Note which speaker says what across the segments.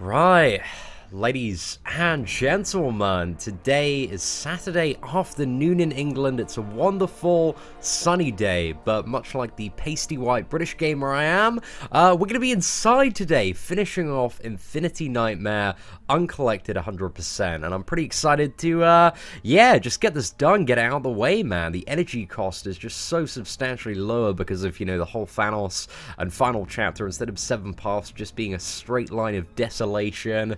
Speaker 1: Right, ladies and gentlemen, today is Saturday afternoon in England. It's a wonderful sunny day, but much like the pasty white British gamer I am, we're going to be inside today, finishing off Infinity Nightmare Uncollected 100%, and I'm pretty excited to, just get this done, get it out of the way, man. The energy cost is just so substantially lower because of, the whole Thanos and final chapter, instead of 7 paths just being a straight line of desolation.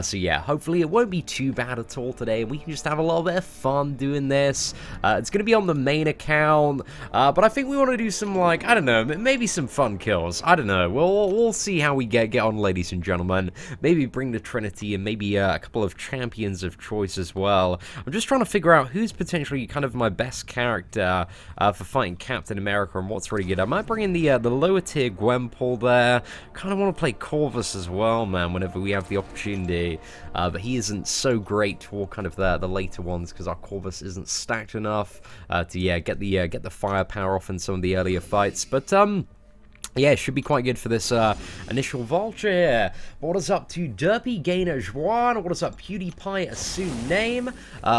Speaker 1: So yeah, hopefully it won't be too bad at all today, and we can just have a little bit of fun doing this. It's going to be on the main account, but I think we want to do some, I don't know, maybe some fun kills. I don't know. We'll see how we get on, ladies and gentlemen. Maybe bring the Trinity and maybe a couple of champions of choice as well. I'm just trying to figure out who's potentially kind of my best character for fighting Captain America and what's really good. I might bring in the lower tier Gwenpool there. Kind of want to play Corvus as well, man, whenever we have the opportunity. But he isn't so great for kind of the later ones because our Corvus isn't stacked enough to get the firepower off in some of the earlier fights. But yeah, it should be quite good for this initial vulture here. What is up to Derpy Gainer Juan? What is up PewDiePie Assume Name?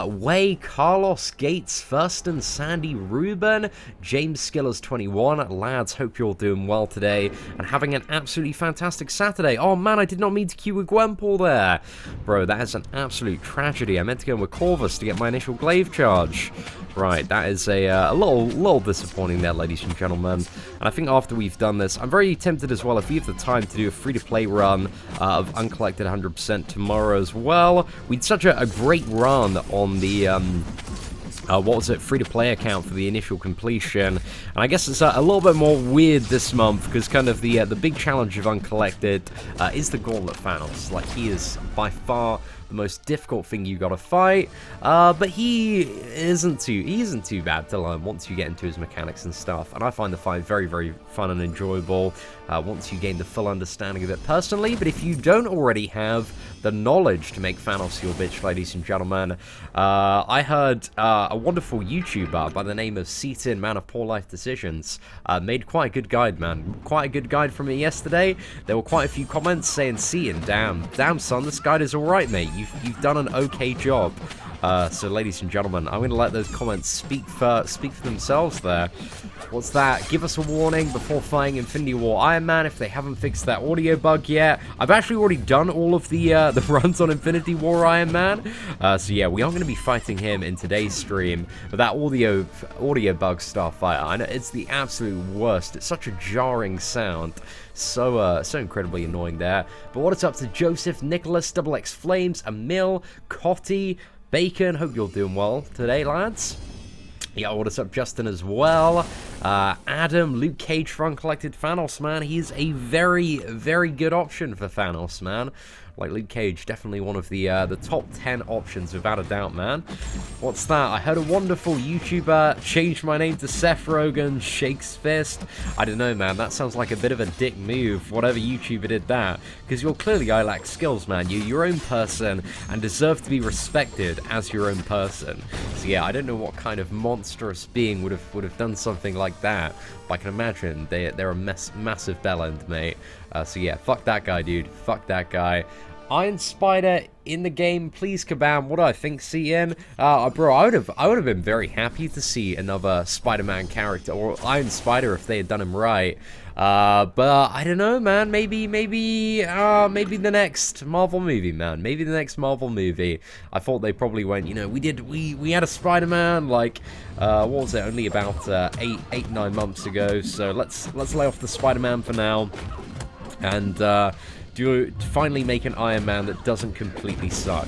Speaker 1: Way, Carlos Gates, Thurston, Sandy, Ruben, James Skillers 21. Lads, hope you're doing well today and having an absolutely fantastic Saturday. Oh man, I did not mean to queue with Gwenpool there. Bro, that is an absolute tragedy. I meant to go with Corvus to get my initial glaive charge. Right, that is a little disappointing there, ladies and gentlemen. And I think after we've done this, I'm very tempted as well, if you have the time, to do a free-to-play run of Uncollected 100% tomorrow as well. We had such a great run on the free-to-play account for the initial completion, and I guess it's a little bit more weird this month because kind of the big challenge of Uncollected is the Gauntlet Thanos. Like, he is by far the most difficult thing you gotta fight, but he isn't too bad to learn once you get into his mechanics and stuff, and I find the fight very, very fun and enjoyable once you gain the full understanding of it personally. But if you don't already have the knowledge to make Thanos your bitch, ladies and gentlemen, I heard a wonderful YouTuber by the name of Seatin, Man of Poor Life Decisions, made quite a good guide, man. Quite a good guide from me yesterday. There were quite a few comments saying, Seatin, damn son, this guide is alright, mate. You've done an okay job. So, ladies and gentlemen, I'm going to let those comments speak for themselves there. What's that? Give us a warning before fighting Infinity War Iron Man if they haven't fixed that audio bug yet. I've actually already done all of the runs on Infinity War Iron Man. So yeah, we are going to be fighting him in today's stream. But that audio bug stuff, I know it's the absolute worst. It's such a jarring sound. So incredibly annoying there. But what is up to Joseph, Nicholas, XX Flames, Emil, Cotty, Bacon? Hope you're doing well today, lads. Yeah, what is up, Justin, as well. Adam, Luke Cage for Uncollected Thanos, man. He's a very, very good option for Thanos, man. Like, Luke Cage, definitely one of the top 10 options, without a doubt, man. What's that? I heard a wonderful YouTuber change my name to Seth Rogen, Shakes Fist. I don't know, man. That sounds like a bit of a dick move, whatever YouTuber did that. Because you're clearly ILAC skills, man. You're your own person and deserve to be respected as your own person. So yeah, I don't know what kind of monstrous being would have done something like that. But I can imagine they're a massive bellend, mate. So yeah, fuck that guy, dude. Fuck that guy. Iron Spider in the game, please, Kabam. What do I think, Seatin? Bro, I would have been very happy to see another Spider-Man character, or Iron Spider if they had done him right. But I don't know, man. Maybe the next Marvel movie, man. Maybe the next Marvel movie. I thought they probably went, we had a Spider-Man, like, what was it? Only about 8-9 months ago. So let's lay off the Spider-Man for now, and finally make an Iron Man that doesn't completely suck,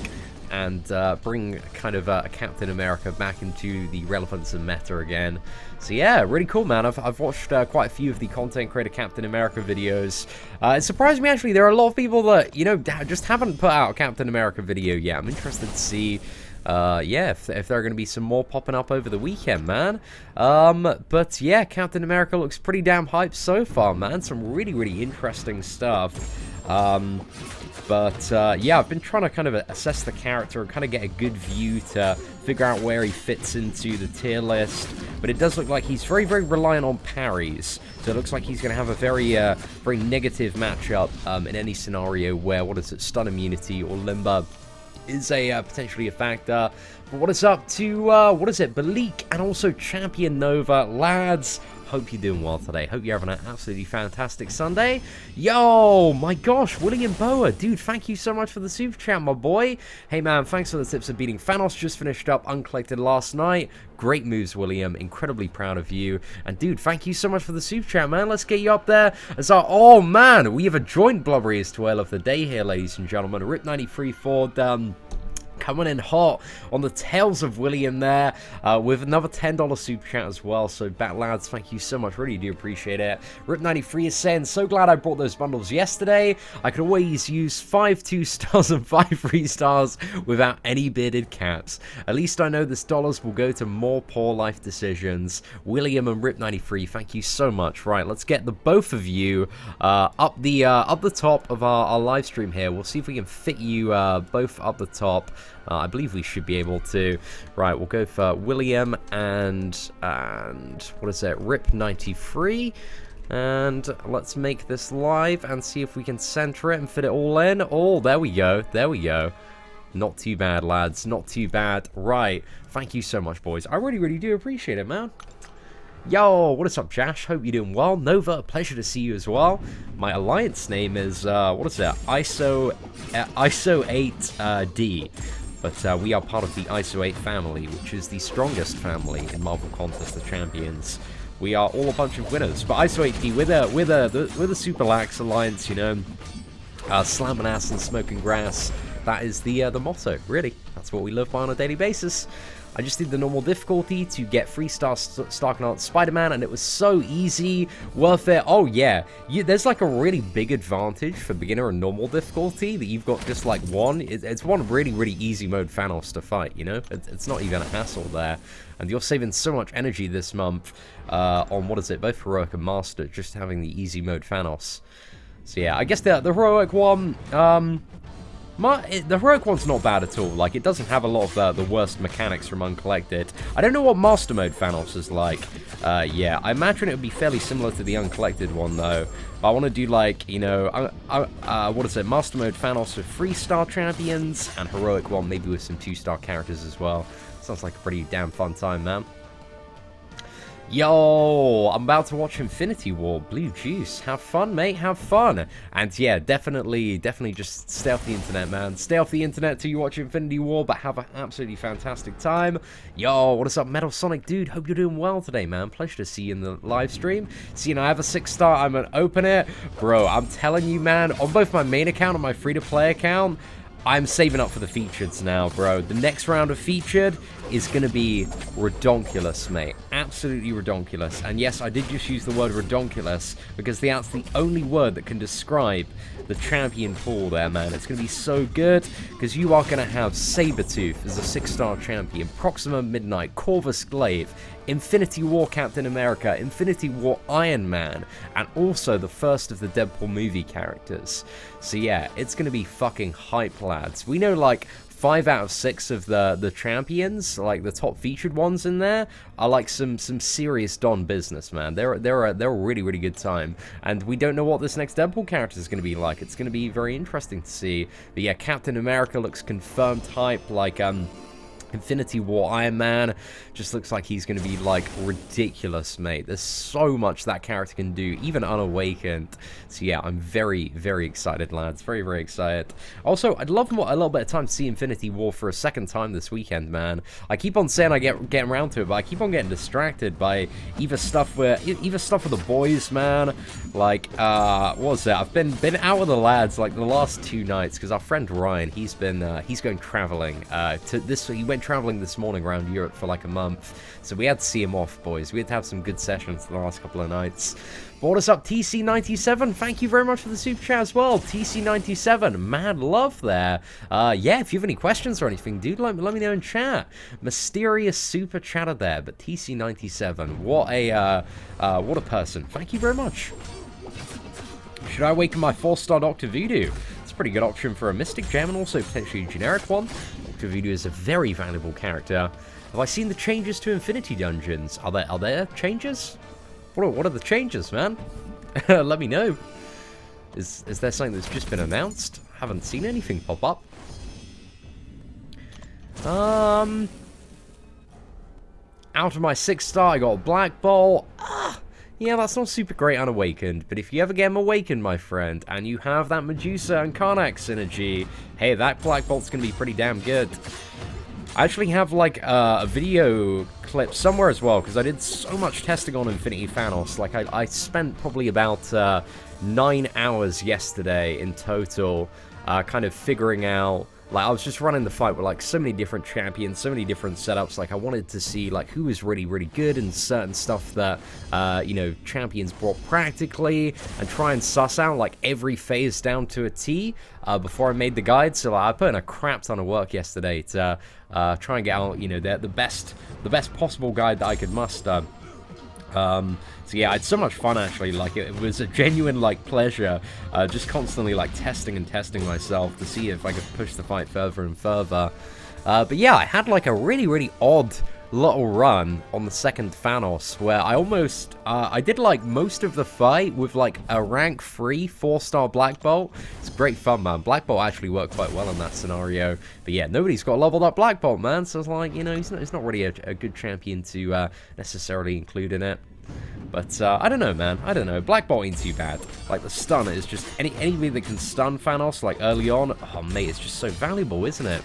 Speaker 1: and bring kind of a Captain America back into the relevance and meta again. So yeah, really cool, man. I've watched quite a few of the content creator Captain America videos. It surprised me, actually. There are a lot of people that, just haven't put out a Captain America video yet. I'm interested to see if there are going to be some more popping up over the weekend, man. But yeah, Captain America looks pretty damn hype so far, man. Some really, really interesting stuff. Yeah, I've been trying to kind of assess the character and kind of get a good view to figure out where he fits into the tier list. But it does look like he's very, very reliant on parries. So it looks like he's going to have a very, very negative matchup in any scenario where, stun immunity or limber is potentially a factor. But what is up to, Balik and also Champion Nova. Lads, hope you're doing well today. Hope you're having an absolutely fantastic Sunday. Yo, my gosh, William Boa. Dude, thank you so much for the super chat, my boy. Hey, man, thanks for the tips of beating Thanos. Just finished up Uncollected last night. Great moves, William. Incredibly proud of you. And, dude, thank you so much for the super chat, man. Let's get you up there. Oh, man, we have a joint Blubberiest Whale of the day here, ladies and gentlemen. Rip93 Ford, coming in hot on the tails of William there with another $10 super chat as well. So, lads, thank you so much. Really do appreciate it. Rip93 is saying, so glad I brought those bundles yesterday. I could always use 5 2-stars and 5 3-stars without any bearded caps. At least I know this dollars will go to more poor life decisions. William and Rip93, thank you so much. Right, let's get the both of you up the top of our live stream here. We'll see if we can fit you both up the top. I believe we should be able to. Right, we'll go for William and what is it, Rip93. And let's make this live and see if we can center it and fit it all in. Oh, there we go. There we go. Not too bad, lads. Not too bad. Right. Thank you so much, boys. I really, really do appreciate it, man. Yo, what is up, Josh? Hope you're doing well. Nova, pleasure to see you as well. My alliance name is, what is that? ISO 8D. But we are part of the ISO 8 family, which is the strongest family in Marvel Contest of Champions. We are all a bunch of winners. But ISO 8D, we're the Super Lax Alliance, you know. Slamming ass and smoking grass. That is the motto, really. That's what we live by on a daily basis. I just did the normal difficulty to get 3-star Starknight Spider-Man, and it was so easy, worth it. Oh yeah, there's like a really big advantage for beginner and normal difficulty that you've got just like one. It's one really, really easy mode Thanos to fight, you know? It's not even a hassle there. And you're saving so much energy this month on, both Heroic and Master, just having the easy mode Thanos. So yeah, I guess the Heroic one, the Heroic one's not bad at all. Like, it doesn't have a lot of the worst mechanics from Uncollected. I don't know what Master Mode Thanos is like. Yeah, I imagine it would be fairly similar to the Uncollected one, though. But I want to do, like, you know, Master Mode Thanos with 3-star champions, and Heroic one maybe with some 2-star characters as well. Sounds like a pretty damn fun time, man. Yo, I'm about to watch Infinity War. Blue Juice. Have fun, mate. Have fun. And yeah, definitely just stay off the internet, man. Stay off the internet till you watch Infinity War, but have an absolutely fantastic time. Yo, what is up, Metal Sonic dude? Hope you're doing well today, man. Pleasure to see you in the live stream. See, you know, I have a 6-star. I'm gonna open it. Bro, I'm telling you, man, on both my main account and my free-to-play account, I'm saving up for the featured now, bro. The next round of featured is going to be redonkulous, mate. Absolutely redonkulous. And yes, I did just use the word redonkulous because that's the only word that can describe the champion pool there, man. It's going to be so good because you are going to have Sabretooth as a 6-star champion, Proxima Midnight, Corvus Glaive, Infinity War Captain America, Infinity War Iron Man, and also the first of the Deadpool movie characters. So yeah, it's going to be fucking hype, lads. We know like 5 out of 6 of the champions, like the top featured ones in there, are like some serious Don business, man. They're a really, really good time. And we don't know what this next Deadpool character is going to be like. It's going to be very interesting to see. But yeah, Captain America looks confirmed hype, like Infinity War Iron Man just looks like he's going to be like ridiculous, mate. There's so much that character can do, even unawakened. So yeah, I'm very, very excited, lads. Very, very excited. Also, I'd love a little bit of time to see Infinity War for a second time this weekend, man. I keep on saying I get around to it, but I keep on getting distracted by either stuff with the boys, man. Like, what was it? I've been out with the lads like the last 2 nights because our friend Ryan, he's going traveling. He went traveling this morning around Europe for like a month. So we had to see him off, boys. We had to have some good sessions the last couple of nights. But what is up, TC97? Thank you very much for the super chat as well. TC97, mad love there. Yeah, if you have any questions or anything, dude, let me know in chat. Mysterious super chatter there, but TC97, what a person. Thank you very much. Should I awaken my 4-star Dr. Voodoo? It's a pretty good option for a Mystic Gem and also potentially a generic one. Dr. Voodoo is a very valuable character. Have I seen the changes to Infinity Dungeons? Are there changes? What are the changes, man? Let me know. Is there something that's just been announced? Haven't seen anything pop up. Out of my 6-star, I got a Black Bolt. Yeah, that's not super great unawakened, but if you ever get him awakened, my friend, and you have that Medusa and Karnak synergy, hey, that Black Bolt's gonna be pretty damn good. I actually have, like, a video clip somewhere as well, because I did so much testing on Infinity Thanos. Like, I spent probably about 9 hours yesterday in total, kind of figuring out. Like, I was just running the fight with, like, so many different champions, so many different setups. Like, I wanted to see, like, who was really, really good and certain stuff that, you know, champions brought practically, and try and suss out, like, every phase down to a T before I made the guide. So, like, I put in a crap ton of work yesterday to try and get out, you know, the best possible guide that I could muster. So yeah, I had so much fun actually. Like it was a genuine like pleasure, just constantly like testing myself to see if I could push the fight further and further. But yeah, I had like a really odd little run on the second Thanos where I almost I did like most of the fight with like a rank 3 4-star Black Bolt. It's great fun, man. Black Bolt actually worked quite well in that scenario. But yeah, nobody's got leveled up Black Bolt, man. So it's like, you know, he's not really a good champion to necessarily include in it. But, I don't know, man. I don't know. Black Bolt ain't too bad. Like, the stun is just... Anybody that can stun Thanos, like, early on... Oh, mate, it's just so valuable, isn't it?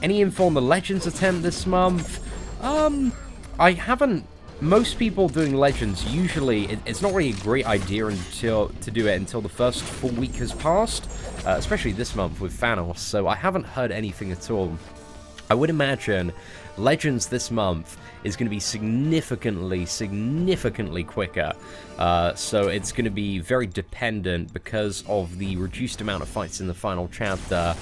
Speaker 1: Any info on the Legends attempt this month? I haven't... Most people doing Legends, usually, it's not really a great idea to do it until the first full week has passed. Especially this month with Thanos, so I haven't heard anything at all. I would imagine Legends this month is going to be significantly quicker. So it's going to be very dependent because of the reduced amount of fights in the final chapter.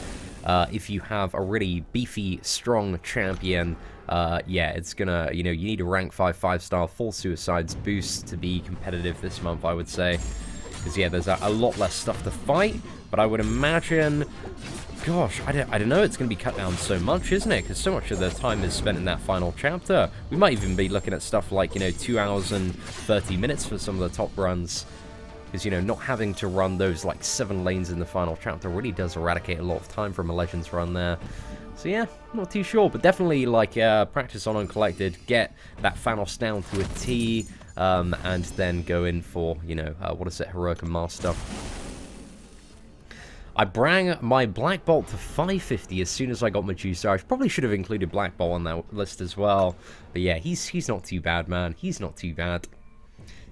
Speaker 1: If you have a really beefy, strong champion, yeah, it's gonna, you know, you need a rank 5 5-star full suicides boost to be competitive this month, I would say. Because, yeah, there's a lot less stuff to fight, but I would imagine... Gosh, I don't know, it's going to be cut down so much, isn't it? Because so much of the time is spent in that final chapter. We might even be looking at stuff like, you know, 2 hours and 30 minutes for some of the top runs. Because, you know, not having to run those, like, 7 lanes in the final chapter really does eradicate a lot of time from a Legends run there. So, yeah, not too sure. But definitely, like, practice on Uncollected, get that Thanos down to a T, and then go in for, you know, what is it, Heroic and Master. I bring my Black Bolt to 550 as soon as I got Medusa. I probably should have included Black Bolt on that list as well. But yeah, he's not too bad, man. He's not too bad.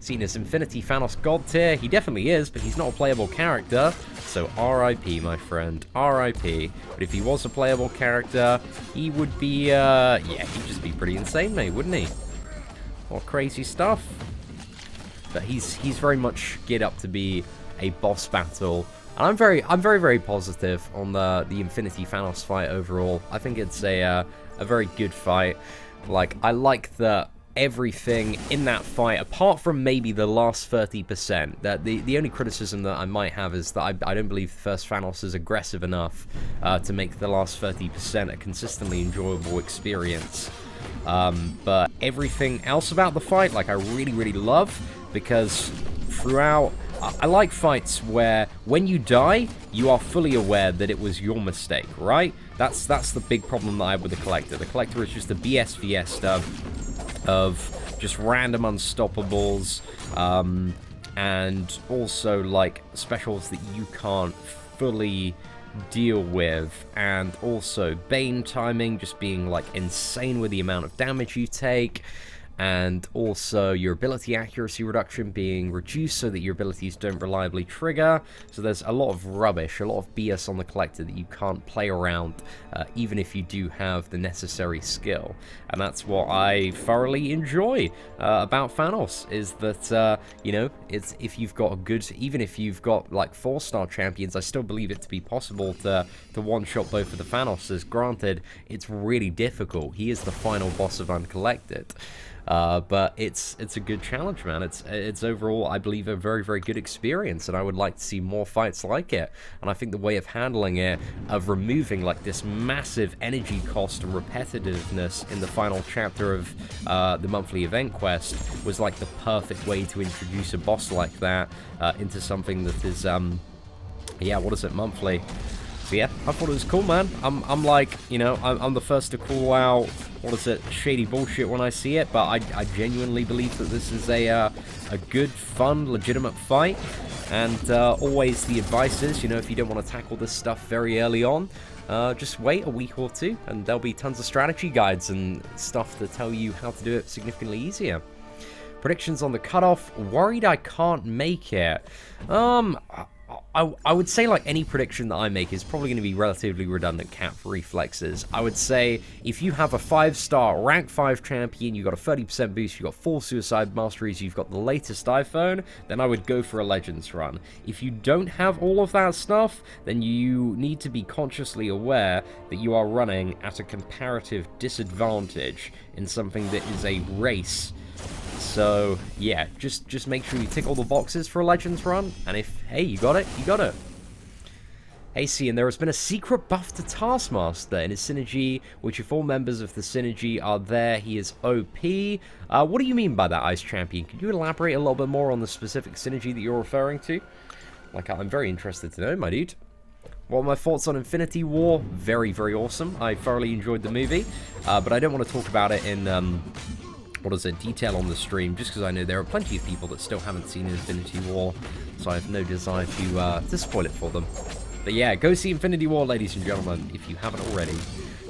Speaker 1: Seen as Infinity Thanos God tier, he definitely is, but he's not a playable character. So RIP, my friend. RIP. But if he was a playable character, he would be, yeah, he'd just be pretty insane, mate, wouldn't he? What crazy stuff. But he's very much geared up to be a boss battle. And I'm very positive on the Infinity Thanos fight overall. I think it's a very good fight. Like, I like that everything in that fight, apart from maybe the last 30%, that the only criticism that I might have is that I don't believe the first Thanos is aggressive enough to make the last 30% a consistently enjoyable experience. But everything else about the fight, like, I really love, because throughout... I like fights where, when you die, you are fully aware that it was your mistake, right? That's the big problem that I have with the Collector. The Collector is just a BS fiesta of just random unstoppables, and also, like, specials that you can't fully deal with, and also Bane timing just being, like, insane with the amount of damage you take, and also your ability accuracy reduction being reduced so that your abilities don't reliably trigger. So there's a lot of rubbish, a lot of BS on the Collector that you can't play around, even if you do have the necessary skill. And that's what I thoroughly enjoy about Thanos, is that, you know, it's, if you've got a good, even if you've got, like, 4-star champions, I still believe it to be possible to one-shot both of the Thanoses. Granted, it's really difficult. He is the final boss of Uncollected. But it's a good challenge, man. It's overall, I believe, a very, very good experience, and I would like to see more fights like it. And I think the way of handling it, of removing like this massive energy cost and repetitiveness in the final chapter of the monthly event quest, was like the perfect way to introduce a boss like that into something that is, yeah, what is it, monthly? So yeah, I thought it was cool, man. I'm like, you know, I'm the first to call out, what is it, shady bullshit when I see it, but I genuinely believe that this is a good, fun, legitimate fight. And always the advice is, you know, if you don't want to tackle this stuff very early on, just wait a week or two, and there'll be tons of strategy guides and stuff to tell you how to do it significantly easier. Predictions on the cutoff. Worried I can't make it. I would say, like, any prediction that I make is probably going to be relatively redundant cap for reflexes. I would say if you have a 5-star rank 5 champion, you got a 30% boost, you got 4 suicide masteries, you've got the latest iPhone, then I would go for a Legends run. If you don't have all of that stuff, then you need to be consciously aware that you are running at a comparative disadvantage in something that is a race. So, yeah, just make sure you tick all the boxes for a Legends run, and if, hey, you got it, you got it. Hey, Seatin, there has been a secret buff to Taskmaster in his synergy, which if all members of the synergy are there, he is OP. What do you mean by that, Ice Champion? Could you elaborate a little bit more on the specific synergy that you're referring to? Like, I'm very interested to know, my dude. What are my thoughts on Infinity War? Very, very awesome. I thoroughly enjoyed the movie, but I don't want to talk about it in, what is it, detail on the stream, just because I know there are plenty of people that still haven't seen Infinity War, so I have no desire to spoil it for them. But yeah, go see Infinity War, ladies and gentlemen, if you haven't already.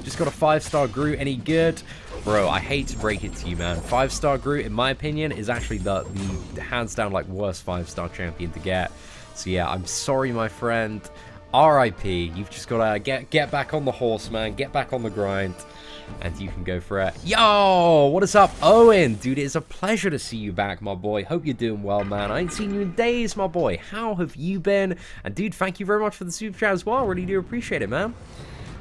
Speaker 1: Just got a 5-star Groot, any good? Bro, I hate to break it to you, man. 5-star Groot, in my opinion, is actually the hands down, like, worst 5-star champion to get. So yeah, I'm sorry, my friend. RIP, you've just got to get back on the horse, man. Get back on the grind. And you can go for it. Yo, what is up, Owen? Dude, it's a pleasure to see you back, my boy. Hope you're doing well, man. I ain't seen you in days, my boy. How have you been? And dude, thank you very much for the super chat as well. Really do appreciate it, man.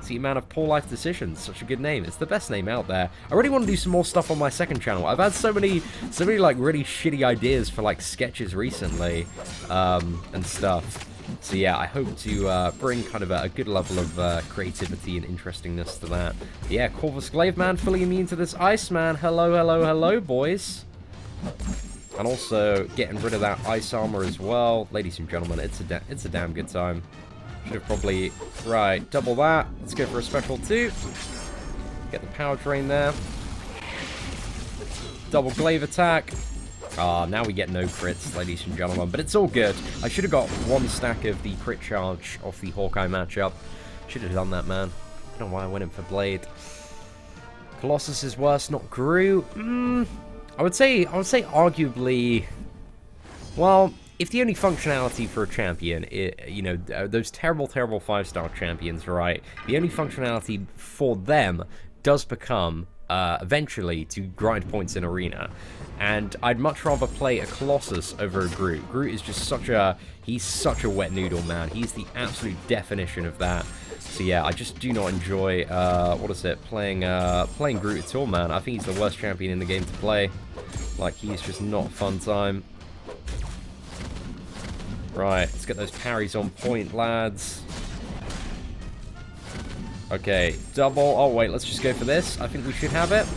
Speaker 1: See, man of Poor Life Decisions. Such a good name. It's the best name out there. I really want to do some more stuff on my second channel. I've had so many like really shitty ideas for like sketches recently, and stuff. So yeah, I hope to bring kind of a good level of creativity and interestingness to that. Yeah, Corvus Glaive Man, fully immune to this ice, man. Hello, hello, hello, boys. And also getting rid of that ice armor as well. Ladies and gentlemen, it's a damn good time. Should have probably... Right, double that. Let's go for a special 2. Get the power drain there. Double glaive attack. Now we get no crits, ladies and gentlemen, but it's all good. I should have got 1 stack of the crit charge off the Hawkeye matchup. Should have done that, man. I don't know why I went in for Blade. Colossus is worse, not Groot. I would say arguably, well, if the only functionality for a champion, you know, those terrible 5-star champions, right? The only functionality for them does become eventually to grind points in arena. And I'd much rather play a Colossus over a Groot. Groot is just he's such a wet noodle, man. He's the absolute definition of that. So yeah, I just do not enjoy, what is it, playing Groot at all, man. I think he's the worst champion in the game to play. Like, he's just not a fun time. Right, let's get those parries on point, lads. Okay, double. Oh, wait, let's just go for this. I think we should have it.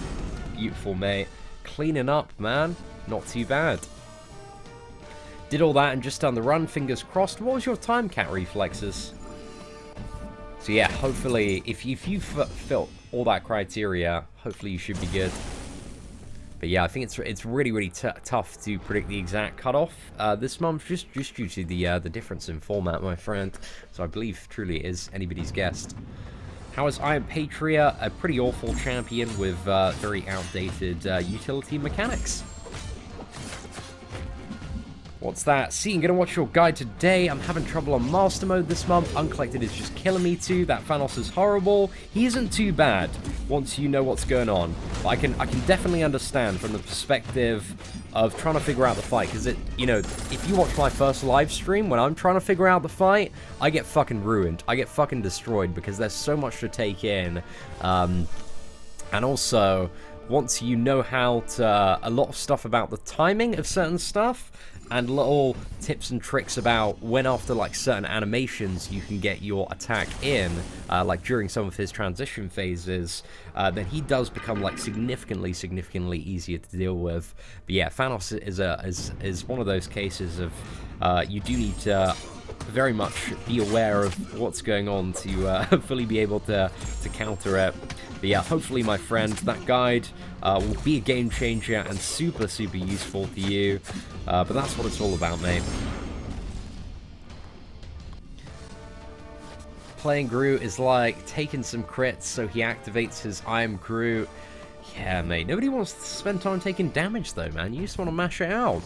Speaker 1: Beautiful, mate. Cleaning up, man. Not too bad. Did all that and just done the run, fingers crossed. What was your time, cat reflexes? So yeah, hopefully, if you fit all that criteria, hopefully you should be good. But yeah, I think it's really tough to predict the exact cutoff this month, just due to the difference in format, my friend. So I believe truly it is anybody's guess. How is Iron Patria? A pretty awful champion with very outdated utility mechanics. What's that? Seatin, gonna watch your guide today. I'm having trouble on Master Mode this month. Uncollected is just killing me too. That Thanos is horrible. He isn't too bad once you know what's going on. But I can definitely understand from the perspective of trying to figure out the fight. Because you know, if you watch my first live stream, when I'm trying to figure out the fight, I get fucking ruined. I get fucking destroyed because there's so much to take in. And also... once you know how to, a lot of stuff about the timing of certain stuff, and little tips and tricks about when after like certain animations you can get your attack in, like during some of his transition phases, then he does become like significantly easier to deal with. But yeah, Thanos is one of those cases of you do need to very much be aware of what's going on to fully be able to counter it. But yeah, hopefully, my friend, that guide will be a game changer and super useful to you. But that's what it's all about, mate. Playing Groot is like taking some crits so he activates his I am Groot. Yeah, mate, nobody wants to spend time taking damage, though, man. You just want to mash it out.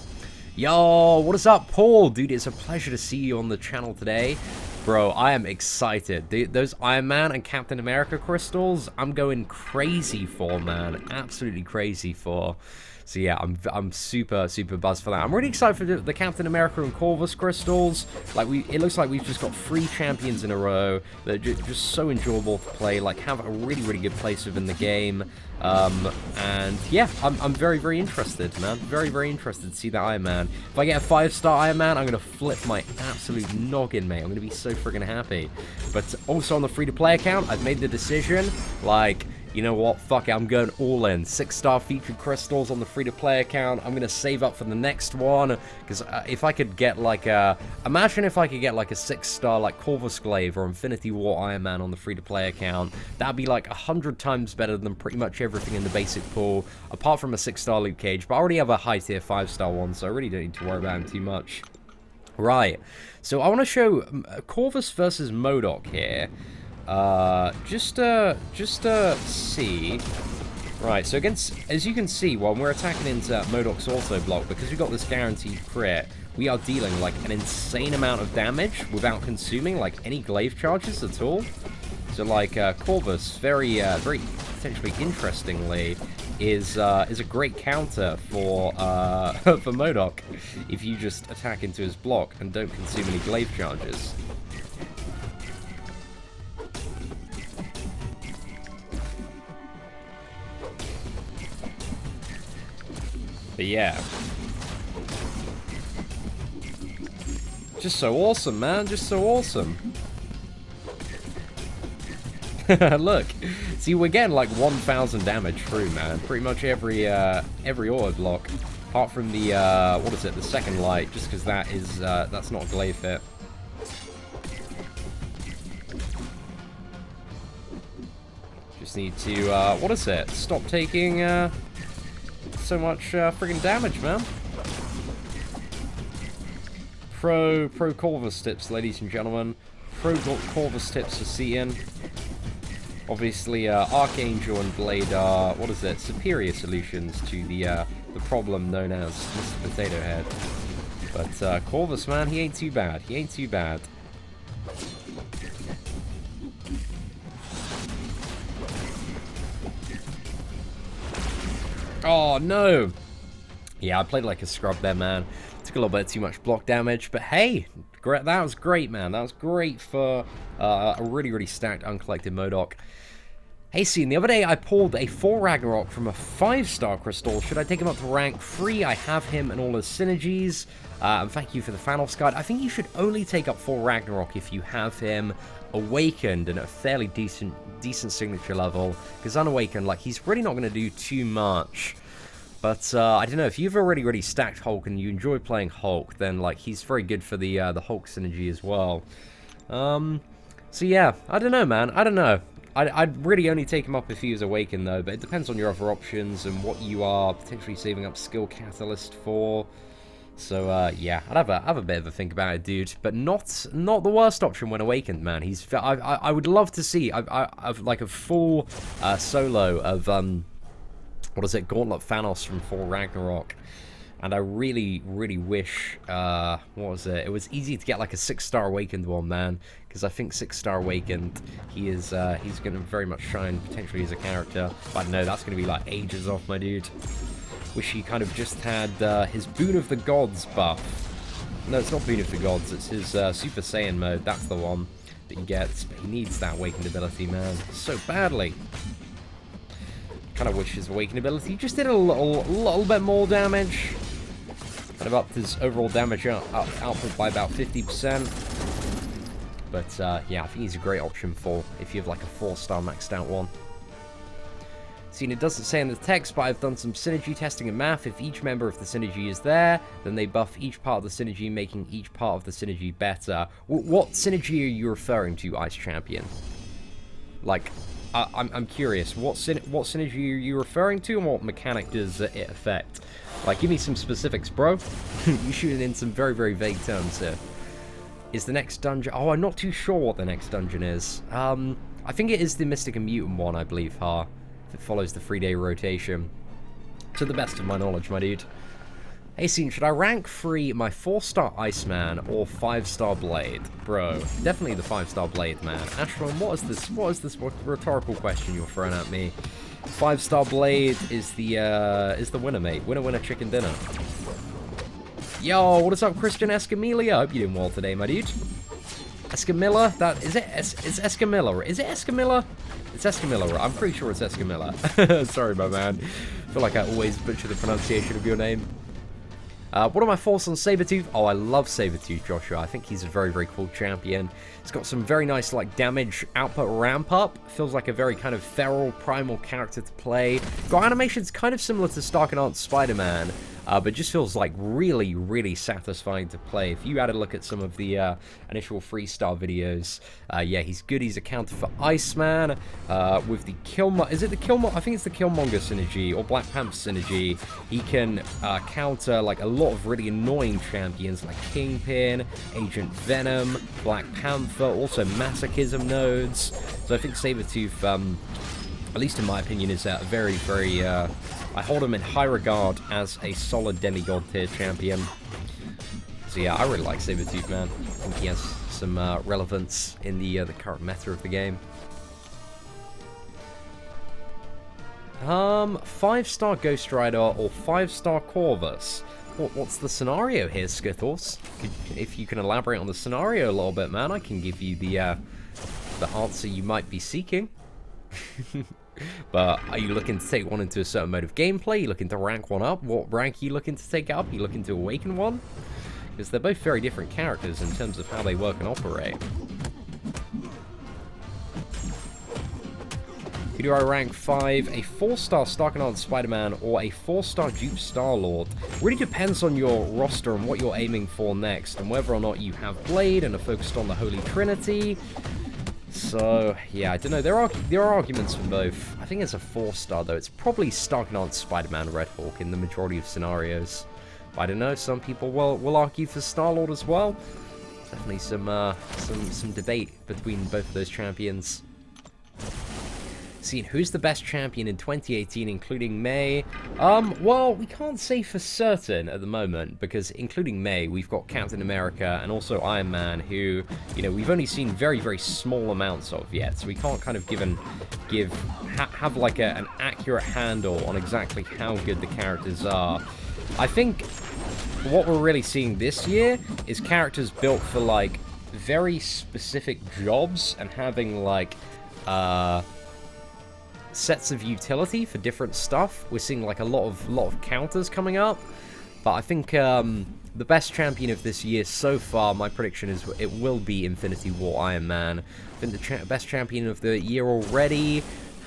Speaker 1: Yo, what is up, Paul? Dude, it's a pleasure to see you on the channel today. Bro, I am excited. Those Iron Man and Captain America crystals, I'm going crazy for, man. Absolutely crazy for. So yeah, I'm super buzzed for that. I'm really excited for the Captain America and Corvus crystals. Like it looks like we've just got 3 champions in a row that are just so enjoyable to play. Like have a really good place within the game. And yeah, I'm very interested, man. Very interested to see that Iron Man. If I get a 5-star Iron Man, I'm gonna flip my absolute noggin, mate. I'm gonna be so friggin' happy. But also on the free-to-play account, I've made the decision, like, you know what, fuck it, I'm going all in. 6-star featured crystals on the free-to-play account. I'm going to save up for the next one, because if I could get, like, imagine if I could get, like, a 6-star, like, Corvus Glaive or Infinity War Iron Man on the free-to-play account. That'd be, like, 100 times better than pretty much everything in the basic pool, apart from a 6-star Luke Cage. But I already have a high-tier 5-star one, so I really don't need to worry about him too much. Right, so I want to show Corvus versus MODOK here. Just to see. Right, so against, as you can see, when we're attacking into MODOK's auto block, because we've got this guaranteed crit, we are dealing like an insane amount of damage without consuming like any glaive charges at all. So like Corvus, very potentially interestingly, is a great counter for for MODOK if you just attack into his block and don't consume any glaive charges. But yeah. Just so awesome, man. Just so awesome. Look. See, we're getting like 1,000 damage through, man. Pretty much every auto block. Apart from the, what is it? The second light. Just because that is, that's not a glaive hit. Just need to, what is it? Stop taking, so much friggin' damage, man. Pro Corvus tips, ladies and gentlemen. Pro Corvus tips for Seatin. Obviously, Archangel and Blade are, what is it, superior solutions to the problem known as Mr. Potato Head. But Corvus, man, he ain't too bad. He ain't too bad. Oh, no! Yeah, I played like a scrub there, man. Took a little bit too much block damage, but hey, that was great, man. That was great for a really stacked uncollected MODOK. Hey, Seatin, the other day I pulled a 4 Ragnarok from a 5-star crystal. Should I take him up to rank 3? I have him and all his synergies. And thank you for the Thanos guide. I think you should only take up 4 Ragnarok if you have him awakened and at a fairly decent signature level, because unawakened, like, he's really not going to do too much. But I don't know, if you've already stacked Hulk and you enjoy playing Hulk, then like he's very good for the Hulk synergy as well. So yeah, I don't know, man. I don't know. I'd really only take him up if he was awakened though, but it depends on your other options and what you are potentially saving up skill catalyst for. So yeah, I'd have a bit of a think about it, dude. But not the worst option when awakened, man. I would love to see I've like a full solo of what is it, Gauntlet Thanos from 4 Ragnarok. And I really wish, what was it? It was easy to get like a 6-star awakened one, man. Because I think 6-star awakened, he's going to very much shine potentially as a character. But no, that's going to be like ages off, my dude. Wish he kind of just had his Boon of the Gods buff. No, it's not Boon of the Gods, it's his Super Saiyan mode. That's the one that he gets. But he needs that awakened ability, man, so badly. kind of wish his awakening ability just did a little bit more damage. Kind of upped his overall damage output by about 50%. But yeah, I think he's a great option for if you have like a 4-star maxed out one. See, and it doesn't say in the text, but I've done some synergy testing and math. If each member of the synergy is there, then they buff each part of the synergy, making each part of the synergy better. What synergy are you referring to, Ice Champion? Like, I'm curious. What synergy are you referring to, and what mechanic does it affect? Like, give me some specifics, bro. You're shooting in some very, very vague terms here. Is the next dungeon... Oh, I'm not too sure what the next dungeon is. I think it is the Mystic and Mutant one, I believe, if it follows the 3-day rotation. To the best of my knowledge, my dude. Hey, Seatin, should I rank 3 my 4-star Iceman or 5-star Blade? Bro, definitely the 5-star Blade, man. Ashron, what is this rhetorical question you're throwing at me? 5-star Blade is the winner, mate. Winner, chicken dinner. Yo, what is up, Christian Escamilla? I hope you're doing well today, my dude. Escamilla? Is it Escamilla? Is it Escamilla? It's Escamilla, right? I'm pretty sure it's Escamilla. Sorry, my man. I feel like I always butcher the pronunciation of your name. What are my thoughts on Sabretooth? Oh, I love Sabretooth, Joshua. I think he's a very, very cool champion. He's got some very nice, like, damage output ramp up. Feels like a very kind of feral, primal character to play. Got animations kind of similar to Stark-Enhanced Spider-Man, but just feels like really, really satisfying to play. If you had a look at some of the initial 3-star videos, yeah, he's good. He's a counter for Iceman with the Killmonger. Is it the Killmonger? I think it's the Killmonger synergy or Black Panther synergy. He can counter like a lot of really annoying champions like Kingpin, Agent Venom, Black Panther, also Masochism nodes. So I think Sabretooth, at least in my opinion, is a very, very... I hold him in high regard as a solid demigod tier champion. So yeah, I really like Sabretooth, man. I think he has some relevance in the current meta of the game. 5-star Ghost Rider or 5-star Corvus? What's the scenario here, Skittles? If you can elaborate on the scenario a little bit, man, I can give you the answer you might be seeking. But are you looking to take one into a certain mode of gameplay? Are you looking to rank one up? What rank are you looking to take up? Are you looking to awaken one? Because they're both very different characters in terms of how they work and operate. Who do I rank 5? A 4-star Stark-Enhanced Spider-Man or a 4-star Dupe Star-Lord? Really depends on your roster and what you're aiming for next, and whether or not you have Blade and are focused on the Holy Trinity. So, yeah, I don't know. There are arguments for both. I think it's a 4-star, though. It's probably Stark-Enhanced Spider-Man Red Hawk in the majority of scenarios. But I don't know. Some people will argue for Star-Lord as well. Definitely some debate between both of those champions. Seeing who's the best champion in 2018, including May? Well, we can't say for certain at the moment, because including May, we've got Captain America and also Iron Man, who, you know, we've only seen very, very small amounts of yet, so we can't kind of have like an accurate handle on exactly how good the characters are. I think what we're really seeing this year is characters built for, like, very specific jobs and having, like, sets of utility for different stuff. We're seeing like a lot of counters coming up, but I think the best champion of this year so far, my prediction is it will be Infinity War Iron Man. I think the best champion of the year already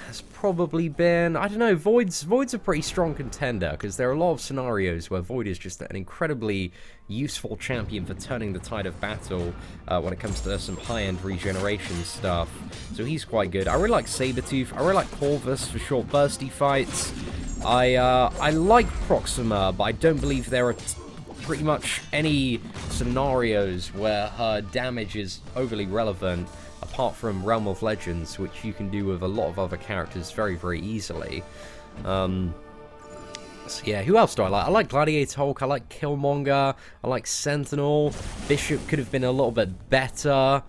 Speaker 1: has probably been, I don't know, Void's a pretty strong contender, because there are a lot of scenarios where Void is just an incredibly useful champion for turning the tide of battle when it comes to some high-end regeneration stuff. So he's quite good. I really like Sabretooth. I really like Corvus for short bursty fights. I like Proxima, but I don't believe there are pretty much any scenarios where her damage is overly relevant, apart from Realm of Legends, which you can do with a lot of other characters very, very easily. So yeah, who else do I like? I like Gladiator Hulk, I like Killmonger, I like Sentinel. Bishop could have been a little bit better.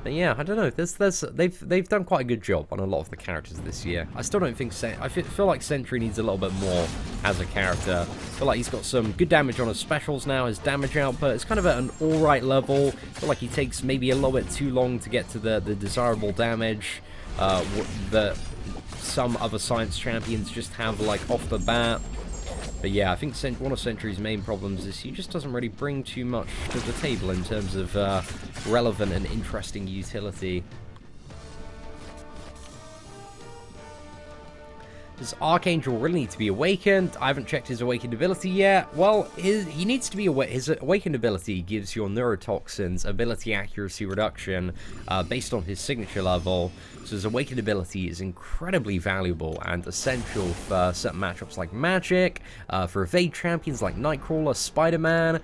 Speaker 1: But yeah, I don't know. They've done quite a good job on a lot of the characters this year. I still don't think I feel like Sentry needs a little bit more as a character. I feel like he's got some good damage on his specials now. His damage output is kind of at an alright level. I feel like he takes maybe a little bit too long to get to the desirable damage. some other science champions just have, like, off the bat. But yeah, I think one of Sentry's main problems is he just doesn't really bring too much to the table in terms of relevant and interesting utility. Does Archangel really need to be awakened? I haven't checked his awakened ability yet. Well, he needs to be his awakened ability gives your neurotoxins ability accuracy reduction based on his signature level. So his awakened ability is incredibly valuable and essential for certain matchups like Magic, for evade champions like Nightcrawler, Spider-Man.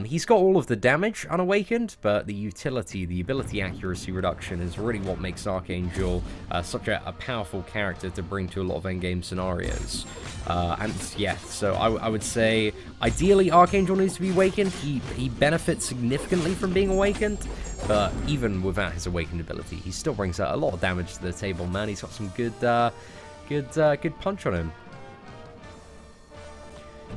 Speaker 1: He's got all of the damage unawakened, but the utility, the ability accuracy reduction is really what makes Archangel such a powerful character to bring to a lot of endgame scenarios. And yeah, so I would say ideally Archangel needs to be awakened. He benefits significantly from being awakened, but even without his awakened ability, he still brings a lot of damage to the table, man. He's got some good punch on him.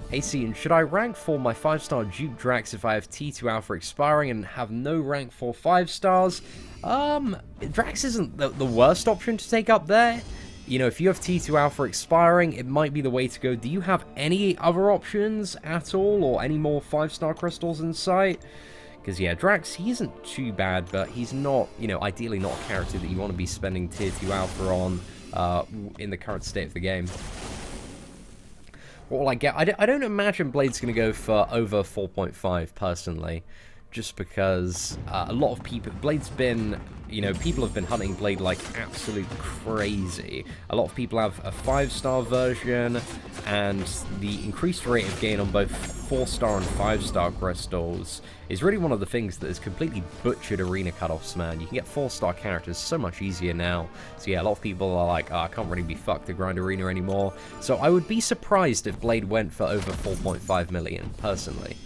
Speaker 1: Hey Seatin, should I rank for my 5-star Duke Drax if I have T2 Alpha expiring and have no rank for 5 stars? Drax isn't the worst option to take up there. You know, if you have T2 Alpha expiring, it might be the way to go. Do you have any other options at all, or any more 5-star crystals in sight? Because yeah, Drax, he isn't too bad, but he's not, you know, ideally not a character that you want to be spending Tier 2 Alpha on in the current state of the game. What will I get? I don't imagine Blade's going to go for over 4.5, personally. Just because a lot of people... Blade's been... You know, people have been hunting Blade like absolute crazy. A lot of people have a 5-star version, and the increased rate of gain on both 4-star and 5-star crystals is really one of the things that has completely butchered arena cutoffs, man. You can get 4-star characters so much easier now. So yeah, a lot of people are like, oh, I can't really be fucked to grind arena anymore. So I would be surprised if Blade went for over 4.5 million, personally.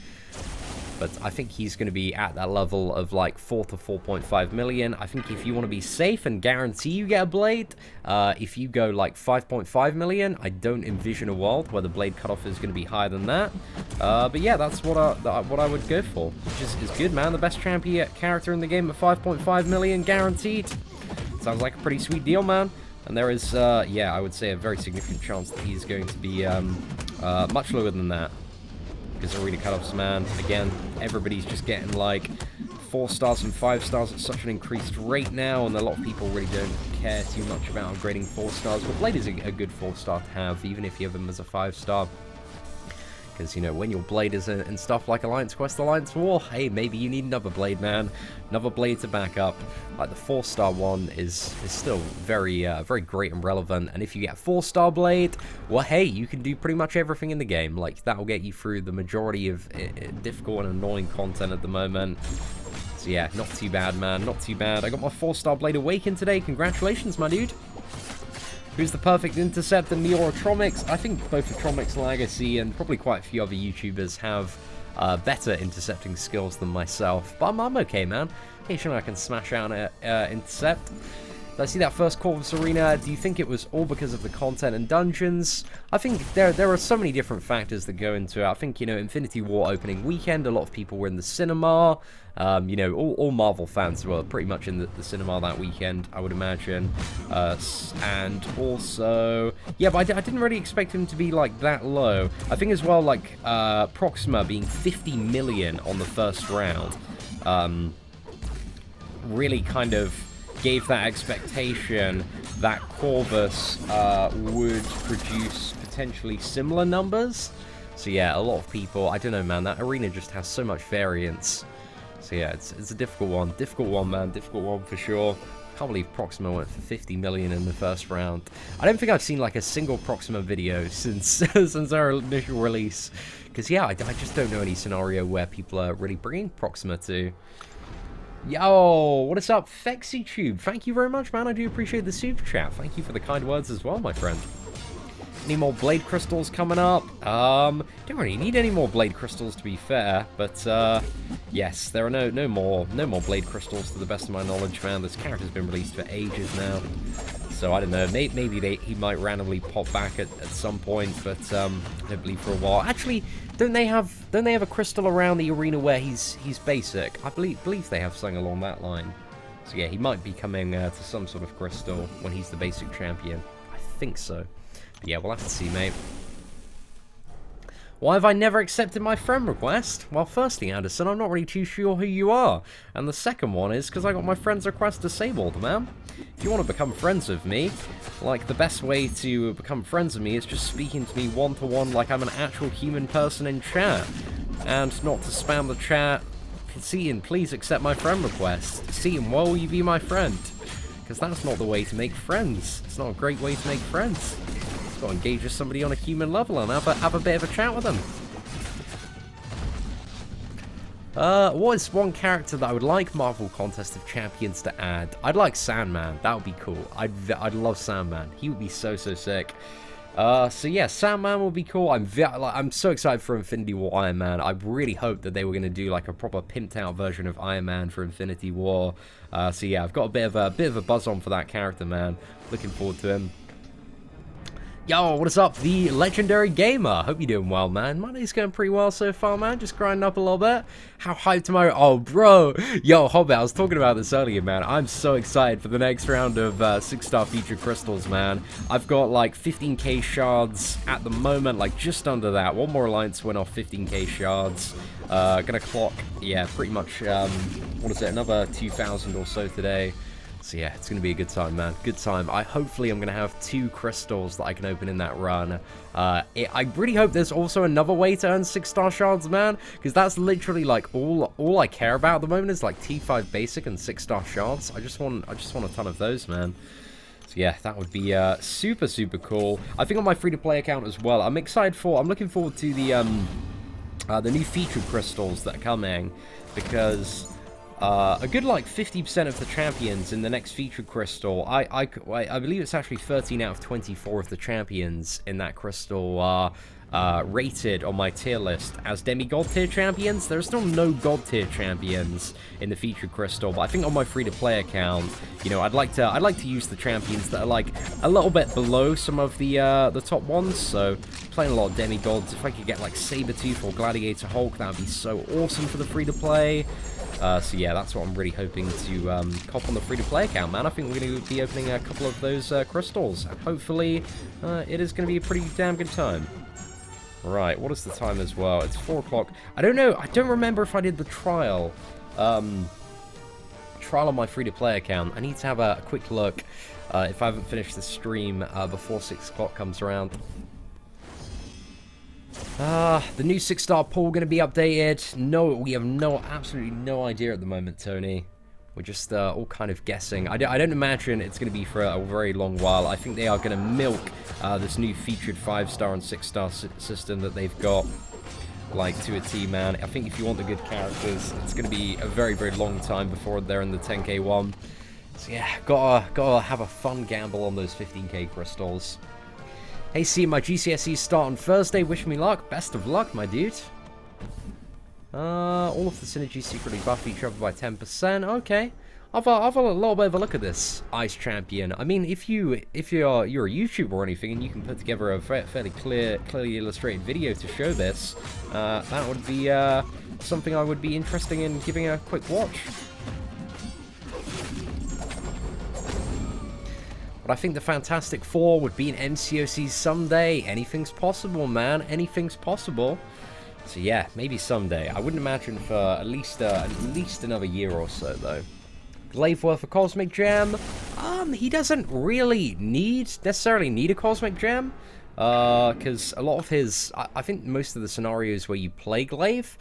Speaker 1: But I think he's going to be at that level of like 4 to 4.5 million. I think if you want to be safe and guarantee you get a Blade, if you go like 5.5 million, I don't envision a world where the Blade cutoff is going to be higher than that. But yeah, that's what I would go for. Which is good, man. The best champion character in the game at 5.5 million guaranteed. Sounds like a pretty sweet deal, man. And there is, yeah, I would say a very significant chance that he's going to be much lower than that. Because arena cutoffs, man, again, everybody's just getting like 4 stars and 5 stars at such an increased rate now, and a lot of people really don't care too much about upgrading 4 stars. But Blade is a good 4-star to have, even if you have him as a 5-star. Because, you know, when your Blade is in stuff like Alliance Quest, Alliance War, hey, maybe you need another Blade, man. Another Blade to back up. Like, the 4-star one is still very great and relevant. And if you get a 4-star Blade, well, hey, you can do pretty much everything in the game. Like, that'll get you through the majority of difficult and annoying content at the moment. So, yeah, not too bad, man. Not too bad. I got my 4-star Blade awakened today. Congratulations, my dude. Who's the perfect intercept in the Atromics? I think both Atromics Legacy and probably quite a few other YouTubers have better intercepting skills than myself. But I'm okay, man. Occasionally I can smash out an intercept. Did I see that first Corvus arena? Do you think it was all because of the content and dungeons? I think there are so many different factors that go into it. I think, you know, Infinity War opening weekend, a lot of people were in the cinema. You know, all Marvel fans were pretty much in the cinema that weekend, I would imagine. And also, yeah, but I didn't really expect him to be, like, that low. I think as well, like, Proxima being 50 million on the first round really kind of gave that expectation that Corvus would produce potentially similar numbers. So yeah, a lot of people, I don't know, man, that arena just has so much variance. So yeah, it's a difficult one, man, difficult one for sure. Can't believe Proxima went for 50 million in the first round. I don't think I've seen like a single Proxima video since since our initial release. Because yeah, I just don't know any scenario where people are really bringing Proxima to. Yo, what is up, FexiTube? Thank you very much, man. I do appreciate the super chat. Thank you for the kind words as well, my friend. Any more Blade Crystals coming up? Don't really need any more Blade Crystals, to be fair. But, yes, there are no more Blade Crystals, to the best of my knowledge, man. This character's been released for ages now. So, I don't know. Maybe he might randomly pop back at some point, but, I don't believe for a while. Actually, don't they have a crystal around the arena where he's basic? I believe they have something along that line. So yeah, he might be coming to some sort of crystal when he's the basic champion. I think so. But yeah, we'll have to see, mate. Why have I never accepted my friend request? Well, firstly, Anderson, I'm not really too sure who you are. And the second one is because I got my friend's request disabled, man. If you want to become friends with me, like, the best way to become friends with me is just speaking to me one-to-one like I'm an actual human person in chat. And not to spam the chat. Seatin, please accept my friend request. Seatin, why will you be my friend? Because that's not the way to make friends. It's not a great way to make friends. Got to engage with somebody on a human level and have a bit of a chat with them. What is one character that I would like Marvel Contest of Champions to add? I'd like Sandman. That would be cool. I'd love Sandman. He would be so sick. So yeah, Sandman will be cool. I'm so excited for Infinity War Iron Man. I really hope that they were going to do like a proper pimped out version of Iron Man for Infinity War. So yeah, I've got a bit of a buzz on for that character, man. Looking forward to him. Yo, what is up, the legendary gamer? Hope you're doing well, man. My day's going pretty well so far, man. Just grinding up a little bit. How hyped am I? Oh, bro. Yo, Hobbit, I was talking about this earlier, man. I'm so excited for the next round of 6-star featured crystals, man. I've got like 15k shards at the moment, like just under that. One more alliance win off 15k shards. Gonna clock, yeah, pretty much, what is it, another 2,000 or so today. So yeah, it's going to be a good time, man. Good time. Hopefully I'm going to have 2 crystals that I can open in that run. I really hope there's also another way to earn 6-star shards, man. Because that's literally like all I care about at the moment is like T5 basic and 6-star shards. I just want a ton of those, man. So yeah, that would be super cool. I think on my free-to-play account as well. I'm looking forward to the new featured crystals that are coming, because a good like 50% of the champions in the next featured crystal, I believe it's actually 13 out of 24 of the champions in that crystal are rated on my tier list as demigod tier champions. There are still no god tier champions in the featured crystal, but I think on my free-to-play account, you know, I'd like to use the champions that are like a little bit below some of the top ones. So playing a lot of demigods. If I could get like Sabretooth or Gladiator Hulk, that would be so awesome for the free-to-play. So yeah, that's what I'm really hoping to cop on the free-to-play account, man. I think we're going to be opening a couple of those crystals, and hopefully it is going to be a pretty damn good time. Right, what is the time as well? It's 4 o'clock. I don't know. I don't remember if I did the trial on my free-to-play account. I need to have a quick look if I haven't finished the stream before 6 o'clock comes around. The new 6-star pool going to be updated? No, we have absolutely no idea at the moment, Tony. We're just all kind of guessing. I don't imagine it's going to be for a very long while. I think they are going to milk this new featured 5-star and 6-star system that they've got, like, to a T, man. I think if you want the good characters, it's going to be a very long time before they're in the 10k one. So yeah, gotta have a fun gamble on those 15k crystals. Hey, see, my GCSEs start on Thursday. Wish me luck. Best of luck, my dude. All of the synergies secretly buff each other by 10%. Okay. I've a little bit of a look at this Ice Champion. I mean, if you're a YouTuber or anything and you can put together a fairly clearly illustrated video to show this, that would be something I would be interested in giving a quick watch. But I think the Fantastic Four would be an MCOC someday. Anything's possible, man. Anything's possible. So yeah, maybe someday. I wouldn't imagine for at least another year or so, though. Glaive worth a Cosmic Gem? He doesn't really necessarily need a Cosmic Gem. Because a lot of his... I think most of the scenarios where you play Glaive...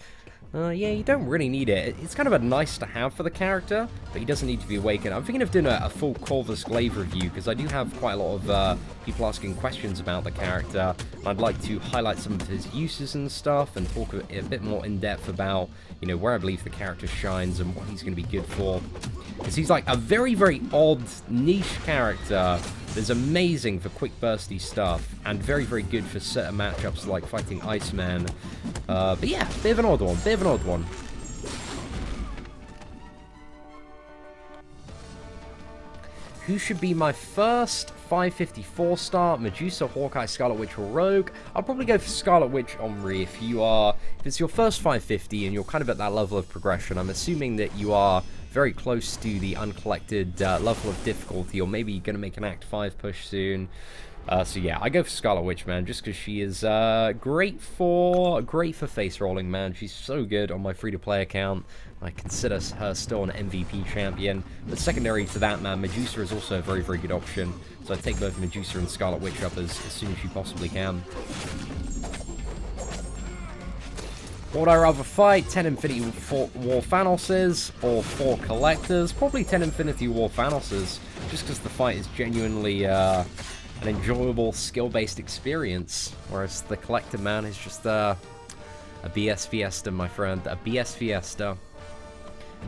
Speaker 1: yeah, you don't really need it. It's kind of a nice to have for the character, but he doesn't need to be awakened. I'm thinking of doing a full Corvus Glaive review, because I do have quite a lot of people asking questions about the character. I'd like to highlight some of his uses and stuff, and talk a bit more in depth about, you know, where I believe the character shines and what he's going to be good for. Because he's like a very odd niche character that's amazing for quick bursty stuff, and very good for certain matchups like fighting Iceman. But yeah, bit of an odd one. Who should be my first 554-star Medusa, Hawkeye, Scarlet Witch, or Rogue? I'll probably go for Scarlet Witch Omri if it's your first 550 and you're kind of at that level of progression. I'm assuming that you are very close to the Uncollected level of difficulty, or maybe going to make an Act 5 push soon. So yeah, I go for Scarlet Witch, man, just because she is great for face rolling, man. She's so good on my free-to-play account. I consider her still an MVP champion. But secondary to that, man, Medusa is also a very, very good option. So I take both Medusa and Scarlet Witch up as soon as you possibly can. What would I rather fight? 10 Infinity War Thanoses or 4 Collectors? Probably 10 Infinity War Thanoses, just because the fight is genuinely an enjoyable skill-based experience, whereas the Collector, man, is just a BS Fiesta, my friend, a BS Fiesta.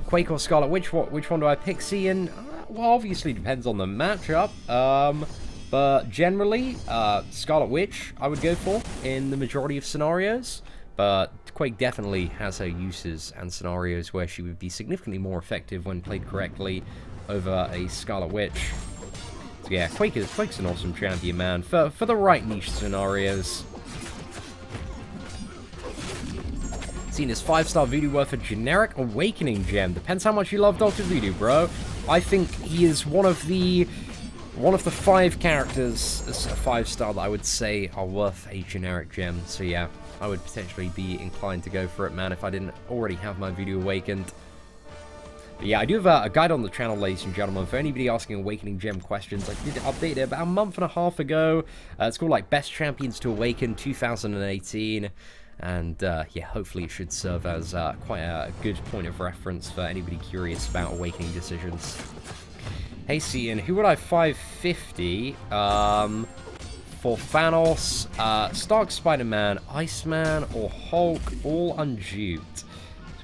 Speaker 1: Quake or Scarlet Witch, which one do I pick, Seatin? Well, obviously depends on the matchup, but generally, Scarlet Witch I would go for in the majority of scenarios, but Quake definitely has her uses and scenarios where she would be significantly more effective when played correctly over a Scarlet Witch. So yeah, Quake's an awesome champion, man, for the right niche scenarios. Seen as 5-star Voodoo worth a generic Awakening gem. Depends how much you love Dr. Voodoo, bro. I think he is one of the 5 characters as a 5-star that I would say are worth a generic gem. So yeah, I would potentially be inclined to go for it, man, if I didn't already have my Voodoo awakened. But yeah, I do have a guide on the channel, ladies and gentlemen, for anybody asking Awakening Gem questions. I did update it about a month and a half ago. It's called, like, Best Champions to Awaken 2018. And, yeah, hopefully it should serve as quite a good point of reference for anybody curious about Awakening decisions. Hey, Seatin, who would I 550? For Thanos, Stark Spider-Man, Iceman, or Hulk, all unduped.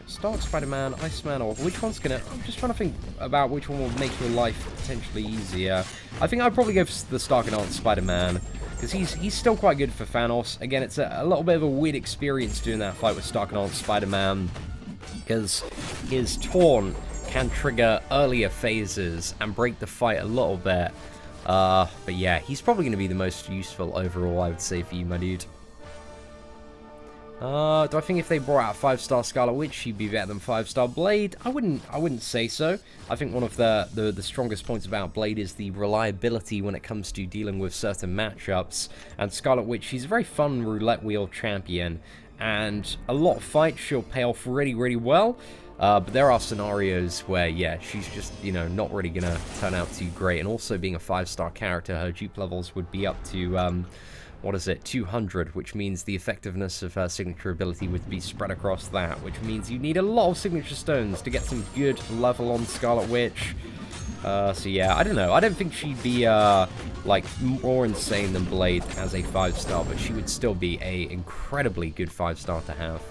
Speaker 1: Stark Spider-Man, Iceman, or which one's gonna... I'm just trying to think about which one will make your life potentially easier. I think I'd probably go for the Stark and Spider-Man, because he's still quite good for Thanos. Again, it's a little bit of a weird experience doing that fight with Stark and Spider-Man, because his taunt can trigger earlier phases and break the fight a little bit. But yeah, he's probably going to be the most useful overall, I would say, for you, my dude. Do I think if they brought out 5-star Scarlet Witch, she'd be better than 5-star Blade? I wouldn't say so. I think one of the strongest points about Blade is the reliability when it comes to dealing with certain matchups. And Scarlet Witch, she's a very fun roulette wheel champion, and a lot of fights she'll pay off really, really well. But there are scenarios where, yeah, she's just, you know, not really going to turn out too great. And also being a 5-star character, her dupe levels would be up to, 200, which means the effectiveness of her signature ability would be spread across that, which means you need a lot of signature stones to get some good level on Scarlet Witch. So yeah, I don't know. I don't think she'd be, like, more insane than Blade as a 5-star, but she would still be a incredibly good 5-star to have.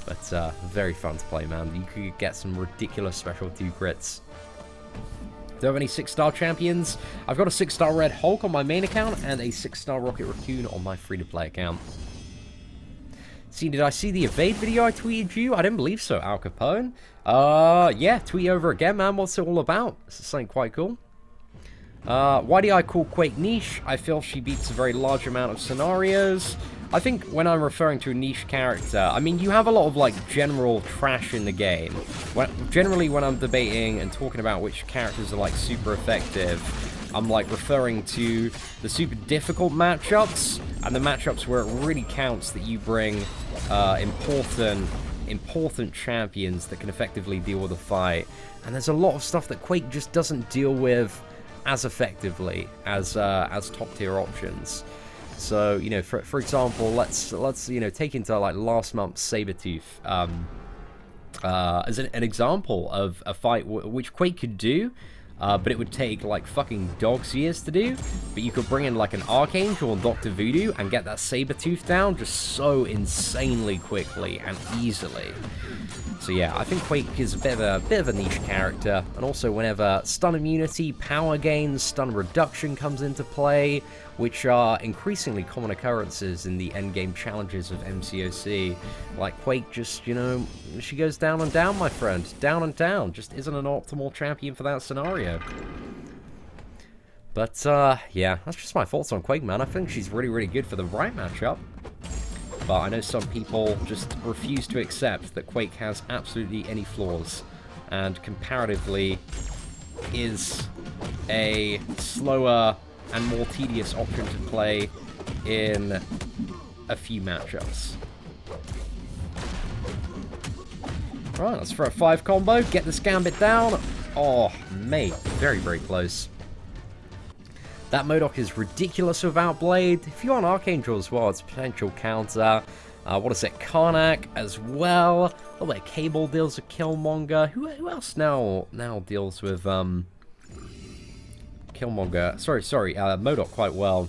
Speaker 1: But, very fun to play, man. You could get some ridiculous special 2 crits. Do I have any 6-star champions? I've got a 6-star Red Hulk on my main account and a 6-star Rocket Raccoon on my free-to-play account. See, did I see the Evade video I tweeted you? I didn't believe so, Al Capone. Yeah, tweet over again, man. What's it all about? This is something quite cool. Why do I call Quake niche? I feel she beats a very large amount of scenarios. I think when I'm referring to a niche character, I mean, you have a lot of, like, general trash in the game. Generally, when I'm debating and talking about which characters are, like, super effective, I'm, like, referring to the super difficult matchups, and the matchups where it really counts that you bring important champions that can effectively deal with a fight. And there's a lot of stuff that Quake just doesn't deal with as effectively as top-tier options. So, you know, for example, let's you know, take into, like, last month's Sabretooth as an example of a fight which Quake could do, but it would take, like, fucking dog's years to do. But you could bring in, like, an Archangel and Dr. Voodoo and get that Sabretooth down just so insanely quickly and easily. So yeah, I think Quake is a bit of a niche character, and also whenever stun immunity, power gains, stun reduction comes into play, which are increasingly common occurrences in the endgame challenges of MCOC, like, Quake just, you know, she goes down and down, my friend, down and down, just isn't an optimal champion for that scenario. But, yeah, that's just my thoughts on Quake, man. I think she's really, really good for the right matchup. But I know some people just refuse to accept that Quake has absolutely any flaws. and comparatively is a slower and more tedious option to play in a few matchups. Right, let's throw a 5 combo, get this Gambit down. Oh, mate, very, very close. That Modok is ridiculous without Blade. If you want Archangel as well, it's a potential counter. What is it? Karnak as well. A little bit of Cable deals with Killmonger. Who else now deals with Killmonger? Sorry, Modok quite well.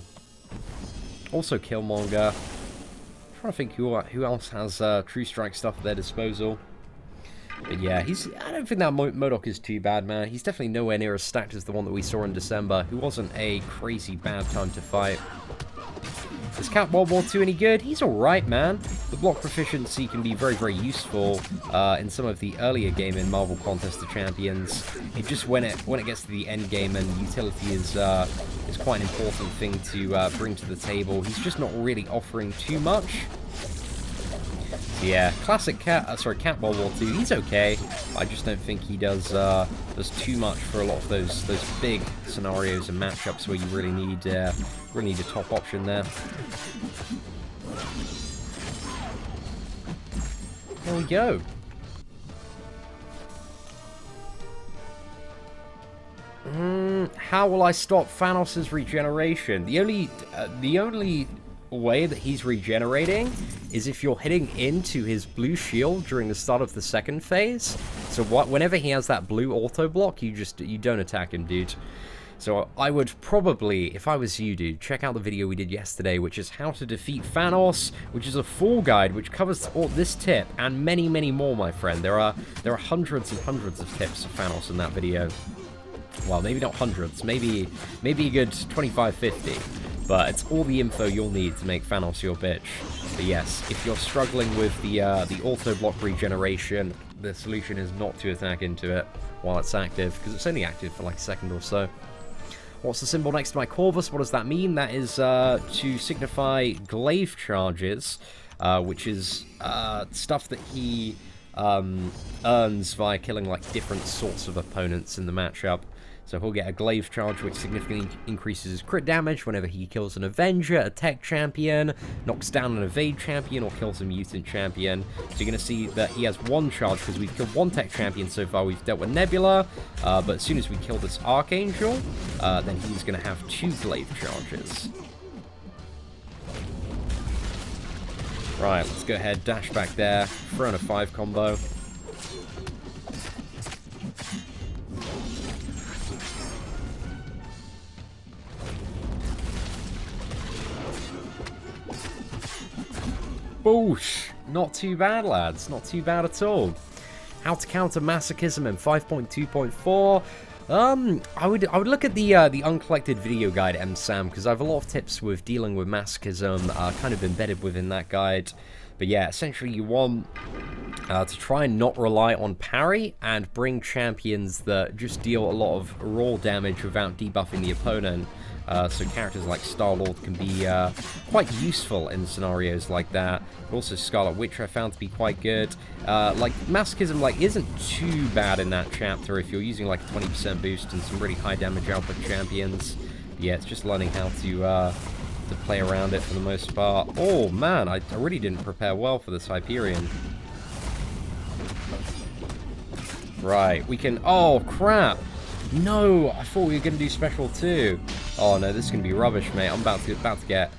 Speaker 1: Also Killmonger. I'm trying to think who else has True Strike stuff at their disposal. But yeah, I don't think that Modok is too bad, man. He's definitely nowhere near as stacked as the one that we saw in December, who wasn't a crazy bad time to fight. Is Cat World War II any good? He's alright, man. The block proficiency can be very, very useful in some of the earlier game in Marvel Contest of Champions. It just, when it gets to the end game, and utility is quite an important thing to bring to the table, he's just not really offering too much. Yeah, classic Cat World War II, he's okay. I just don't think he does too much for a lot of those big scenarios and matchups where you really need a top option there. There we go. How will I stop Thanos' regeneration? The only way that he's regenerating is if you're hitting into his blue shield during the start of the second phase. So whenever he has that blue auto block, you don't attack him, dude. So I would probably, if I was you, dude, check out the video we did yesterday, which is how to defeat Thanos, which is a full guide which covers all this tip and many, many more, my friend. There are hundreds and hundreds of tips for Thanos in that video. Well, maybe not hundreds, maybe a good 25, 50. But it's all the info you'll need to make Thanos your bitch. But yes, if you're struggling with the auto block regeneration, the solution is not to attack into it while it's active, because it's only active for like a second or so. What's the symbol next to my Corvus? What does that mean? That is to signify glaive charges, which is stuff that he earns via killing like different sorts of opponents in the matchup. So he'll get a glaive charge, which significantly increases his crit damage whenever he kills an Avenger, a Tech champion, knocks down an Evade champion, or kills a Mutant champion. So you're going to see that he has one charge, because we've killed one Tech champion so far. We've dealt with Nebula, but as soon as we kill this Archangel, then he's going to have 2 glaive charges. Right, let's go ahead, dash back there, throw in a 5 combo. Boosh! Not too bad, lads. Not too bad at all. How to counter masochism in 5.2.4. I would look at the Uncollected video guide, MSAM, because I have a lot of tips with dealing with masochism kind of embedded within that guide. But yeah, essentially you want to try and not rely on parry and bring champions that just deal a lot of raw damage without debuffing the opponent. So characters like Star-Lord can be quite useful in scenarios like that. But also Scarlet Witch I found to be quite good. Like Masochism isn't too bad in that chapter if you're using like a 20% boost and some really high damage output champions. But yeah, it's just learning how to play around it for the most part. Oh man, I really didn't prepare well for this Hyperion. Right, we can... Oh crap! No, I thought we were going to do special too. Oh no, this is going to be rubbish, mate. I'm about to get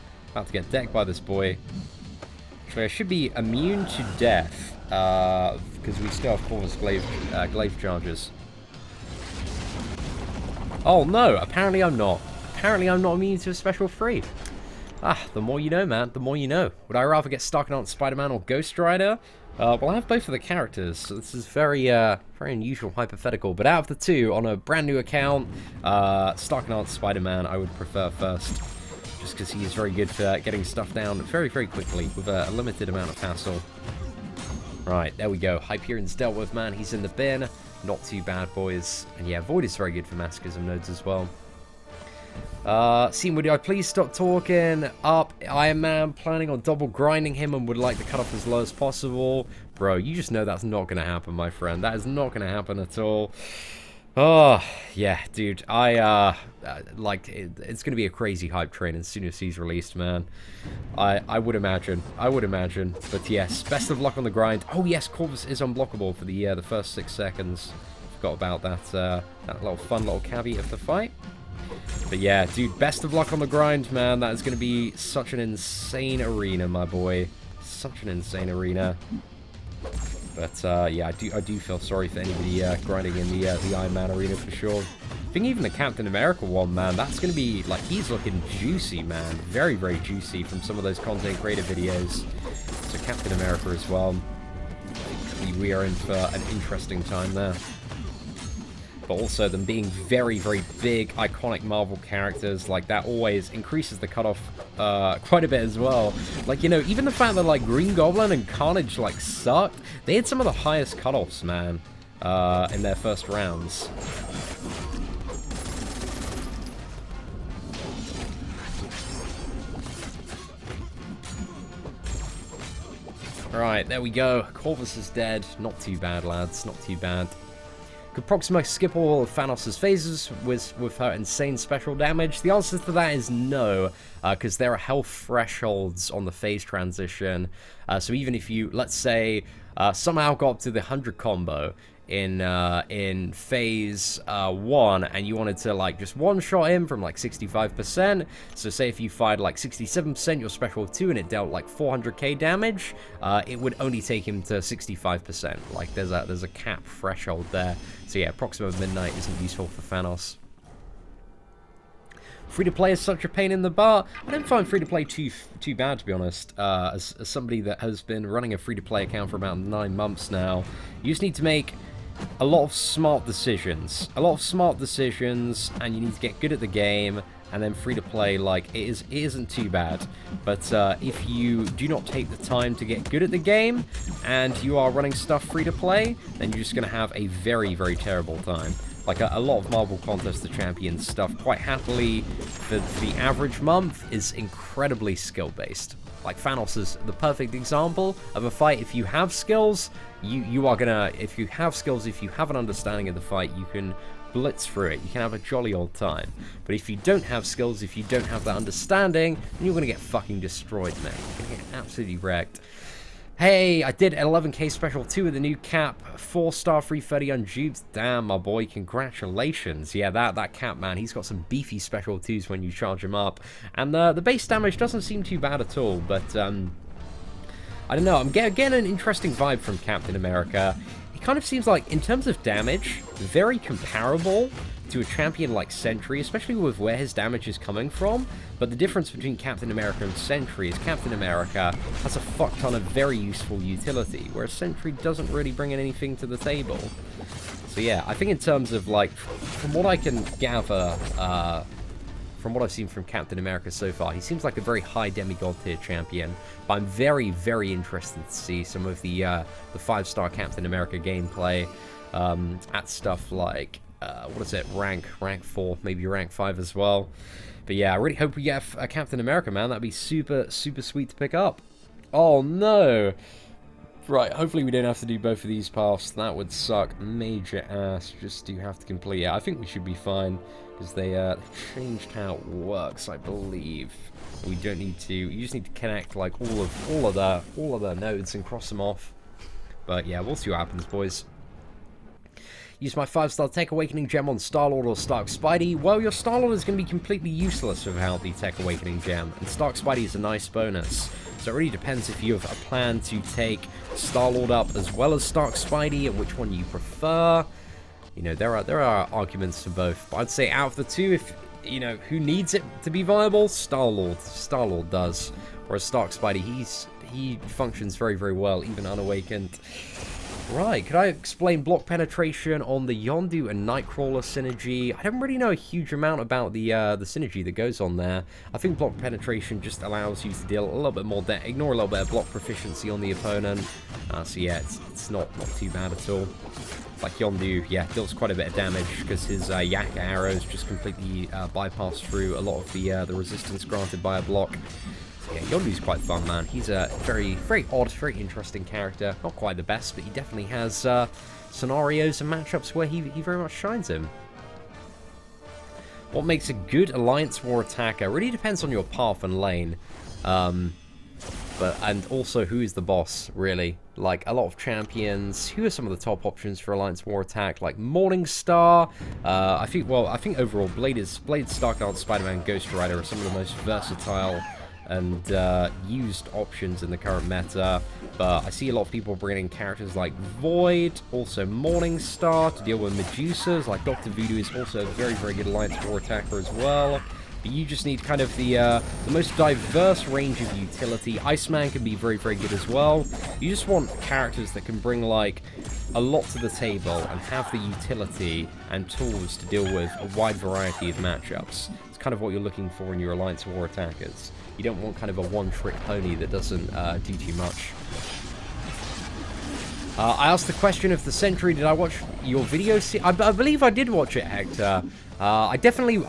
Speaker 1: decked by this boy. Actually, I should be immune to death because we still have Corvus glaive charges. Oh no, apparently I'm not. Apparently I'm not immune to a special 3. Ah, the more you know, man. The more you know. Would I rather get Stark Knight Spider-Man or Ghost Rider? Well, I have both of the characters, so this is very unusual hypothetical. But out of the two, on a brand new account, Stark Knight Spider-Man I would prefer first, just because he is very good for getting stuff down very, very quickly with a limited amount of hassle. Right, there we go. Hyperion's dealt with, man. He's in the bin. Not too bad, boys. And yeah, Void is very good for Masochism nodes as well. Seatin, would I please stop talking? Up, Iron Man, planning on double grinding him and would like to cut off as low as possible. Bro, you just know that's not gonna happen, my friend. That is not gonna happen at all. Oh, yeah, dude, like, it's gonna be a crazy hype train as soon as he's released, man. I would imagine, but yes, best of luck on the grind. Oh, yes, Corvus is unblockable for the first 6 seconds. Forgot about that, that little fun little caveat of the fight. But yeah, dude, best of luck on the grind, man. That is gonna be such an insane arena, my boy. Such an insane arena. But yeah, I do feel sorry for anybody grinding in the Iron Man arena for sure. I think even the Captain America one, man, that's going to be, like, he's looking juicy, man. Very, very juicy from some of those content creator videos. So Captain America as well. We are in for an interesting time there. But also them being very, very big, iconic Marvel characters, like, that always increases the cutoff quite a bit as well. Like, you know, even the fact that, like, Green Goblin and Carnage, like, sucked, they had some of the highest cutoffs, man, in their first rounds. Alright, there we go. Corvus is dead. Not too bad, lads. Not too bad. Could Proxima skip all of Thanos' phases with her insane special damage? The answer to that is no, because there are health thresholds on the phase transition. So even if you, let's say, somehow got up to the 100 combo in phase 1, and you wanted to, like, just one-shot him from, like, 65%, so say if you fired, like, 67% your special 2 and it dealt, like, 400k damage, it would only take him to 65%. Like, there's a cap threshold there. So yeah, Proxima Midnight isn't useful for Thanos. Free-to-play is such a pain in the butt. I don't find free-to-play too bad, to be honest. As somebody that has been running a free-to-play account for about 9 months now, you just need to make a lot of smart decisions. And you need to get good at the game, and then free-to-play, like, it isn't too bad. But if you do not take the time to get good at the game, and you are running stuff free-to-play, then you're just going to have a very, very terrible time. Like, a lot of Marvel Contest of Champions stuff, quite happily, for the average month, is incredibly skill-based. Like, Thanos is the perfect example of a fight. If you have skills, you are gonna, if you have skills, if you have an understanding of the fight, you can blitz through it. You can have a jolly old time. But if you don't have skills, if you don't have that understanding, then you're gonna get fucking destroyed, man. You're gonna get absolutely wrecked. Hey, I did an 11k special 2 with the new cap, 4-star 330 unduped. Damn, my boy, congratulations. Yeah, that cap, man, he's got some beefy special 2s when you charge him up. And the base damage doesn't seem too bad at all, but I don't know, I'm getting an interesting vibe from Captain America. It kind of seems like, in terms of damage, very comparable to a champion like Sentry, especially with where his damage is coming from. But the difference between Captain America and Sentry is Captain America has a fuck ton of very useful utility, whereas Sentry doesn't really bring anything to the table. So yeah, I think in terms of, like, from what I can gather, from what I've seen from Captain America so far, he seems like a very high demigod tier champion. But I'm very, very interested to see some of the 5-star Captain America gameplay at stuff like, what is it, rank 4, maybe rank 5 as well. But yeah, I really hope we get a Captain America, man. That'd be super, super sweet to pick up. Oh no! Right, hopefully we don't have to do both of these paths. That would suck major ass, just to have to complete it. I think we should be fine, because they changed how it works, I believe. We don't need to, you just need to connect, like, all of the nodes and cross them off. But yeah, we'll see what happens, boys. Use my 5-star Tech Awakening gem on Star-Lord or Stark Spidey. Well, your Star-Lord is going to be completely useless without the Tech Awakening gem, and Stark Spidey is a nice bonus. So it really depends if you have a plan to take Star-Lord up as well as Stark Spidey, and which one you prefer. You know, there are arguments for both. But I'd say out of the two, if, you know, who needs it to be viable? Star-Lord. Star-Lord does. Whereas Stark Spidey, he functions very, very well, even unawakened. Right, could I explain block penetration on the Yondu and Nightcrawler synergy? I don't really know a huge amount about the synergy that goes on there. I think block penetration just allows you to deal a little bit more, ignore a little bit of block proficiency on the opponent. So yeah, it's not too bad at all. Like Yondu, yeah, deals quite a bit of damage because his Yak arrows just completely bypass through a lot of the resistance granted by a block. So yeah, Yondu's quite fun, man. He's a very, very odd, very interesting character. Not quite the best, but he definitely has scenarios and matchups where he very much shines in. What makes a good Alliance War attacker really depends on your path and lane. And also who is the boss, really. Like, a lot of champions. Who are some of the top options for Alliance War attack? Like, Morningstar. I think overall, Blade, Starkguard, Spider-Man, Ghost Rider are some of the most versatile and used options in the current meta. But I see a lot of people bringing in characters like Void, also Morningstar to deal with Medusas. Like, Dr. Voodoo is also a very, very good Alliance War attacker as well. But you just need kind of the most diverse range of utility. Iceman can be very, very good as well. You just want characters that can bring, like, a lot to the table and have the utility and tools to deal with a wide variety of matchups. It's kind of what you're looking for in your Alliance War attackers. You don't want kind of a one-trick pony that doesn't do too much. I asked the question of the century, did I watch your video? I believe I did watch it, Hector. I've definitely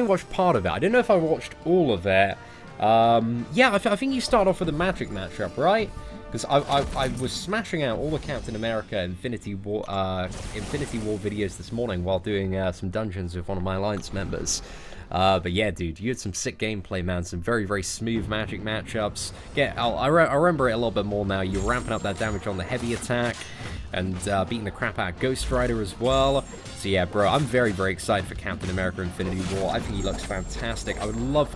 Speaker 1: watched part of it. I don't know if I watched all of it. Yeah, I think you start off with a Magic matchup, right? Because I was smashing out all the Captain America Infinity War videos this morning while doing some dungeons with one of my Alliance members. But yeah, dude, you had some sick gameplay, man. Some very, very smooth Magic matchups. Yeah, I remember it a little bit more now. You're ramping up that damage on the heavy attack and beating the crap out of Ghost Rider as well. So yeah, bro, I'm very, very excited for Captain America Infinity War. I think he looks fantastic. I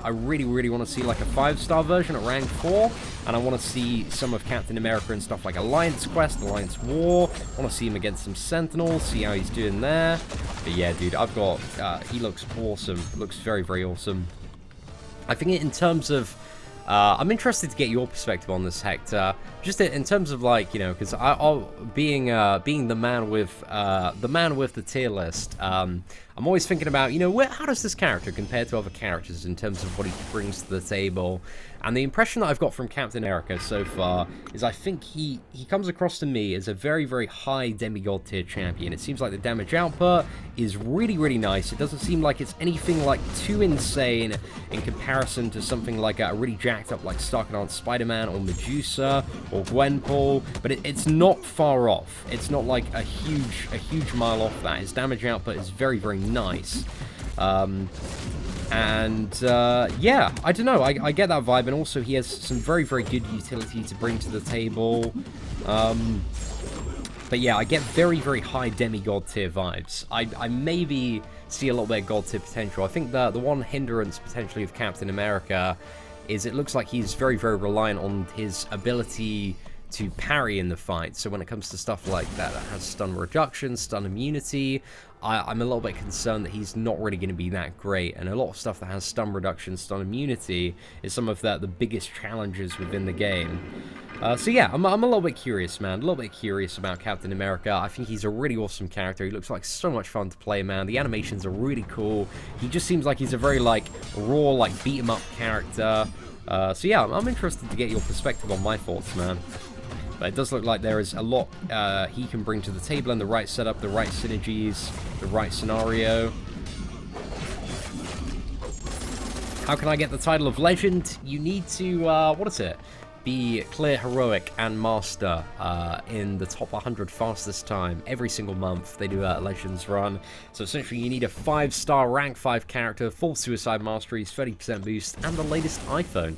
Speaker 1: really, really want to see like a 5-star version at rank 4. And I want to see some of Captain America and stuff like Alliance Quest, Alliance War. I want to see him against some Sentinels, see how he's doing there. But yeah, dude, he looks awesome. Looks very, very awesome. I think in terms of, I'm interested to get your perspective on this, Hector. Just in terms of, like, you know, because being the man with the tier list, I'm always thinking about, you know, how does this character compare to other characters in terms of what he brings to the table? And the impression that I've got from Captain America so far is I think he comes across to me as a very, very high demigod tier champion. It seems like the damage output is really, really nice. It doesn't seem like it's anything like too insane in comparison to something like a really jacked up like Starkguard Spider-Man or Medusa or Gwenpool, but it's not far off. It's not like a huge mile off that. His damage output is very, very nice. Yeah, I don't know, I get that vibe, and also he has some very, very good utility to bring to the table. But yeah, I get very, very high demigod tier vibes. I maybe see a little bit of god tier potential. I think the one hindrance potentially of Captain America is it looks like he's very, very reliant on his ability to parry in the fight. So when it comes to stuff like that has stun reduction, stun immunity, I'm a little bit concerned that he's not really going to be that great. And a lot of stuff that has stun reduction, stun immunity is some of the biggest challenges within the game. So yeah, I'm a little bit curious, man. A little bit curious about Captain America. I think he's a really awesome character. He looks like so much fun to play, man. The animations are really cool. He just seems like he's a very, like, raw, like, beat-em-up character. So yeah, I'm interested to get your perspective on my thoughts, man. But it does look like there is a lot he can bring to the table, and the right setup, the right synergies, the right scenario. How can I get the title of Legend? You need to, what is it? Be clear, heroic, and master in the top 100 fastest time. Every single month they do a Legends run. So essentially you need a 5-star rank 5 character, full suicide masteries, 30% boost, and the latest iPhone.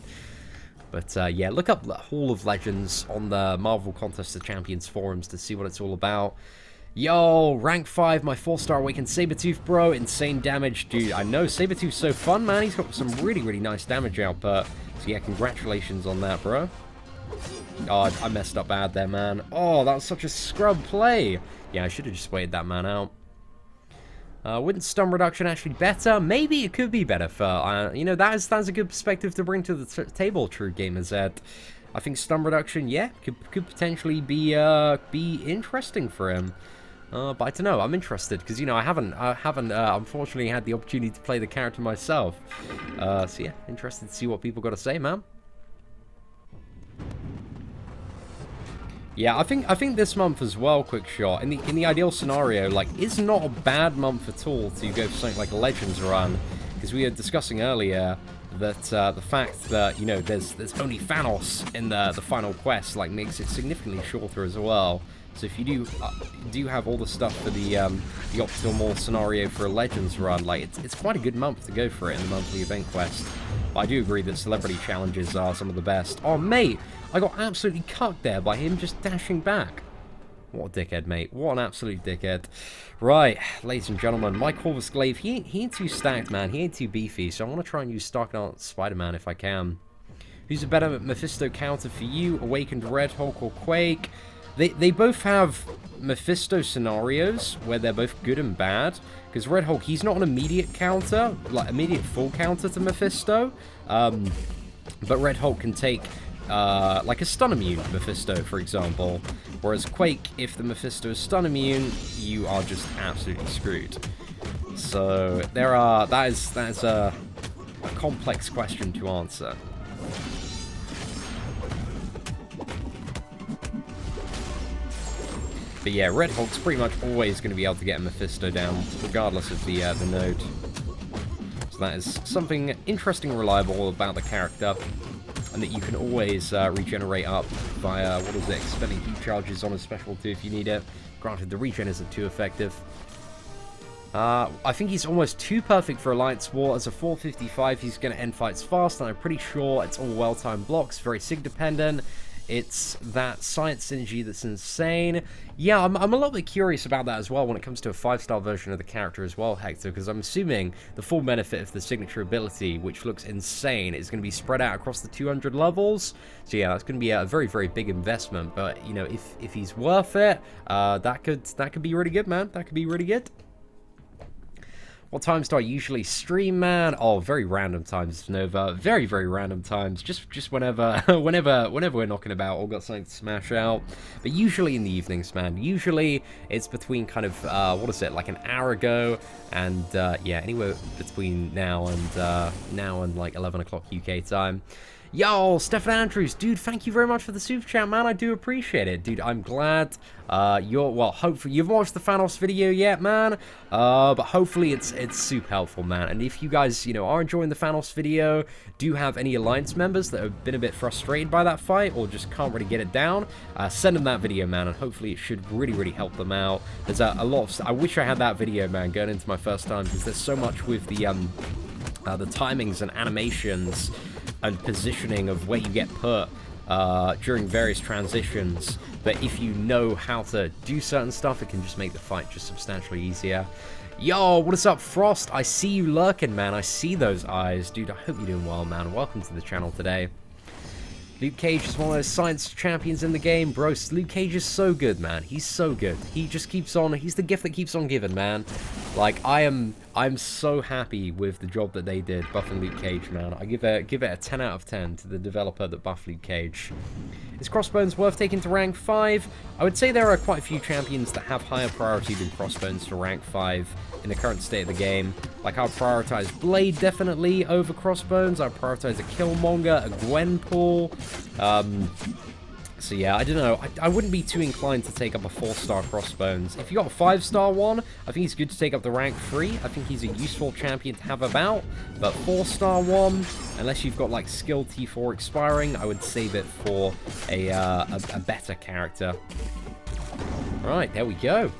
Speaker 1: But yeah, look up the Hall of Legends on the Marvel Contest of Champions forums to see what it's all about. Yo, rank 5, my 4-star awakened Sabretooth, bro. Insane damage, dude. I know, Sabretooth's so fun, man. He's got some really, really nice damage output. So yeah, congratulations on that, bro. Oh, I messed up bad there, man. Oh, that was such a scrub play. Yeah, I should have just waited that man out. Wouldn't stun reduction actually better? Maybe it could be better for, you know, that's a good perspective to bring to the table, True Gamer Z. I think stun reduction, yeah, could potentially be interesting for him. But I don't know, I'm interested, because, you know, I haven't unfortunately had the opportunity to play the character myself. So yeah, interested to see what people got to say, man. Yeah, I think this month as well, quick shot, in the ideal scenario, like, is not a bad month at all to go for something like a Legends run, because we were discussing earlier that the fact that, you know, there's only Thanos in the final quest, like, makes it significantly shorter as well. So if you do have all the stuff for the optimal scenario for a Legends run, like, it's quite a good month to go for it in the monthly event quest. But I do agree that celebrity challenges are some of the best. Oh, mate, I got absolutely cucked there by him just dashing back. What a dickhead, mate. What an absolute dickhead. Right, ladies and gentlemen, my Corvus Glaive, he ain't too stacked, man. He ain't too beefy, so I want to try and use Stark Spider-Man if I can. Who's a better Mephisto counter for you? Awakened Red Hulk or Quake? They both have Mephisto scenarios where they're both good and bad. Because Red Hulk, he's not an immediate counter, like immediate full counter to Mephisto. But Red Hulk can take like a stun immune Mephisto, for example. Whereas Quake, if the Mephisto is stun immune, you are just absolutely screwed. So that is a complex question to answer. But yeah, Red Hulk's pretty much always going to be able to get a Mephisto down, regardless of the node. So that is something interesting and reliable about the character, and that you can always regenerate up via, what is it, expending heat charges on a special too if you need it. Granted, the regen isn't too effective. I think he's almost too perfect for Alliance War. As a 455, he's going to end fights fast, and I'm pretty sure it's all well-timed blocks, very sig dependent. It's that science synergy that's insane. Yeah, I'm a little bit curious about that as well when it comes to a 5-star version of the character as well, Hector, because I'm assuming the full benefit of the signature ability, which looks insane, is going to be spread out across the 200 levels. So yeah, that's going to be a very, very big investment. But, you know, if he's worth it, that could be really good, man. That could be really good. What times do I usually stream, man? Oh, very random times, Nova. Very, very random times. Just whenever, whenever we're knocking about or got something to smash out. But usually in the evenings, man. Usually it's between kind of, what is it, like an hour ago, and yeah, anywhere between now and like 11 o'clock UK time. Yo, Stefan Andrews, dude, thank you very much for the super chat, man. I do appreciate it, dude. I'm glad well, hopefully you've watched the Thanos video yet, man. But hopefully it's super helpful, man. And if you guys, you know, are enjoying the Thanos video, do have any Alliance members that have been a bit frustrated by that fight or just can't really get it down, send them that video, man, and hopefully it should really, really help them out. There's a lot of... I wish I had that video, man, going into my first time, because there's so much with the timings and animations and positioning of where you get put during various transitions, but if you know how to do certain stuff, it can just make the fight just substantially easier. Yo, what is up, Frost? I see you lurking, man. I see those eyes. Dude, I hope you're doing well, man. Welcome to the channel today. Luke Cage is one of those science champions in the game, bro. Luke Cage is so good, man. He's so good. He just keeps on... He's the gift that keeps on giving, man. Like, I'm so happy with the job that they did buffing Luke Cage, man. I give it a 10 out of 10 to the developer that buffed Luke Cage. Is Crossbones worth taking to rank 5? I would say there are quite a few champions that have higher priority than Crossbones to rank 5 in the current state of the game. Like, I would prioritize Blade definitely over Crossbones. I would prioritize a Killmonger, a Gwenpool. So yeah, I don't know. I wouldn't be too inclined to take up a 4-star Crossbones. If you got a 5-star one, I think he's good to take up the rank 3. I think he's a useful champion to have about. But 4-star one, unless you've got like skill T4 expiring, I would save it for a better character. Right, there we go.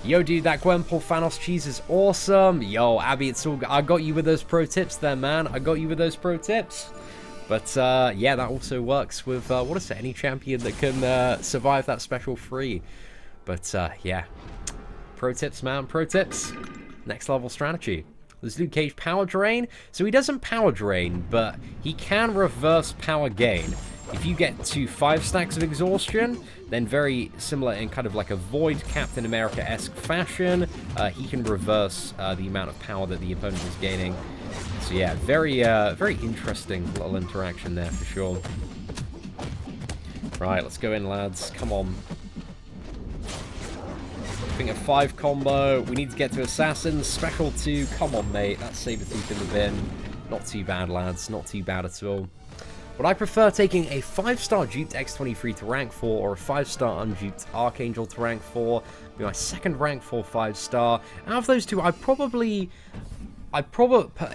Speaker 1: Yo, dude, that Gwenpool Thanos cheese is awesome. Yo, Abby, it's all good. I got you with those pro tips there, man. I got you with those pro tips. But, yeah, that also works with, what is it, any champion that can survive that special free. But, yeah. Pro tips, man, pro tips. Next level strategy. There's Luke Cage power drain. So he doesn't power drain, but he can reverse power gain. If you get to 5 stacks of exhaustion, then very similar in kind of like a Void Captain America-esque fashion, he can reverse the amount of power that the opponent is gaining. So yeah, very interesting little interaction there for sure. Right, let's go in, lads. Come on. I think a 5 combo. We need to get to Assassins. Special 2. Come on, mate. That's Sabretooth in the bin. Not too bad, lads. Not too bad at all. Would I prefer taking a 5-star duped X23 to rank 4 or a 5-star unduped Archangel to rank 4? Be my second rank 4 5-star. Out of those two, I'd probably,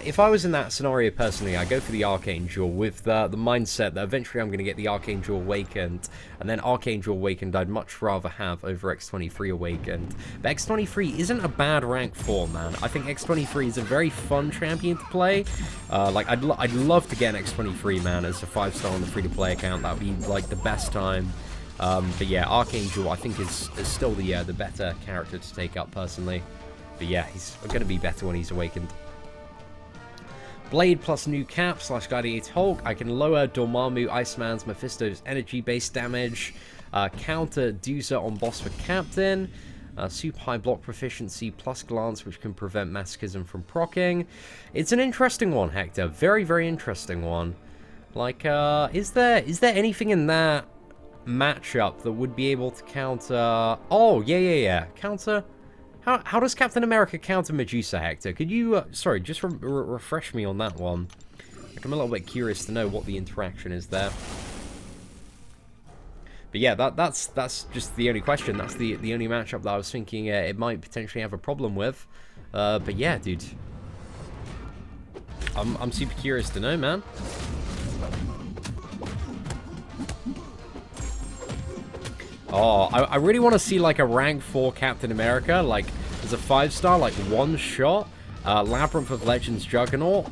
Speaker 1: if I was in that scenario personally, I'd go for the Archangel with the mindset that eventually I'm going to get the Archangel Awakened, and then Archangel Awakened I'd much rather have over X23 Awakened. But X23 isn't a bad rank 4, man. I think X23 is a very fun champion to play. Like, I'd love to get an X23, man, as a 5-star on the free-to-play account. That would be, like, the best time. But yeah, Archangel, I think, is still the better character to take up, personally. But yeah, he's going to be better when he's awakened. Blade plus new cap / Gladiator Hulk. I can lower Dormammu, Iceman's, Mephisto's energy base damage. Counter Doozer on boss for Captain. Super high block proficiency plus glance, which can prevent masochism from proccing. It's an interesting one, Hector. Very, very interesting one. Like, is there anything in that matchup that would be able to counter... Oh, yeah. Counter... How does Captain America counter Medusa, Hector? Could you, sorry, just refresh me on that one? Like, I'm a little bit curious to know what the interaction is there. But yeah, that's just the only question. That's the only matchup that I was thinking it might potentially have a problem with. But yeah, dude. I'm super curious to know, man. Oh, I really want to see, like, a rank 4 Captain America, like, as a 5-star, like, one shot. Labyrinth of Legends Juggernaut.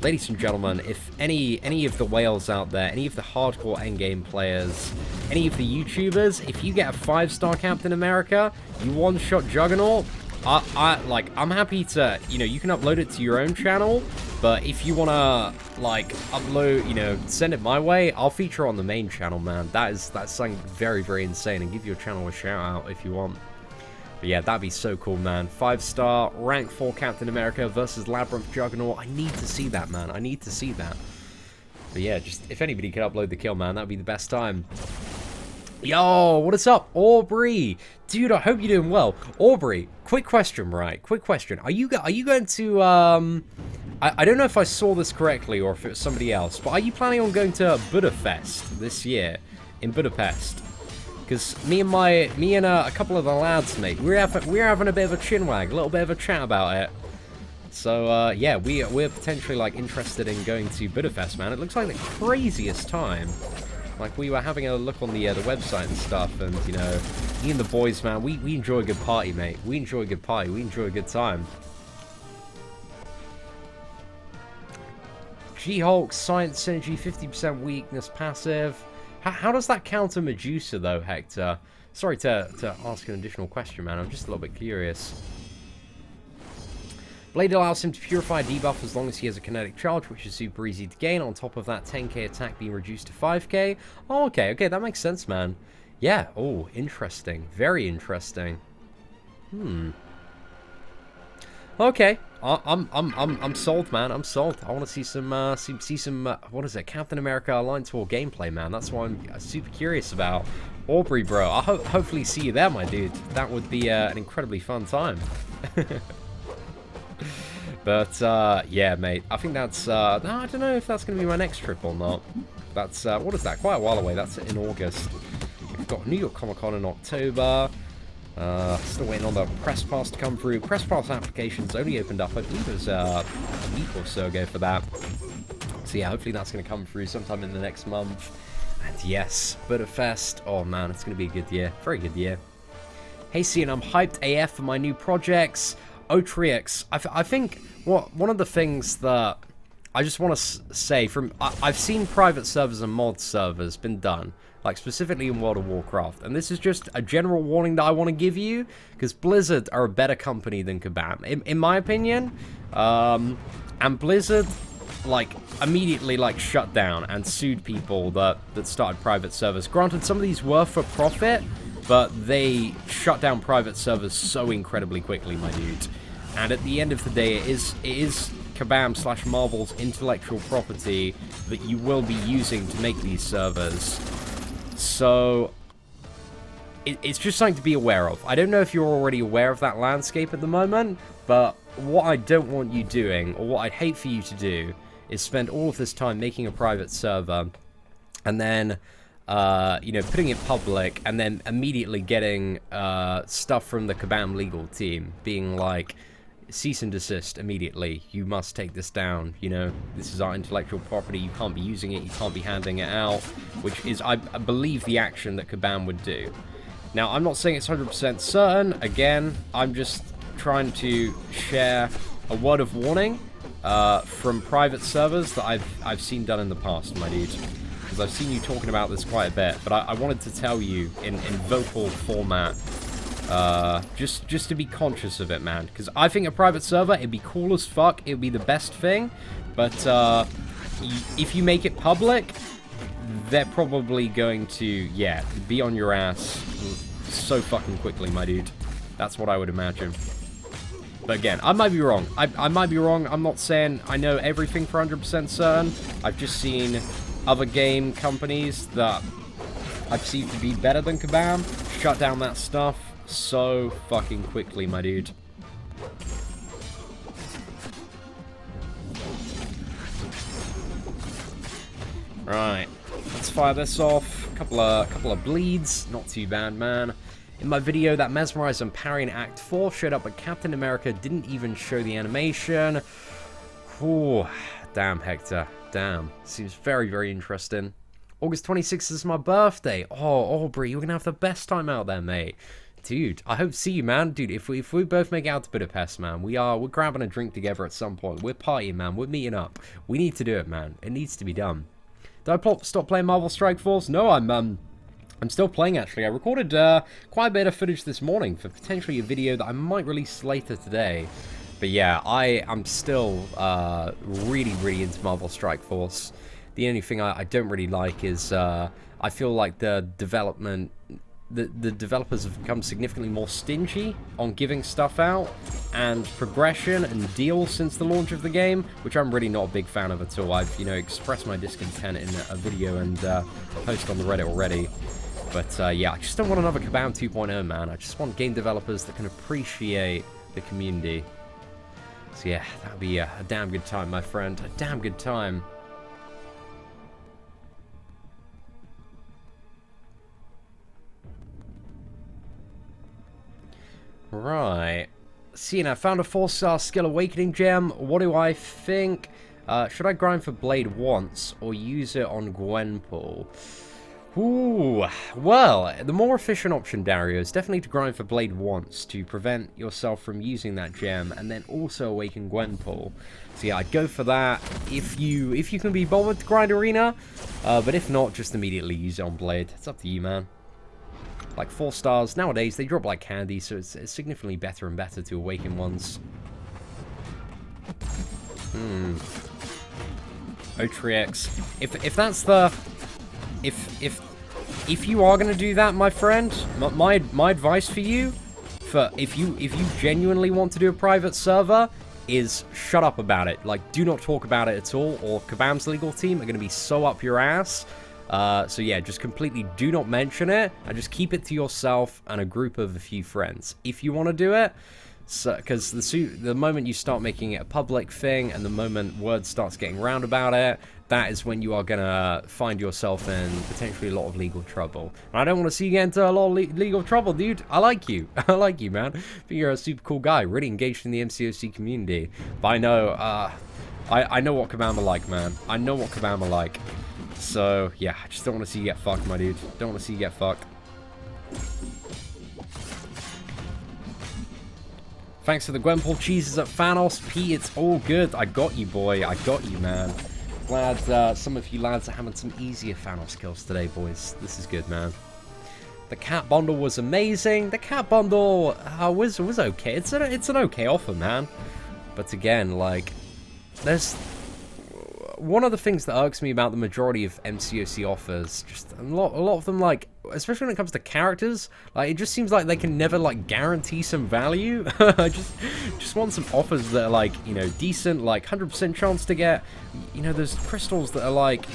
Speaker 1: Ladies and gentlemen, if any of the whales out there, any of the hardcore endgame players, any of the YouTubers, if you get a 5-star Captain America, you one-shot Juggernaut, I'm happy to, you can upload it to your own channel, but if you want to, like, upload, send it my way, I'll feature on the main channel, man. That's something very, very insane, and give your channel a shout-out if you want. But yeah, that'd be so cool, man. 5-star, rank 4 Captain America versus Labyrinth Juggernaut. I need to see that, man. I need to see that. But yeah, just, if anybody could upload the kill, man, that'd be the best time. Yo, what is up, Aubrey? Dude, I hope you're doing well. Aubrey, quick question, right? Quick question. Are you going to, I don't know if I saw this correctly or if it was somebody else, but are you planning on going to Budapest this year in Budapest? Because me and a couple of the lads, mate, we're having a bit of a chinwag, a little bit of a chat about it. So, yeah, we're potentially, like, interested in going to Budapest, man. It looks like the craziest time. Like, we were having a look on the website and stuff, and, me and the boys, man, we enjoy a good party, mate. We enjoy a good party. We enjoy a good time. She-Hulk, Science Synergy, 50% weakness, passive. How does that counter Medusa, though, Hector? Sorry to ask an additional question, man. I'm just a little bit curious. Blade allows him to purify debuff as long as he has a kinetic charge, which is super easy to gain. On top of that, 10k attack being reduced to 5k. Oh, okay, that makes sense, man. Yeah, oh, interesting. Very interesting. Okay, I'm sold, man. I'm sold. I want to see some what is it, Captain America Alliance War gameplay, man. That's what I'm super curious about. Aubrey, bro, I'll hopefully see you there, my dude. That would be an incredibly fun time. But yeah, mate, I think that's no, I don't know if that's gonna be my next trip or not. That's what is that? Quite a while away. That's in August. We've got New York Comic Con in October. Still waiting on the press pass to come through. Press pass applications only opened up, I believe it was a week or so ago for that. So yeah, hopefully that's going to come through sometime in the next month. And yes, Budapest. Oh man, it's going to be a good year. Very good year. Hey, Seatin, I'm hyped AF for my new projects. Otrix. I think one of the things that I just want to say, I've seen private servers and mod servers been done, like specifically in World of Warcraft, and this is just a general warning that I want to give you, because Blizzard are a better company than Kabam, in my opinion. And Blizzard, like, immediately, like, shut down and sued people that started private servers. Granted, some of these were for profit, but they shut down private servers so incredibly quickly, my dude. And at the end of the day, it is Kabam / Marvel's intellectual property that you will be using to make these servers. So it's just something to be aware of. I don't know if you're already aware of that landscape at the moment, but what I don't want you doing, or what I'd hate for you to do, is spend all of this time making a private server and then you know, putting it public, and then immediately getting stuff from the Kabam legal team being like, cease and desist immediately, you must take this down, you know, this is our intellectual property, you can't be using it, you can't be handing it out, which is, I believe, the action that Kabam would do. Now, I'm not saying it's 100% certain, again, I'm just trying to share a word of warning from private servers that I've seen done in the past, my dude. Because I've seen you talking about this quite a bit, but I wanted to tell you in vocal format, just to be conscious of it, man. Because I think a private server, it'd be cool as fuck, it'd be the best thing, but if you make it public, they're probably going to, yeah, be on your ass so fucking quickly, my dude. That's what I would imagine. But again, I might be wrong. I might be wrong. I'm not saying I know everything for 100% certain. I've just seen other game companies that I perceive to be better than Kabam shut down that stuff so fucking quickly, my dude. Right, let's fire this off. Couple of bleeds, not too bad, man. In my video, that Mesmerize and Parry in Act 4 showed up, but Captain America didn't even show the animation. Ooh, damn, Hector. Damn. Seems very, very interesting. August 26th is my birthday. Oh, Aubrey, you're gonna have the best time out there, mate. Dude, I hope to see you, man. Dude, if we both make it out to Budapest, man, we're grabbing a drink together at some point. We're partying, man. We're meeting up. We need to do it, man. It needs to be done. Did I stop playing Marvel Strike Force? No, I'm still playing, actually. I recorded quite a bit of footage this morning for potentially a video that I might release later today. But yeah, I am still really, really into Marvel Strike Force. The only thing I don't really like is I feel like the developers have become significantly more stingy on giving stuff out and progression and deals since the launch of the game, which I'm really not a big fan of at all. I've, you know, expressed my discontent in a video and a post on the Reddit already. But yeah, I just don't want another Kabam 2.0, man. I just want game developers that can appreciate the community. So yeah, that'd be a damn good time, my friend. A damn good time. Right. See, I found a 4-star skill awakening gem. What do I think? Should I grind for Blade once or use it on Gwenpool? Ooh, well, the more efficient option, Dario, is definitely to grind for Blade once to prevent yourself from using that gem, and then also awaken Gwenpool. So yeah, I'd go for that if you can be bothered to grind Arena, but if not, just immediately use it on Blade. It's up to you, man. Like 4 stars nowadays, they drop like candy, so it's significantly better and better to awaken ones. Otrix. If that's the if you are gonna do that, my friend, my advice for you, if you genuinely want to do a private server, is shut up about it. Like, do not talk about it at all, or Kabam's legal team are gonna be so up your ass. So yeah, just completely do not mention it, and just keep it to yourself and a group of a few friends if you want to do it. So, because the moment you start making it a public thing, and the moment word starts getting round about it, that is when you are gonna find yourself in potentially a lot of legal trouble. And I don't want to see you get into a lot of legal trouble, dude. I like you. I like you, man. I think you're a super cool guy, really engaged in the MCOC community. But I know, I know what Kabam are like, man. I know what Kabam are like. So, yeah, I just don't want to see you get fucked, my dude. Don't want to see you get fucked. Thanks for the Gwenpool cheeses at Thanos. P, it's all good. I got you, boy. I got you, man. Glad some of you lads are having some easier Thanos kills today, boys. This is good, man. The cat bundle was amazing. The cat bundle was okay. It's an okay offer, man. But again, like, there's... One of the things that irks me about the majority of MCOC offers, just a lot of them, like, especially when it comes to characters, like, it just seems like they can never, like, guarantee some value. I just want some offers that are, like, you know, decent, like, 100% chance to get, you know, those crystals that are, like,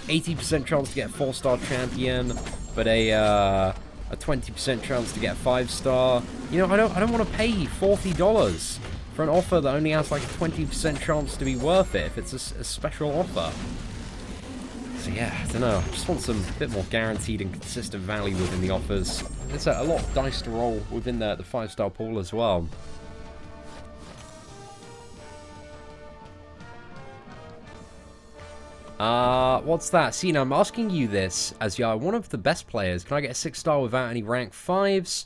Speaker 1: 80% chance to get a 4-star champion, but a 20% chance to get a 5-star. You know, I don't want to pay $40 for an offer that only has like a 20% chance to be worth it if it's a special offer. So yeah, I don't know. I just want some bit more guaranteed and consistent value within the offers. There's a lot of dice to roll within the 5-star pool as well. What's that? Seatin, I'm asking you this as you're one of the best players. Can I get a 6-star without any rank 5s?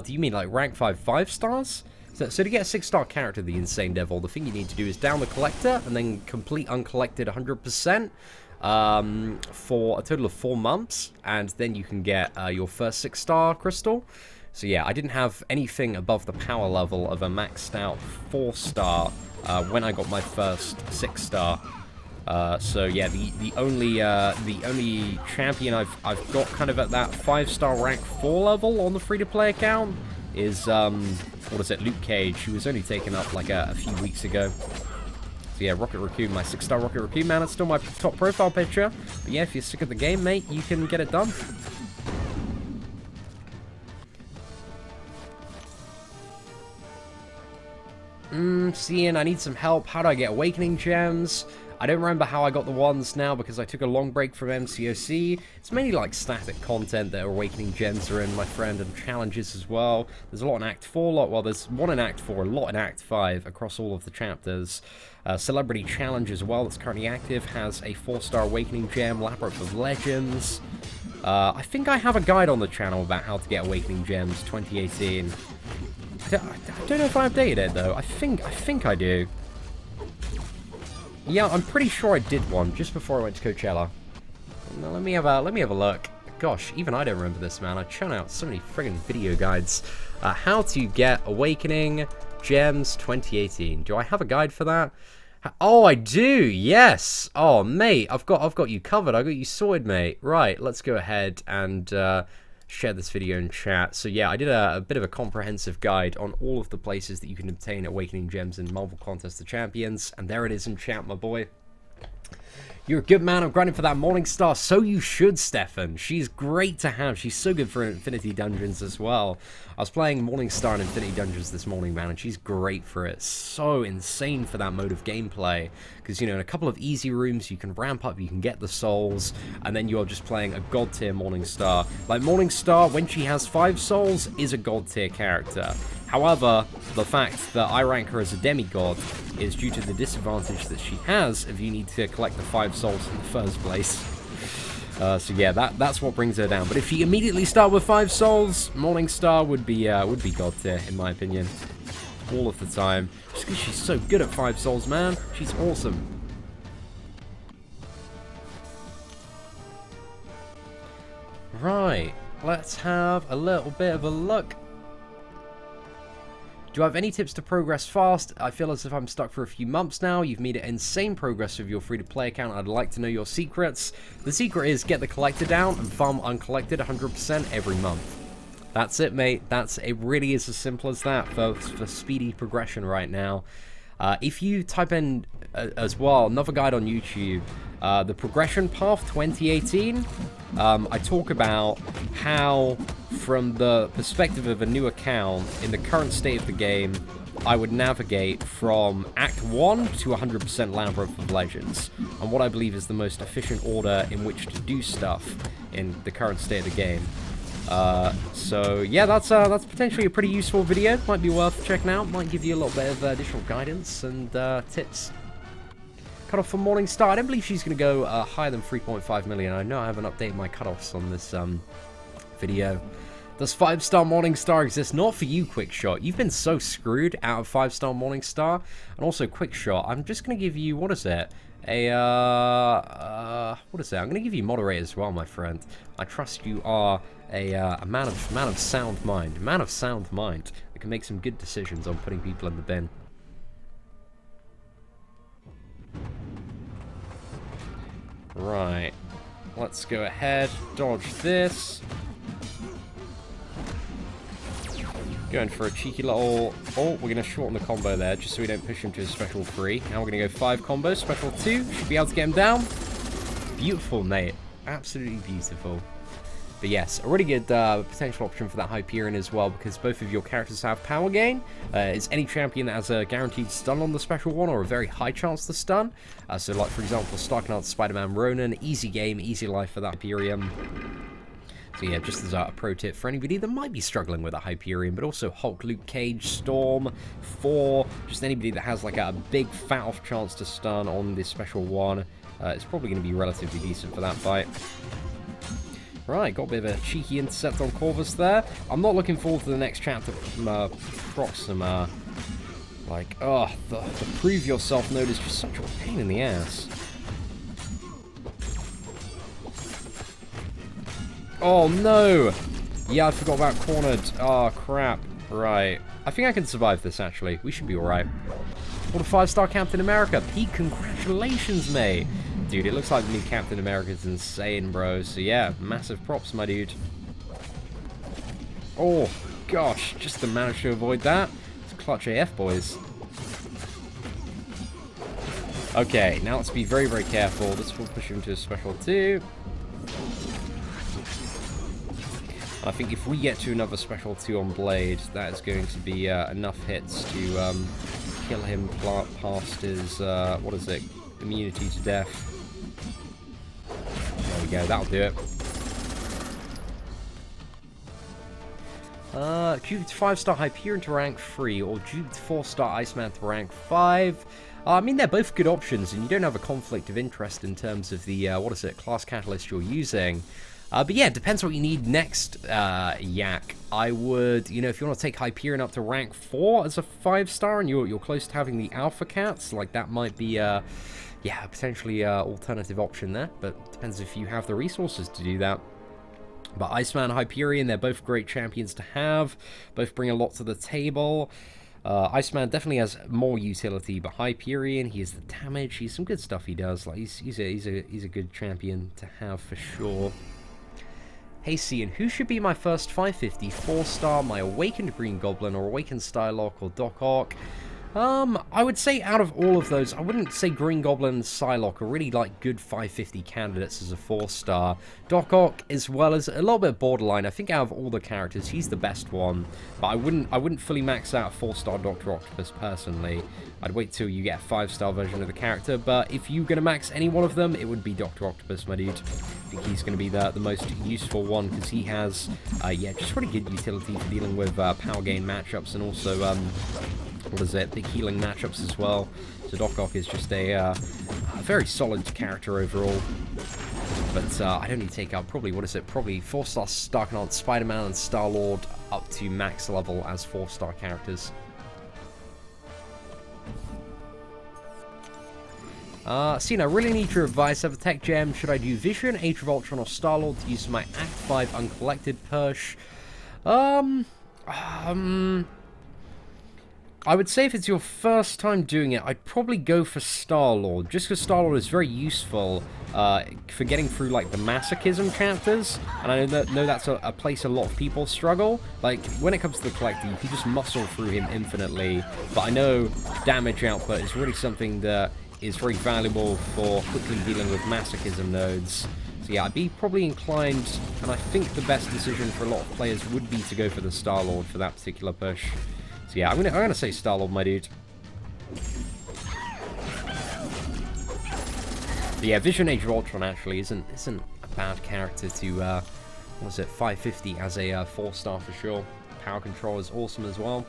Speaker 1: Do you mean like rank 5 stars? So to get a 6-star character, the Insane Devil, the thing you need to do is down the Collector and then complete Uncollected 100% for a total of 4 months, and then you can get your first 6-star crystal. So yeah, I didn't have anything above the power level of a maxed out 4-star when I got my first 6-star. So yeah, the only champion I've got kind of at that 5-star rank 4 level on the free-to-play account is what is it, Luke Cage, who was only taken up like a few weeks ago. So yeah, Rocket Raccoon, my 6-star Rocket Raccoon, man, it's still my top profile picture. But yeah, if you're sick of the game, mate, you can get it done. Seeing, I need some help. How do I get Awakening Gems? I don't remember how I got the ones now because I took a long break from MCOC. It's mainly like static content that Awakening Gems are in, my friend, and challenges as well. There's a lot in Act 4, well, there's one in Act 4, a lot in Act 5 across all of the chapters. Celebrity Challenge as well, that's currently active, has a 4-star Awakening Gem, Labyrinth of Legends. I think I have a guide on the channel about how to get Awakening Gems 2018. I don't know if I updated it though. I think I do. Yeah, I'm pretty sure I did one just before I went to Coachella. Now, let me have a look. Gosh, even I don't remember this, man. I churn out so many friggin' video guides. How to get Awakening Gems 2018. Do I have a guide for that? Oh, I do. Yes. Oh, mate, I've got you covered. I got you sorted, mate. Right, let's go ahead and share this video in chat. So yeah, I did a bit of a comprehensive guide on all of the places that you can obtain Awakening Gems in Marvel Contest of Champions, and there it is in chat, my boy. You're a good man. I'm grinding for that Morningstar. So you should, Stefan. She's great to have. She's so good for Infinity Dungeons as well. I was playing Morningstar in Infinity Dungeons this morning, man, and she's great for it. So insane for that mode of gameplay. Because, you know, in a couple of easy rooms, you can ramp up, you can get the souls, and then you're just playing a god tier Morningstar. Like, Morningstar, when she has 5 souls, is a god tier character. However, the fact that I rank her as a demigod is due to the disadvantage that she has if you need to collect the 5 souls in the first place. So yeah, that's what brings her down. But if you immediately start with 5 souls, Morningstar would be god tier, in my opinion. All of the time. Just because she's so good at 5 souls, man. She's awesome. Right, let's have a little bit of a look. Do you have any tips to progress fast? I feel as if I'm stuck for a few months now. You've made insane progress with your free-to-play account. I'd like to know your secrets. The secret is get the collector down and farm uncollected 100% every month. That's it, mate. It really is as simple as that for speedy progression right now. If you type in as well, another guide on YouTube, the progression path 2018, I talk about how, from the perspective of a new account, in the current state of the game, I would navigate from Act 1 to 100% Labyrinth of Legends, and what I believe is the most efficient order in which to do stuff in the current state of the game. So yeah, that's potentially a pretty useful video. Might be worth checking out. Might give you a little bit of additional guidance and tips. Cut off for Morningstar. I don't believe she's going to go higher than 3.5 million. I know I haven't updated my cutoffs on this video. Does 5-star Morningstar exist? Not for you, Quickshot. You've been so screwed out of 5-star Morningstar. And also, Quickshot, I'm just going to give you, what is it? What is it? I'm going to give you Moderate as well, my friend. I trust you are a man of sound mind. A man of sound mind that can make some good decisions on putting people in the bin. Right. Let's go ahead. Dodge this. Going for a cheeky little... Oh, we're going to shorten the combo there, just so we don't push him to a special 3. Now we're going to go 5 combos, special 2. Should be able to get him down. Beautiful, mate. Absolutely beautiful. But yes, a really good potential option for that Hyperion as well, because both of your characters have power gain. It's any champion that has a guaranteed stun on the special one, or a very high chance to stun. So like, for example, Starking out Spider-Man Ronan, easy game, easy life for that Hyperion. So yeah, just as a pro tip for anybody that might be struggling with a Hyperion, but also Hulk, Luke Cage, Storm, Thor, just anybody that has like a big fat off chance to stun on this special one, it's probably going to be relatively decent for that fight. Right, got a bit of a cheeky intercept on Corvus there. I'm not looking forward to the next chapter from Proxima. Like, oh, the prove yourself node is just such a pain in the ass. Oh no! Yeah, I forgot about cornered. Oh crap. Right. I think I can survive this actually. We should be alright. What a 5-star Captain America. Pete, congratulations, mate. Dude, it looks like the new Captain America is insane, bro. So yeah, massive props, my dude. Oh, gosh. Just to manage to avoid that. It's clutch AF, boys. Okay, now let's be very, very careful. This will push him to a special 2. I think if we get to another special 2 on Blade, that is going to be enough hits to kill him past his, what is it, immunity to death. There we go, that'll do it. Duped 5-star Hyperion to rank 3, or duped 4-star Iceman to rank 5. I mean, they're both good options, and you don't have a conflict of interest in terms of the, what is it, class catalyst you're using. But yeah, it depends what you need next, Yak. I would, you know, if you want to take Hyperion up to rank 4 as a 5-star and you're close to having the Alpha Cats, like that might be, yeah, potentially alternative option there. But it depends if you have the resources to do that. But Iceman, Hyperion, they're both great champions to have. Both bring a lot to the table. Iceman definitely has more utility, but Hyperion, he has the damage. He's some good stuff he does. Like he's a good champion to have for sure. Hey Seatin, who should be my first 550 4-star, my Awakened Green Goblin, or Awakened Stylock, or Doc Ock? I would say out of all of those, I wouldn't say Green Goblin and Psylocke are really like good 550 candidates as a 4-star. Doc Ock, as well as a little bit borderline. I think out of all the characters, he's the best one. But I wouldn't fully max out a 4-star Dr. Octopus personally. I'd wait till you get a 5-star version of the character. But if you're gonna max any one of them, it would be Dr. Octopus, my dude. I think he's going to be the most useful one because he has, yeah, just really good utility for dealing with power gain matchups and also, what is it, big healing matchups as well. So Doc Ock is just a very solid character overall. But I don't need to take out probably, what is it, probably 4-star Starknight, Spider-Man, and Star-Lord up to max level as 4-star characters. Seatin, I really need your advice. I have a tech gem. Should I do Vision, Age of Ultron, or Star-Lord to use my Act 5 Uncollected push? I would say if it's your first time doing it, I'd probably go for Star-Lord, just because Star-Lord is very useful for getting through, like, the masochism chapters, and I know that's a place a lot of people struggle. Like, when it comes to the Collector, you can just muscle through him infinitely, but I know damage output is really something that is very valuable for quickly dealing with masochism nodes. So yeah, I'd be probably inclined, and I think the best decision for a lot of players would be to go for the Star-Lord for that particular push. So yeah, I'm gonna say Star-Lord, my dude. But yeah, Vision Age of Ultron actually isn't a bad character to, what was it, 550 as a 4-star for sure. Power control is awesome as well.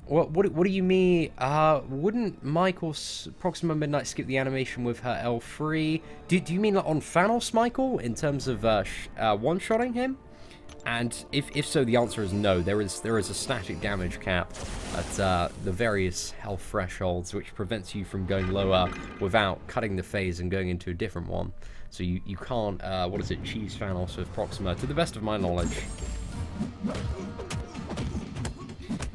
Speaker 1: What do you mean? Wouldn't Michael Proxima Midnight skip the animation with her L3? Do you mean like on Thanos, Michael, in terms of one-shotting him? And if so, the answer is no. There is a static damage cap at the various health thresholds, which prevents you from going lower without cutting the phase and going into a different one. So you can't, what is it, cheese Thanos with Proxima, to the best of my knowledge.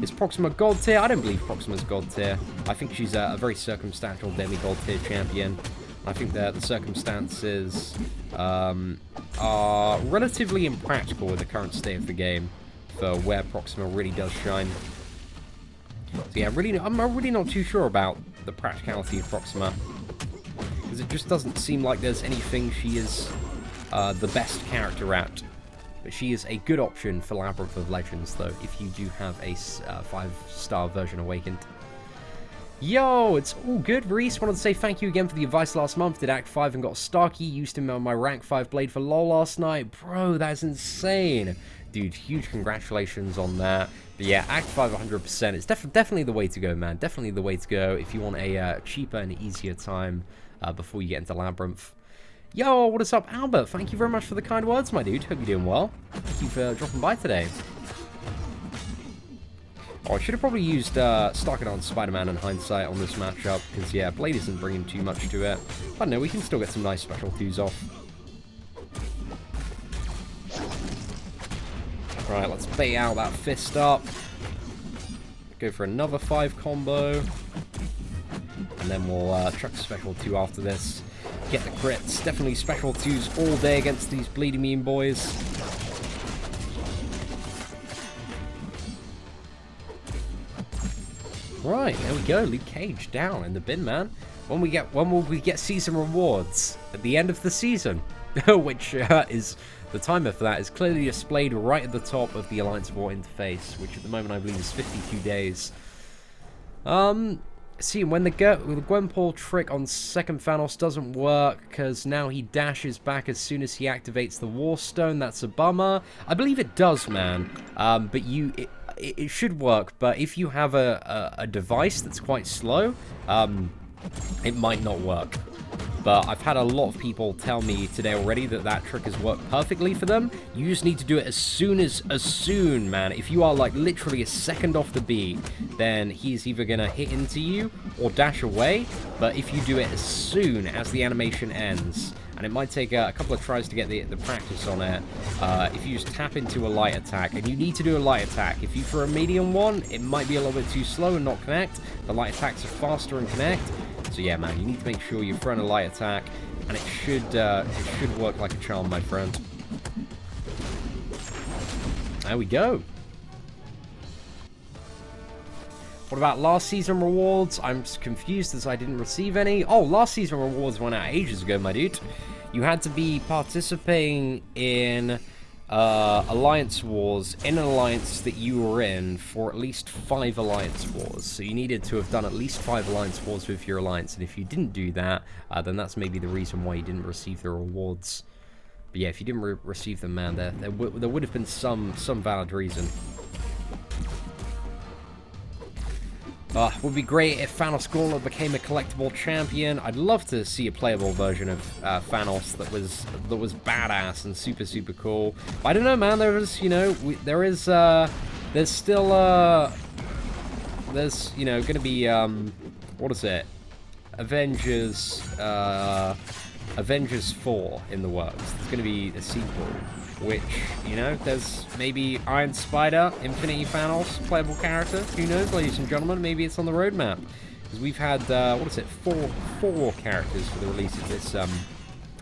Speaker 1: Is Proxima God tier? I don't believe Proxima's God tier. I think she's a very circumstantial demigod tier champion. I think that the circumstances are relatively impractical in the current state of the game for where Proxima really does shine. So yeah, I'm really not too sure about the practicality of Proxima. Because it just doesn't seem like there's anything she is the best character at. But she is a good option for Labyrinth of Legends, though, if you do have a 5-star version Awakened. Yo, it's all good, Reese. Wanted to say thank you again for the advice last month. Did Act 5 and got Starkey. Used him on my rank 5 blade for LoL last night. Bro, that's insane. Dude, huge congratulations on that. But yeah, Act 5 100%. It's definitely the way to go, man. Definitely the way to go if you want a cheaper and easier time before you get into Labyrinth. Yo, what is up, Albert? Thank you very much for the kind words, my dude. Hope you're doing well. Thank you for dropping by today. Oh, I should have probably used Starkey on Spider-Man in hindsight on this matchup, because, yeah, Blade isn't bringing too much to it. I don't know, we can still get some nice special 2s off. Right, let's bait out that fist up. Go for another 5 combo. And then we'll chuck a special 2 after this. Get the crits. Definitely special 2s all day against these bleed immune boys. Right, there we go. Luke Cage down in the bin, man. When will we get season rewards? At the end of the season. Which is... The timer for that is clearly displayed right at the top of the Alliance War interface, which at the moment I believe is 52 days. See, when the Gwenpool trick on second Thanos doesn't work, because now he dashes back as soon as he activates the War Stone, that's a bummer. I believe it does, man. But it should work, but if you have a device that's quite slow, it might not work. But I've had a lot of people tell me today already that that trick has worked perfectly for them. You just need to do it as soon, man. If you are like literally a second off the beat, then he's either gonna hit into you or dash away. But if you do it as soon as the animation ends, and it might take a couple of tries to get the practice on it, if you just tap into a light attack, and you need to do a light attack. If you throw a medium one, it might be a little bit too slow and not connect. The light attacks are faster and connect. So yeah, man, you need to make sure you're throwing a light attack, and it should work like a charm, my friend. There we go. What about last season rewards? I'm confused as I didn't receive any. Oh, last season rewards went out ages ago, my dude. You had to be participating in Alliance Wars in an alliance that you were in for at least 5 Alliance Wars. So you needed to have done at least 5 Alliance Wars with your alliance, and if you didn't do that, then that's maybe the reason why you didn't receive the rewards. But yeah, if you didn't receive them, man, there would have been some valid reason. Would be great if Thanos Gauntlet became a collectible champion. I'd love to see a playable version of Thanos that was badass and super cool. But I don't know, man. There's still there's going to be what is it? Avengers 4 in the works. There's going to be a sequel, which, there's maybe Iron Spider, Infinity Thanos, playable character. Who knows, ladies and gentlemen? Maybe it's on the roadmap. Because we've had, four characters for the release of this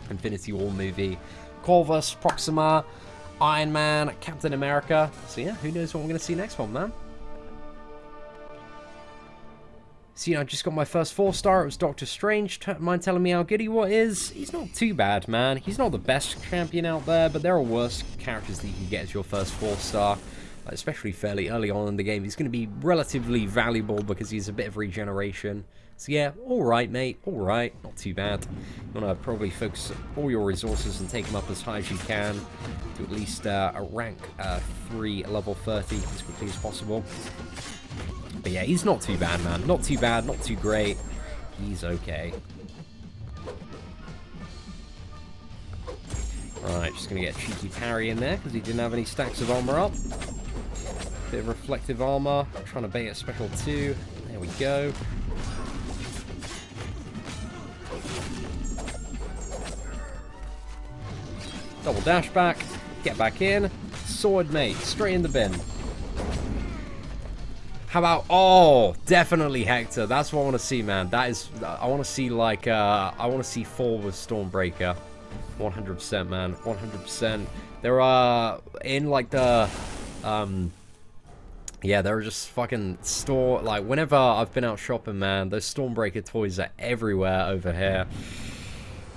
Speaker 1: Infinity War movie. Corvus, Proxima, Iron Man, Captain America. So yeah, who knows what we're going to see next one, man? So, I just got my first 4-star. It was Doctor Strange. Mind telling me how good he is? He's not too bad, man. He's not the best champion out there, but there are worse characters that you can get as your first 4-star, especially fairly early on in the game. He's going to be relatively valuable because he's a bit of regeneration. So, yeah, alright, mate. Alright. Not too bad. You want to probably focus all your resources and take him up as high as you can to at least a rank 3 level 30 as quickly as possible. But yeah, he's not too bad, man. Not too bad, not too great. He's okay. Alright, just going to get a cheeky parry in there because he didn't have any stacks of armor up. Bit of reflective armor. Trying to bait a special 2. There we go. Double dash back. Get back in. Sword mate. Straight in the bin. How about, oh, definitely Hector. That's what I want to see, man. That is, I want to see, like, I want to see 4 with Stormbreaker. 100%, man. 100%. There are, in, like, the Yeah, there are just fucking like, whenever I've been out shopping, man, those Stormbreaker toys are everywhere over here.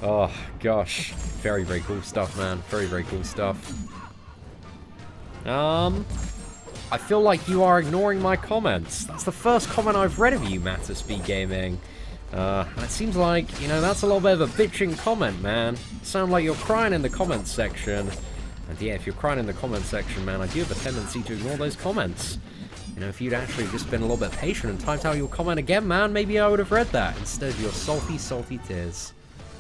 Speaker 1: Oh, gosh. Very, very cool stuff, man. Very, very cool stuff. I feel like you are ignoring my comments. That's the first comment I've read of you, Matter Speed Gaming. And it seems like, you know, that's a little bit of a bitching comment, man. You sound like you're crying in the comments section. And yeah, if you're crying in the comments section, man, I do have a tendency to ignore those comments. You know, if you'd actually just been a little bit patient and typed out your comment again, man, maybe I would have read that instead of your salty, salty tears.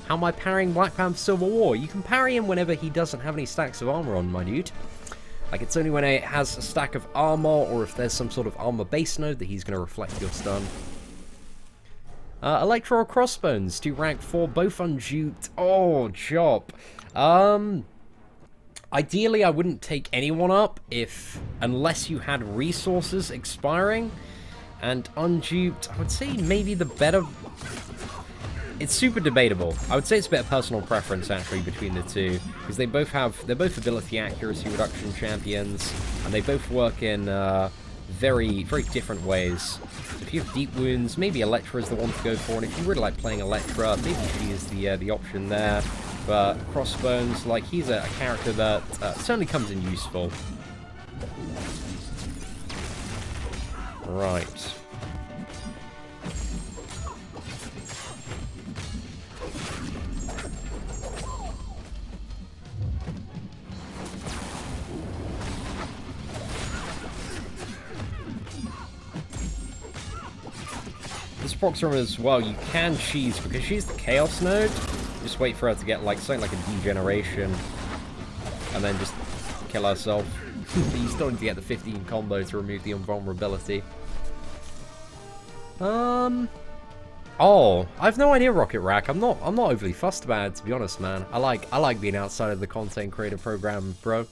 Speaker 1: How am I parrying Black Panther Civil War? You can parry him whenever he doesn't have any stacks of armor on, my dude. Like, it's only when it has a stack of armor, or if there's some sort of armor base node that he's going to reflect your stun. Electro or Crossbones, to rank 4, both unduped. Oh, chop. Ideally, I wouldn't take anyone up unless you had resources expiring. And unduped, I would say maybe the better... It's super debatable. I would say it's a bit of personal preference, actually, between the two. Because they're both ability accuracy reduction champions. And they both work in very, very different ways. So if you have deep wounds, maybe Electra is the one to go for. And if you really like playing Electra, maybe she is the option there. But Crossbones, like, he's a character that certainly comes in useful. Right. This Proxima as well, you can cheese, because she's the Chaos node. Just wait for her to get like something like a degeneration, and then just kill herself. You still need to get the 15 combo to remove the invulnerability. Oh, I've no idea, Rocket Rack. I'm not overly fussed about it, to be honest, man. I like being outside of the content creator program, bro.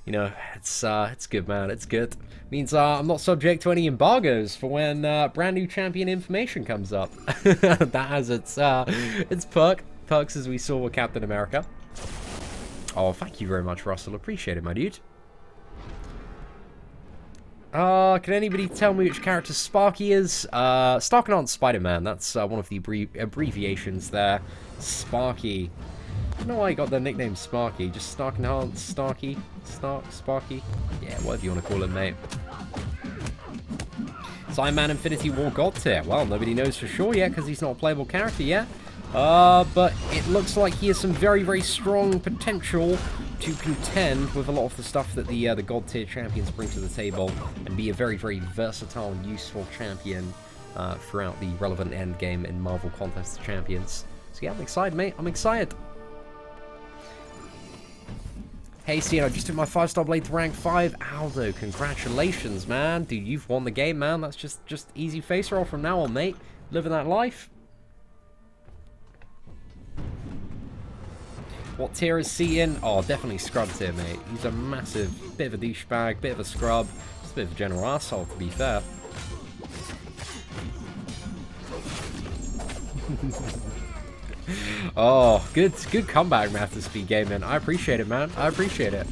Speaker 1: You know, it's good, man. It's good. Means I'm not subject to any embargoes for when brand new champion information comes up. That has its perks, as we saw with Captain America. Oh, thank you very much, Russell. Appreciate it, my dude. Can anybody tell me which character Sparky is? Starkenaunt Spider-Man. That's one of the abbreviations there. Sparky. I don't know why he got the nickname Sparky. Just Starkenaunt, Sparky. Yeah, whatever you want to call him, mate. Iron Man Infinity War God tier. Well, nobody knows for sure yet because he's not a playable character yet. But it looks like he has some very, very strong potential to contend with a lot of the stuff that the God tier champions bring to the table and be a very, very versatile and useful champion throughout the relevant end game in Marvel Contest of Champions. So yeah, I'm excited, mate. I'm excited. Hey, Seatin, I just took my 5-star blade to rank 5. Aldo, congratulations, man. Dude, you've won the game, man. That's just easy face roll from now on, mate. Living that life. What tier is Seatin? Oh, definitely scrub tier, mate. He's a massive, bit of a douchebag, bit of a scrub. Just a bit of a general asshole, to be fair. Oh, good comeback, Master Speed Gaming. I appreciate it, man. I appreciate it.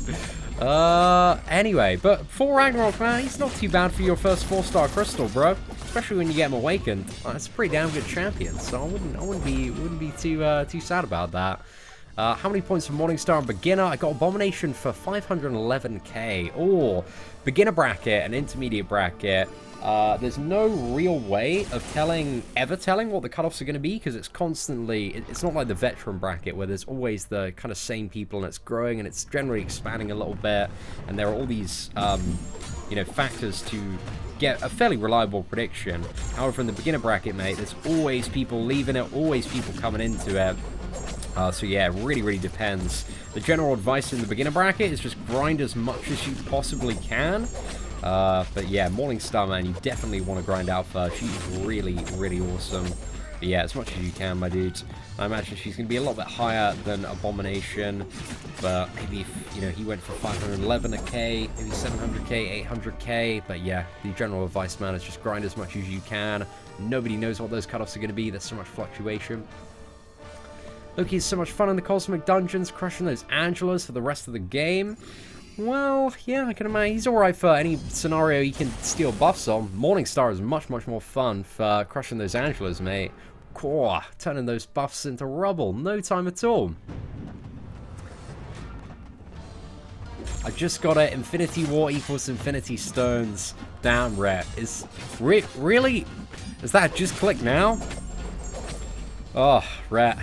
Speaker 1: Anyway, but for Ragnarok, man, he's not too bad for your first 4-star crystal, bro. Especially when you get him awakened. It's a pretty damn good champion, so I wouldn't be too sad about that. How many points for Morningstar and Beginner? I got Abomination for 511k. Oh, beginner bracket and intermediate bracket. There's no real way of ever telling what the cutoffs are going to be, because it's constantly, it's not like the veteran bracket where there's always the kind of same people and it's growing and it's generally expanding a little bit, and there are all these, you know, factors to get a fairly reliable prediction. However, in the beginner bracket, mate, there's always people leaving it, always people coming into it. So yeah, it really, really depends. The general advice in the beginner bracket is just grind as much as you possibly can. But yeah, Morningstar, man, you definitely want to grind out for her. She's really, really awesome. But yeah, as much as you can, my dude. I imagine she's going to be a little bit higher than Abomination. But maybe if, you know, he went for 511k, maybe 700k, 800k. But yeah, the general advice, man, is just grind as much as you can. Nobody knows what those cutoffs are going to be. There's so much fluctuation. Loki's so much fun in the Cosmic Dungeons, crushing those Angelas for the rest of the game. Well, yeah, I can imagine. He's alright for any scenario he can steal buffs on. Morningstar is much, much more fun for crushing those Angelas, mate. Core, turning those buffs into rubble. No time at all. I just got it. Infinity War equals Infinity Stones. Damn, Rhett. Is really? Is that just click now? Oh, Rhett.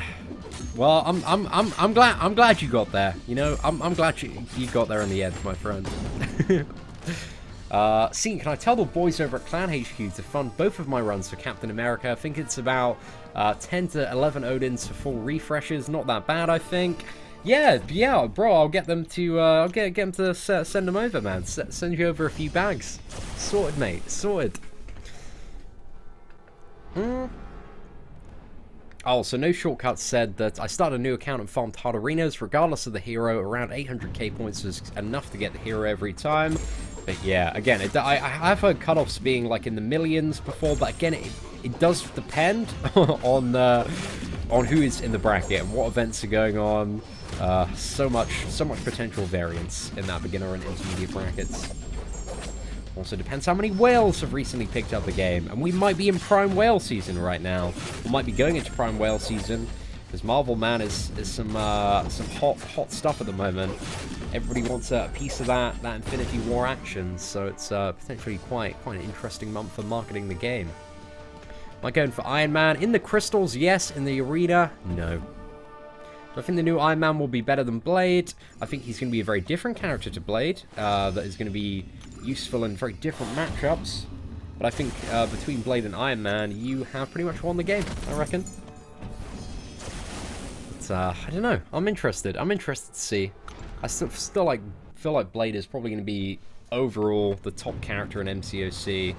Speaker 1: Well, I'm glad you got there. You know, I'm glad you got there in the end, my friend. Seatin, can I tell the boys over at Clan HQ to fund both of my runs for Captain America? I think it's about 10 to 11 Odins for full refreshes. Not that bad, I think. Yeah, bro. I'll get them to get them to send them over, man. Send you over a few bags. Sorted, mate. Sorted. Oh, so No Shortcuts said that I started a new account and farmed hard arenas. Regardless of the hero, around 800k points was enough to get the hero every time. But yeah, again, I've heard cutoffs being like in the millions before, but again, it does depend on who is in the bracket and what events are going on. So much potential variance in that beginner and intermediate brackets. Also depends how many whales have recently picked up the game, and we might be in prime whale season right now. We might be going into prime whale season because Marvel, man, is some hot stuff at the moment. Everybody wants a piece of that Infinity War action, so it's potentially quite an interesting month for marketing the game. Am I going for Iron Man in the crystals? Yes. In the arena? No. Do I think the new Iron Man will be better than Blade? I think he's going to be a very different character to Blade, that is going to be useful in very different matchups. But I think between Blade and Iron Man, you have pretty much won the game, I reckon. But I don't know. I'm interested. I'm interested to see. I still feel like Blade is probably going to be overall the top character in MCOC.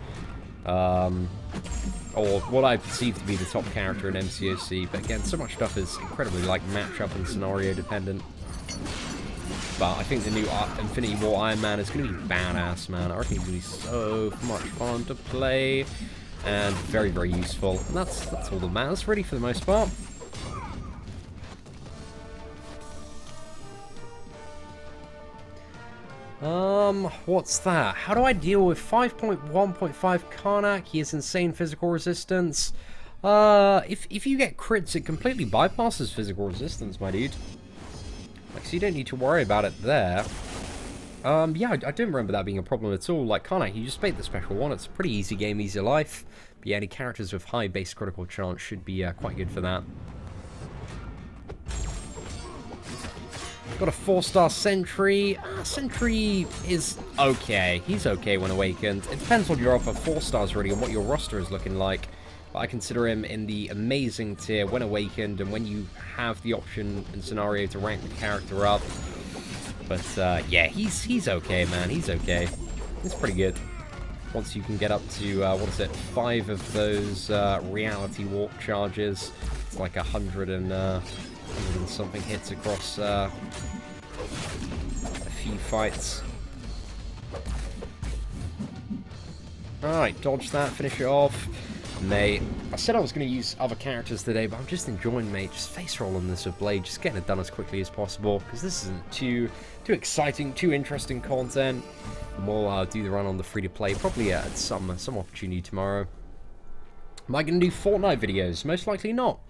Speaker 1: Or what I perceive to be the top character in MCOC, but again, so much stuff is incredibly like matchup and scenario dependent. But I think the new Infinity War Iron Man is going to be badass, man. I reckon it's going to be so much fun to play and very, very useful. And that's all that matters, really, for the most part. What's that? How do I deal with 5.1.5 Karnak? He has insane physical resistance. If you get crits, it completely bypasses physical resistance, my dude. Like, so you don't need to worry about it there. Yeah, I don't remember that being a problem at all. Like, Karnak, you just bait the special one. It's a pretty easy game, easy life. But yeah, any characters with high base critical chance should be quite good for that. Got a 4-star Sentry. Sentry is okay. He's okay when awakened. It depends on your other 4 stars, really, and what your roster is looking like. But I consider him in the amazing tier when awakened, and when you have the option and scenario to rank the character up. But yeah, he's okay, man. He's okay. It's pretty good. Once you can get up to, what is it, 5 of those reality warp charges. It's like 100 and something hits across a few fights. Alright, dodge that, finish it off. Mate, I said I was going to use other characters today, but I'm just enjoying, mate, just face rolling this with Blade, just getting it done as quickly as possible, because this isn't too exciting, too interesting content. And we'll do the run on the free-to-play, probably at some opportunity tomorrow. Am I going to do Fortnite videos? Most likely not.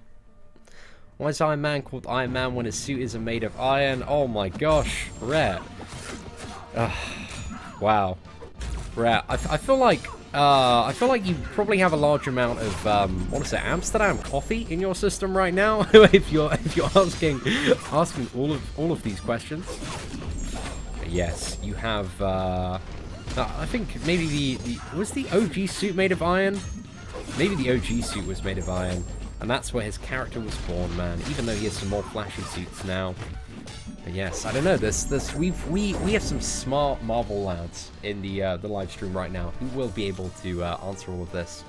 Speaker 1: Why is Iron Man called Iron Man when his suit isn't made of iron? Oh my gosh, Rare. Wow, Rare. I feel like you probably have a large amount of what is it, Amsterdam coffee in your system right now. if you're asking all of these questions. But yes, you have. I think maybe was the OG suit made of iron? Maybe the OG suit was made of iron. And that's where his character was born, man. Even though he has some more flashy suits now. But yes, I don't know. We have some smart Marvel lads in the live stream right now who will be able to answer all of this.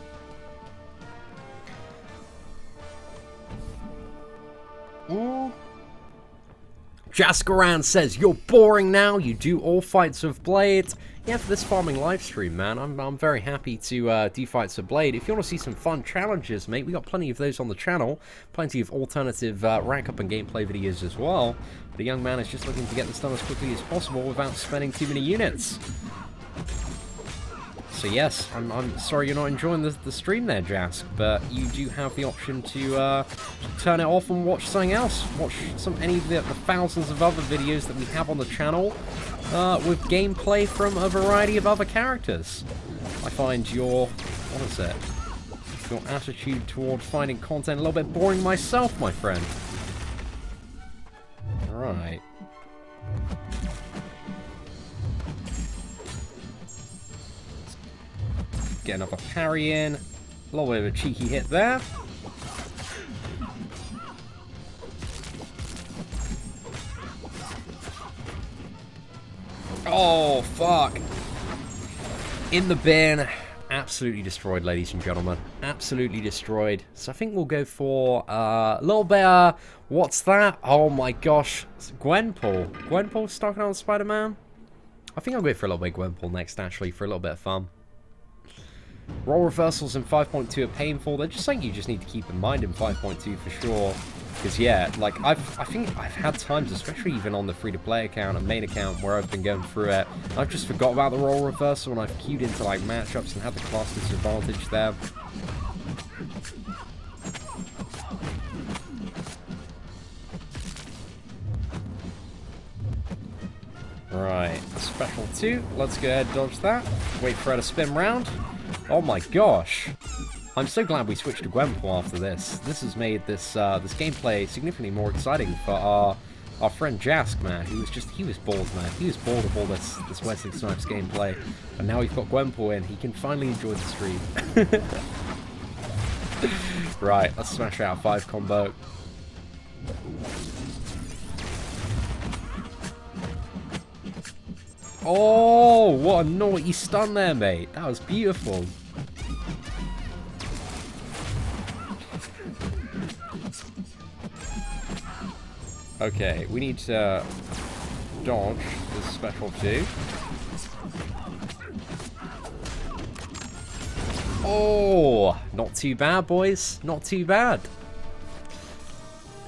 Speaker 1: Jaskaran says, you're boring now, you do all fights of Blade. Yeah, for this farming live stream, man, I'm very happy to do fights of Blade. If you want to see some fun challenges, mate, we got plenty of those on the channel. Plenty of alternative rank up and gameplay videos as well. The young man is just looking to get this done as quickly as possible without spending too many units. So yes, I'm sorry you're not enjoying the stream there, Jask, but you do have the option to turn it off and watch something else. Watch any of the thousands of other videos that we have on the channel with gameplay from a variety of other characters. I find your attitude toward finding content a little bit boring myself, my friend. Alright. Get another parry in. A little bit of a cheeky hit there. Oh, fuck. In the bin. Absolutely destroyed, ladies and gentlemen. Absolutely destroyed. So I think we'll go for a little bit, what's that? Oh my gosh. Gwenpool. Gwenpool stocking on Spider-Man? I think I'll go for a little bit of Gwenpool next, actually, for a little bit of fun. Roll reversals in 5.2 are painful. They're just something you just need to keep in mind in 5.2 for sure. Because yeah, like I think I've had times, especially even on the free-to-play account and main account, where I've been going through it, and I've just forgot about the roll reversal, and I've queued into like matchups and had the class disadvantage there. Right, special 2. Let's go ahead and dodge that. Wait for her to spin round. Oh my gosh. I'm so glad we switched to Gwenpool after this. This has made this this gameplay significantly more exciting for our friend Jask, man. He was bored, man. He was bored of all this Wesley Snipes gameplay. And now we've got Gwenpool in. He can finally enjoy the stream. Right, let's smash out a 5 combo. Oh, what a naughty stun there, mate. That was beautiful. Okay, we need to dodge this special 2. Oh, not too bad, boys. Not too bad.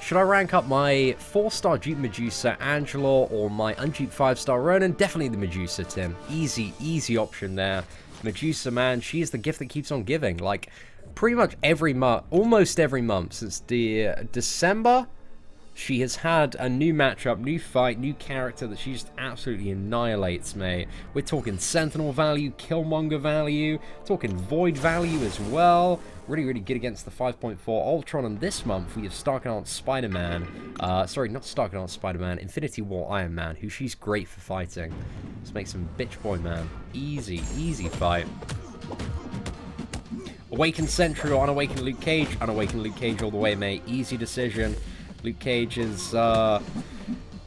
Speaker 1: Should I rank up my 4-star Dupe Medusa Angela or my unduped 5-star Ronin? Definitely the Medusa, Tim. Easy option there. Medusa, man, she is the gift that keeps on giving. Like, pretty much every month, almost every month since December, she has had a new matchup, new fight, new character that she just absolutely annihilates, mate. We're talking Sentinel value, Killmonger value, talking Void value as well. Really good against the 5.4 Ultron, and this month we have Starknought Spider-Man. Sorry, not Starknought Spider-Man, Infinity War Iron Man, who she's great for fighting. Let's make some bitch boy, man. Easy fight. Awaken Sentry or Unawaken Luke Cage? Unawaken Luke Cage all the way, mate. Easy decision. Luke Cage is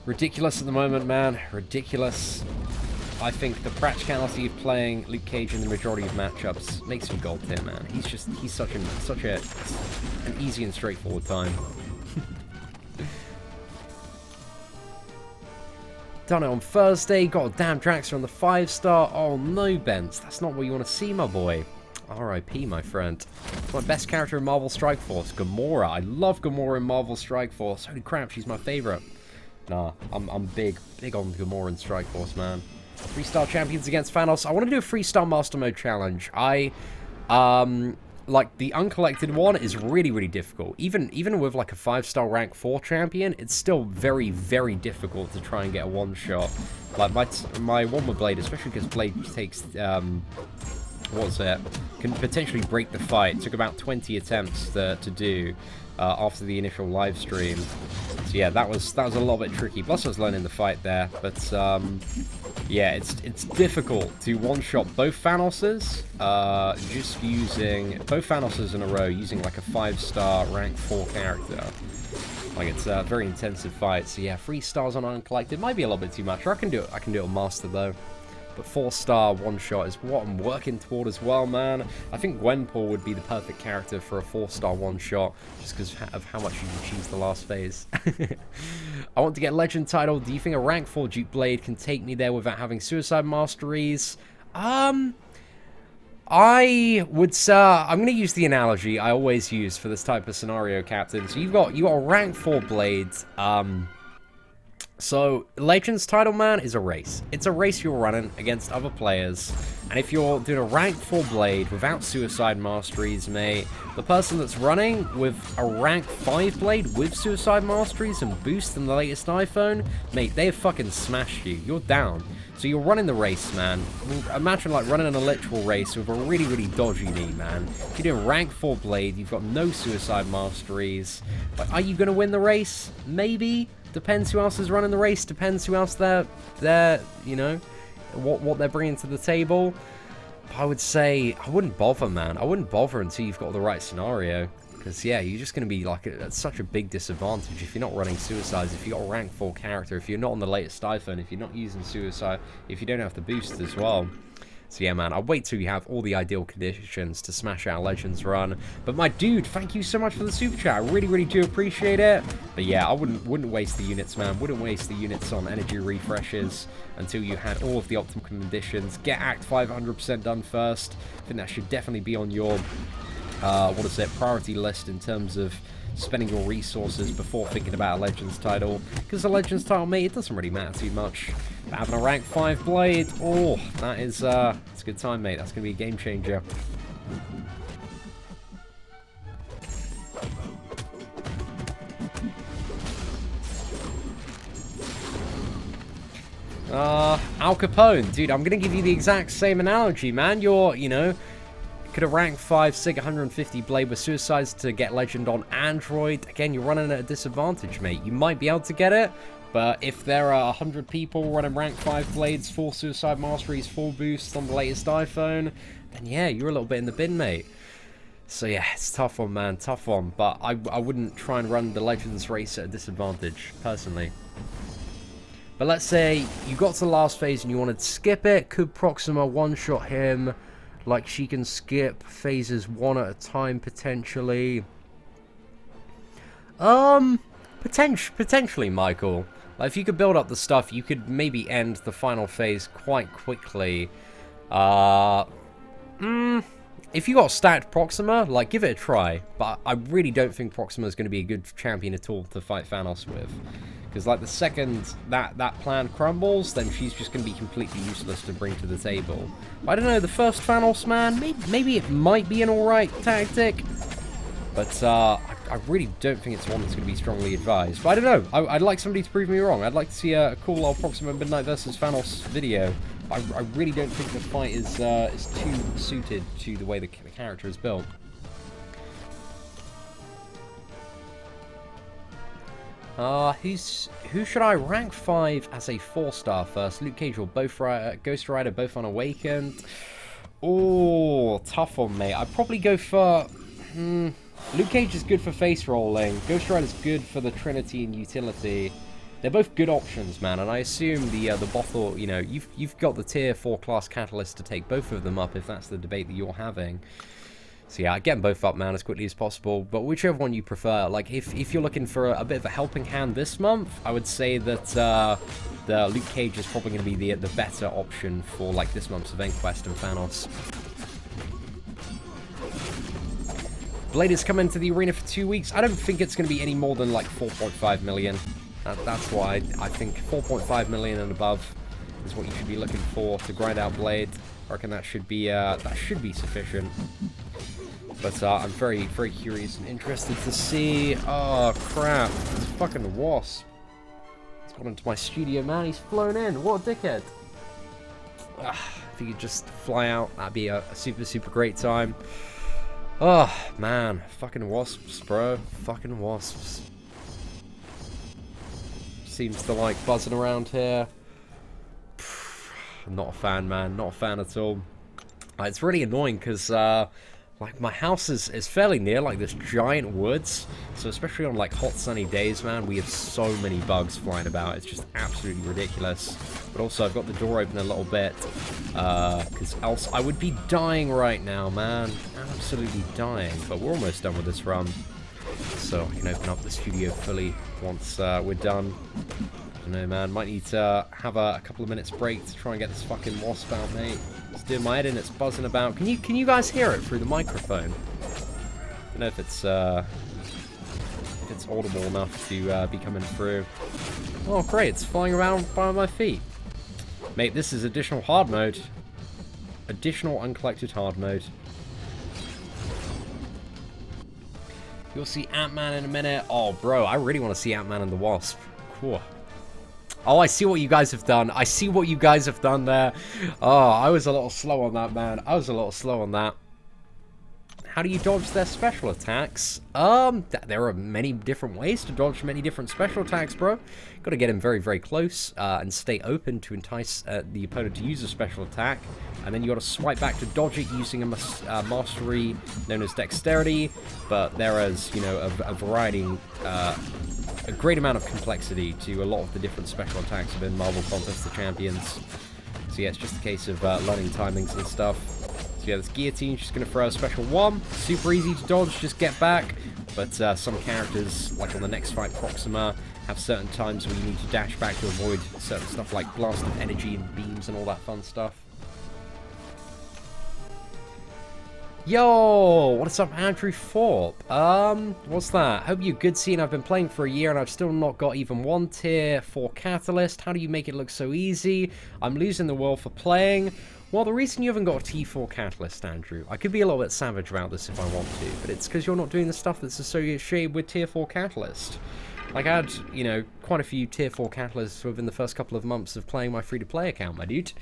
Speaker 1: ridiculous at the moment, man. Ridiculous. I think the practicality of playing Luke Cage in the majority of matchups makes him gold tier, man. He's such an easy and straightforward time. Done it on Thursday. Got a damn Draxter on the 5-star. Oh no, Bent. That's not what you want to see, my boy. R.I.P. my friend. It's my best character in Marvel Strike Force, Gamora. I love Gamora in Marvel Strike Force. Holy crap, she's my favorite. Nah, I'm big on Gamora in Strike Force, man. 3-star champions against Thanos. I want to do a 3-star Master Mode challenge. Like, the Uncollected one is really difficult. Even with, like, a 5-star rank 4 champion, it's still very difficult to try and get a one-shot. Like, my one with Blade, especially because Blade takes, can potentially break the fight. It took about 20 attempts to do after the initial live stream. So yeah, that was a little bit tricky. Plus I was learning the fight there, but yeah, it's difficult to one-shot both Thanoses, just using both Thanoses in a row, using like a 5-star rank 4 character. Like, it's a very intensive fight. So yeah, 3 stars on Uncollected might be a little bit too much. I can do it on Master though. but 4-star one-shot is what I'm working toward as well, man. I think Gwenpool would be the perfect character for a 4-star one-shot, just because of how much you can choose the last phase. I want to get Legend title. Do you think a rank 4 Duke Blade can take me there without having Suicide Masteries? I would say, I'm going to use the analogy I always use for this type of scenario, Captain. So you got a rank 4 Blade. So Legends title, man, is a race. It's a race you're running against other players. And if you're doing a rank 4 Blade without Suicide Masteries, mate, the person that's running with a rank 5 Blade with Suicide Masteries and boost in the latest iPhone, mate, they have fucking smashed you. You're down. So you're running the race, man. Imagine like running a literal race with a really, really dodgy knee, man. If you're doing rank 4 Blade, you've got no Suicide Masteries. Like, are you going to win the race? Maybe. Depends who else is running the race. Depends who else they're you know, what they're bringing to the table. I would say I wouldn't bother, man. I wouldn't bother until you've got the right scenario. Because, yeah, you're just going to be, like, at such a big disadvantage if you're not running Suicides, if you've got a rank 4 character, if you're not on the latest iPhone, if you're not using Suicide, if you don't have the boost as well. So, yeah, man, I'll wait till you have all the ideal conditions to smash out Legends run. But, my dude, thank you so much for the super chat. I really, really do appreciate it. But, yeah, I wouldn't waste the units, man. Wouldn't waste the units on energy refreshes until you had all of the optimal conditions. Get Act 5 100% done first. I think that should definitely be on your... priority list in terms of spending your resources before thinking about a Legends title. Because the Legends title, mate, it doesn't really matter too much. But having a rank 5 Blade, oh, that is, it's a good time, mate. That's going to be a game changer. Al Capone, dude, I'm going to give you the exact same analogy, man. You're, you know... Could a rank 5 SIG 150 Blade with Suicides to get Legend on Android. Again, you're running at a disadvantage, mate. You might be able to get it, but if there are 100 people running rank 5 Blades, 4 Suicide Masteries, 4 boosts on the latest iPhone, then yeah, you're a little bit in the bin, mate. So yeah, it's a tough one, man. Tough one. But I wouldn't try and run the Legends race at a disadvantage, personally. But let's say you got to the last phase and you wanted to skip it. Could Proxima one-shot him? Like, she can skip phases 1 at a time, potentially. Potentially, Michael. Like, if you could build up the stuff, you could maybe end the final phase quite quickly. If you got stacked Proxima, like, give it a try. But I really don't think Proxima is going to be a good champion at all to fight Thanos with. Because, like, the second that plan crumbles, then she's just going to be completely useless to bring to the table. But I don't know, the first Thanos, man, maybe it might be an alright tactic. But, I really don't think it's one that's going to be strongly advised. But I don't know, I'd like somebody to prove me wrong. I'd like to see a cool old Proxima Midnight versus Thanos video. I really don't think the fight is too suited to the way the character is built. Who should I rank 5 as a 4-star first? Luke Cage or Ghost Rider, both unawakened. Oh, tough one, mate. I'd probably go for... Luke Cage is good for face rolling. Ghost Rider's good for the Trinity and utility. They're both good options, man, and I assume the Bothor, you know, you've got the tier 4 class catalyst to take both of them up if that's the debate that you're having. So yeah, get them both up, man, as quickly as possible. But whichever one you prefer, like if you're looking for a bit of a helping hand this month, I would say that the Luke Cage is probably going to be the better option for like this month's event quest and Thanos. Blade is coming to the arena for 2 weeks. I don't think it's going to be any more than like 4.5 million. That's why I think 4.5 million and above is what you should be looking for to grind out Blade. I reckon that should be sufficient. But I'm very, very curious and interested to see. Oh crap! This fucking wasp. He's gone into my studio, man. He's flown in. What a dickhead! If he could just fly out, that'd be a super, super great time. Oh man, fucking wasps, bro. Fucking wasps. Seems to like buzzing around here. Not a fan, man. Not a fan at all. It's really annoying because Like, my house is fairly near, like, this giant woods. So especially on, like, hot sunny days, man, we have so many bugs flying about. It's just absolutely ridiculous. But also, I've got the door open a little bit. Because else I would be dying right now, man. Absolutely dying. But we're almost done with this run. So I can open up the studio fully once we're done. I don't know, man. Might need to have a couple of minutes break to try and get this fucking wasp out, mate. It's doing my head in, it's buzzing about. Can you guys hear it through the microphone? I don't know if it's audible enough to be coming through. Oh, great! It's flying around by my feet, mate. This is additional hard mode. Additional uncollected hard mode. You'll see Ant-Man in a minute. Oh, bro, I really want to see Ant-Man and the Wasp. Cool. Oh, I see what you guys have done. I see what you guys have done there. Oh, I was a little slow on that, man. I was a little slow on that. How do you dodge their special attacks? There are many different ways to dodge many different special attacks, bro. Got to get him very, very close and stay open to entice the opponent to use a special attack. And then you got to swipe back to dodge it using a mastery known as dexterity. But there is, you know, a variety, a great amount of complexity to a lot of the different special attacks within Marvel Contest of Champions. So yeah, it's just a case of learning timings and stuff. So yeah, this guillotine, just going to throw a special one. Super easy to dodge, just get back. But some characters, like on the next fight, Proxima, have certain times where you need to dash back to avoid certain stuff like blast of energy and beams and all that fun stuff. Yo, what's up, Andrew Thorpe? What's that? Hope you're good, seeing I've been playing for a year and I've still not got even one tier 4 catalyst. How do you make it look so easy? I'm losing the world for playing. Well, the reason you haven't got a T4 catalyst, Andrew, I could be a little bit savage about this if I want to, but it's because you're not doing the stuff that's associated with tier 4 catalyst. Like, I had, you know, quite a few tier 4 catalysts within the first couple of months of playing my free-to-play account, my dude.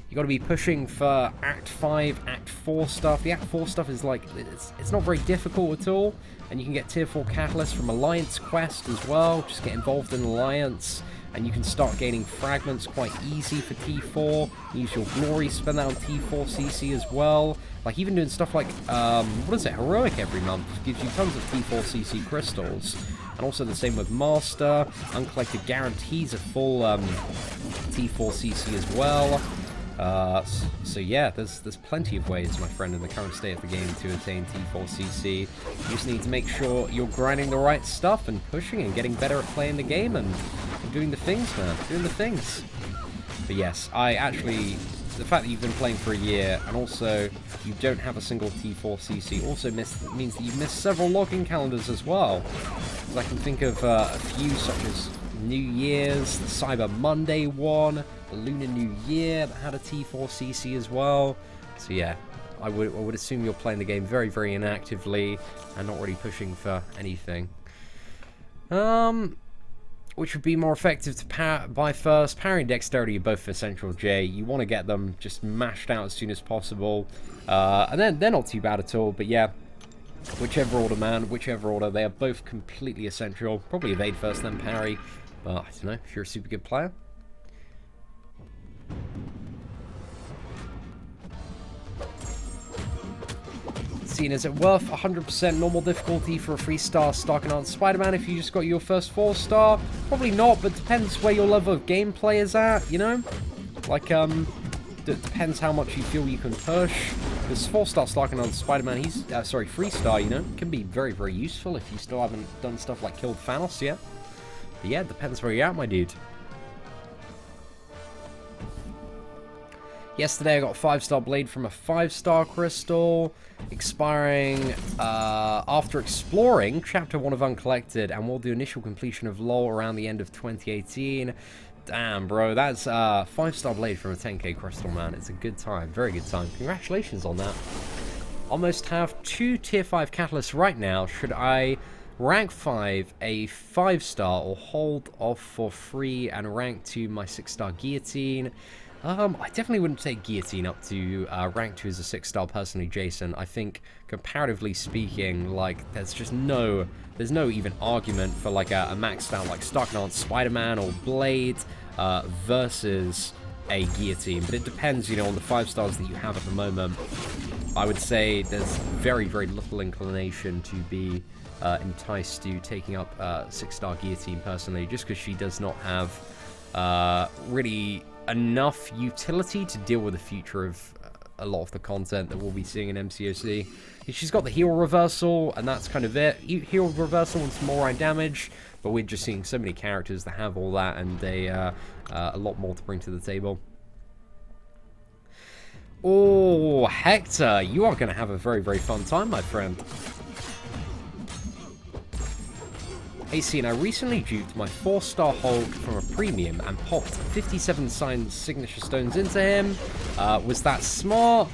Speaker 1: You got to be pushing for Act 5, Act 4 stuff. The Act 4 stuff is like, it's not very difficult at all. And you can get tier 4 catalysts from Alliance Quest as well. Just get involved in Alliance. And you can start gaining fragments quite easy for T4. Use your glory, spend that on T4 CC as well. Like, even doing stuff like, what is it, Heroic every month gives you tons of T4 CC crystals. And also the same with Master. Uncollected guarantees a full T4 CC as well. So yeah, there's plenty of ways, my friend, in the current state of the game to attain T4 CC. You just need to make sure you're grinding the right stuff and pushing and getting better at playing the game and doing the things, man. Doing the things. But yes, I actually, the fact that you've been playing for a year and also you don't have a single T4 CC also means that you've missed several login calendars as well. Because I can think of a few such as New Year's, the Cyber Monday one, the Lunar New Year that had a T4 CC as well. So yeah, I would assume you're playing the game very, very inactively and not really pushing for anything. Which would be more effective to buy first. Parry and dexterity are both essential, Jay. You want to get them just mashed out as soon as possible. And then they're not too bad at all, but yeah. Whichever order, man, whichever order, they are both completely essential. Probably evade first, then parry. But I don't know, if you're a super good player. Seatin, is it worth 100% normal difficulty for a 3-star Starkanaut Spider-Man if you just got your first 4-star? Probably not, but depends where your level of gameplay is at, you know? Like, it depends how much you feel you can push. This 4-star Starkanaut Spider-Man, he's, 3-star, you know? Can be very, very useful if you still haven't done stuff like killed Thanos yet. But yeah, it depends where you're at, my dude. Yesterday I got a 5-star blade from a 5-star crystal, expiring after exploring Chapter 1 of Uncollected, and we'll do initial completion of LoL around the end of 2018. Damn, bro, that's a 5-star blade from a 10k crystal, man. It's a good time, very good time. Congratulations on that. Almost have 2 tier 5 catalysts right now. Should I rank 5 a 5-star or hold off for free and rank 2 my 6-star guillotine? I definitely wouldn't take guillotine up to rank 2 as a 6-star personally, Jason. I think, comparatively speaking, like, there's no even argument for like a maxed out like Starkanaut Spider-Man or Blade versus a guillotine. But it depends, you know, on the 5 stars that you have at the moment. I would say there's very, very little inclination to be enticed to taking up 6-star Guillotine personally, just because she does not have really enough utility to deal with the future of a lot of the content that we'll be seeing in MCOC. She's got the heal reversal, and that's kind of it. Heal reversal and some more damage, but we're just seeing so many characters that have all that, and they a lot more to bring to the table. Oh, Hector, you are going to have a very, very fun time, my friend. Hey, Seatin, I recently duped my 4-star Hulk from a premium and popped 57 signed signature stones into him. Was that smart?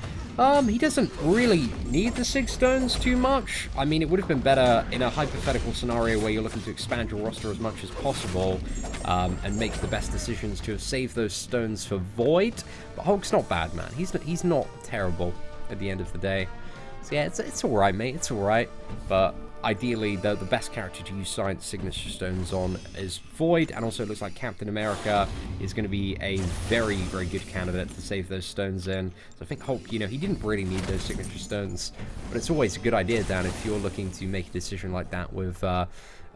Speaker 1: He doesn't really need the 6 stones too much. I mean, it would have been better in a hypothetical scenario where you're looking to expand your roster as much as possible and make the best decisions to have saved those stones for Void. But Hulk's not bad, man. He's not terrible at the end of the day. So yeah, it's all right, mate. It's all right. But ideally, the best character to use signed signature stones on is Void, and also it looks like Captain America is going to be a very, very good candidate to save those stones in. So I think Hulk, you know, he didn't really need those signature stones, but it's always a good idea, Dan, if you're looking to make a decision like that with a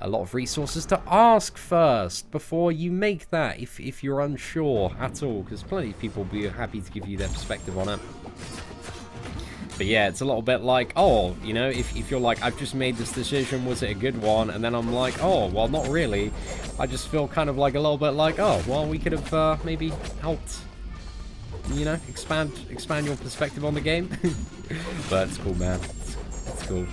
Speaker 1: lot of resources, to ask first before you make that, if you're unsure at all, because plenty of people will be happy to give you their perspective on it. But yeah, it's a little bit like, oh, you know, if you're like, I've just made this decision, was it a good one? And then I'm like, oh, well, not really. I just feel kind of like a little bit like, oh, well, we could have maybe helped, you know, expand your perspective on the game. But it's cool, man. It's cool.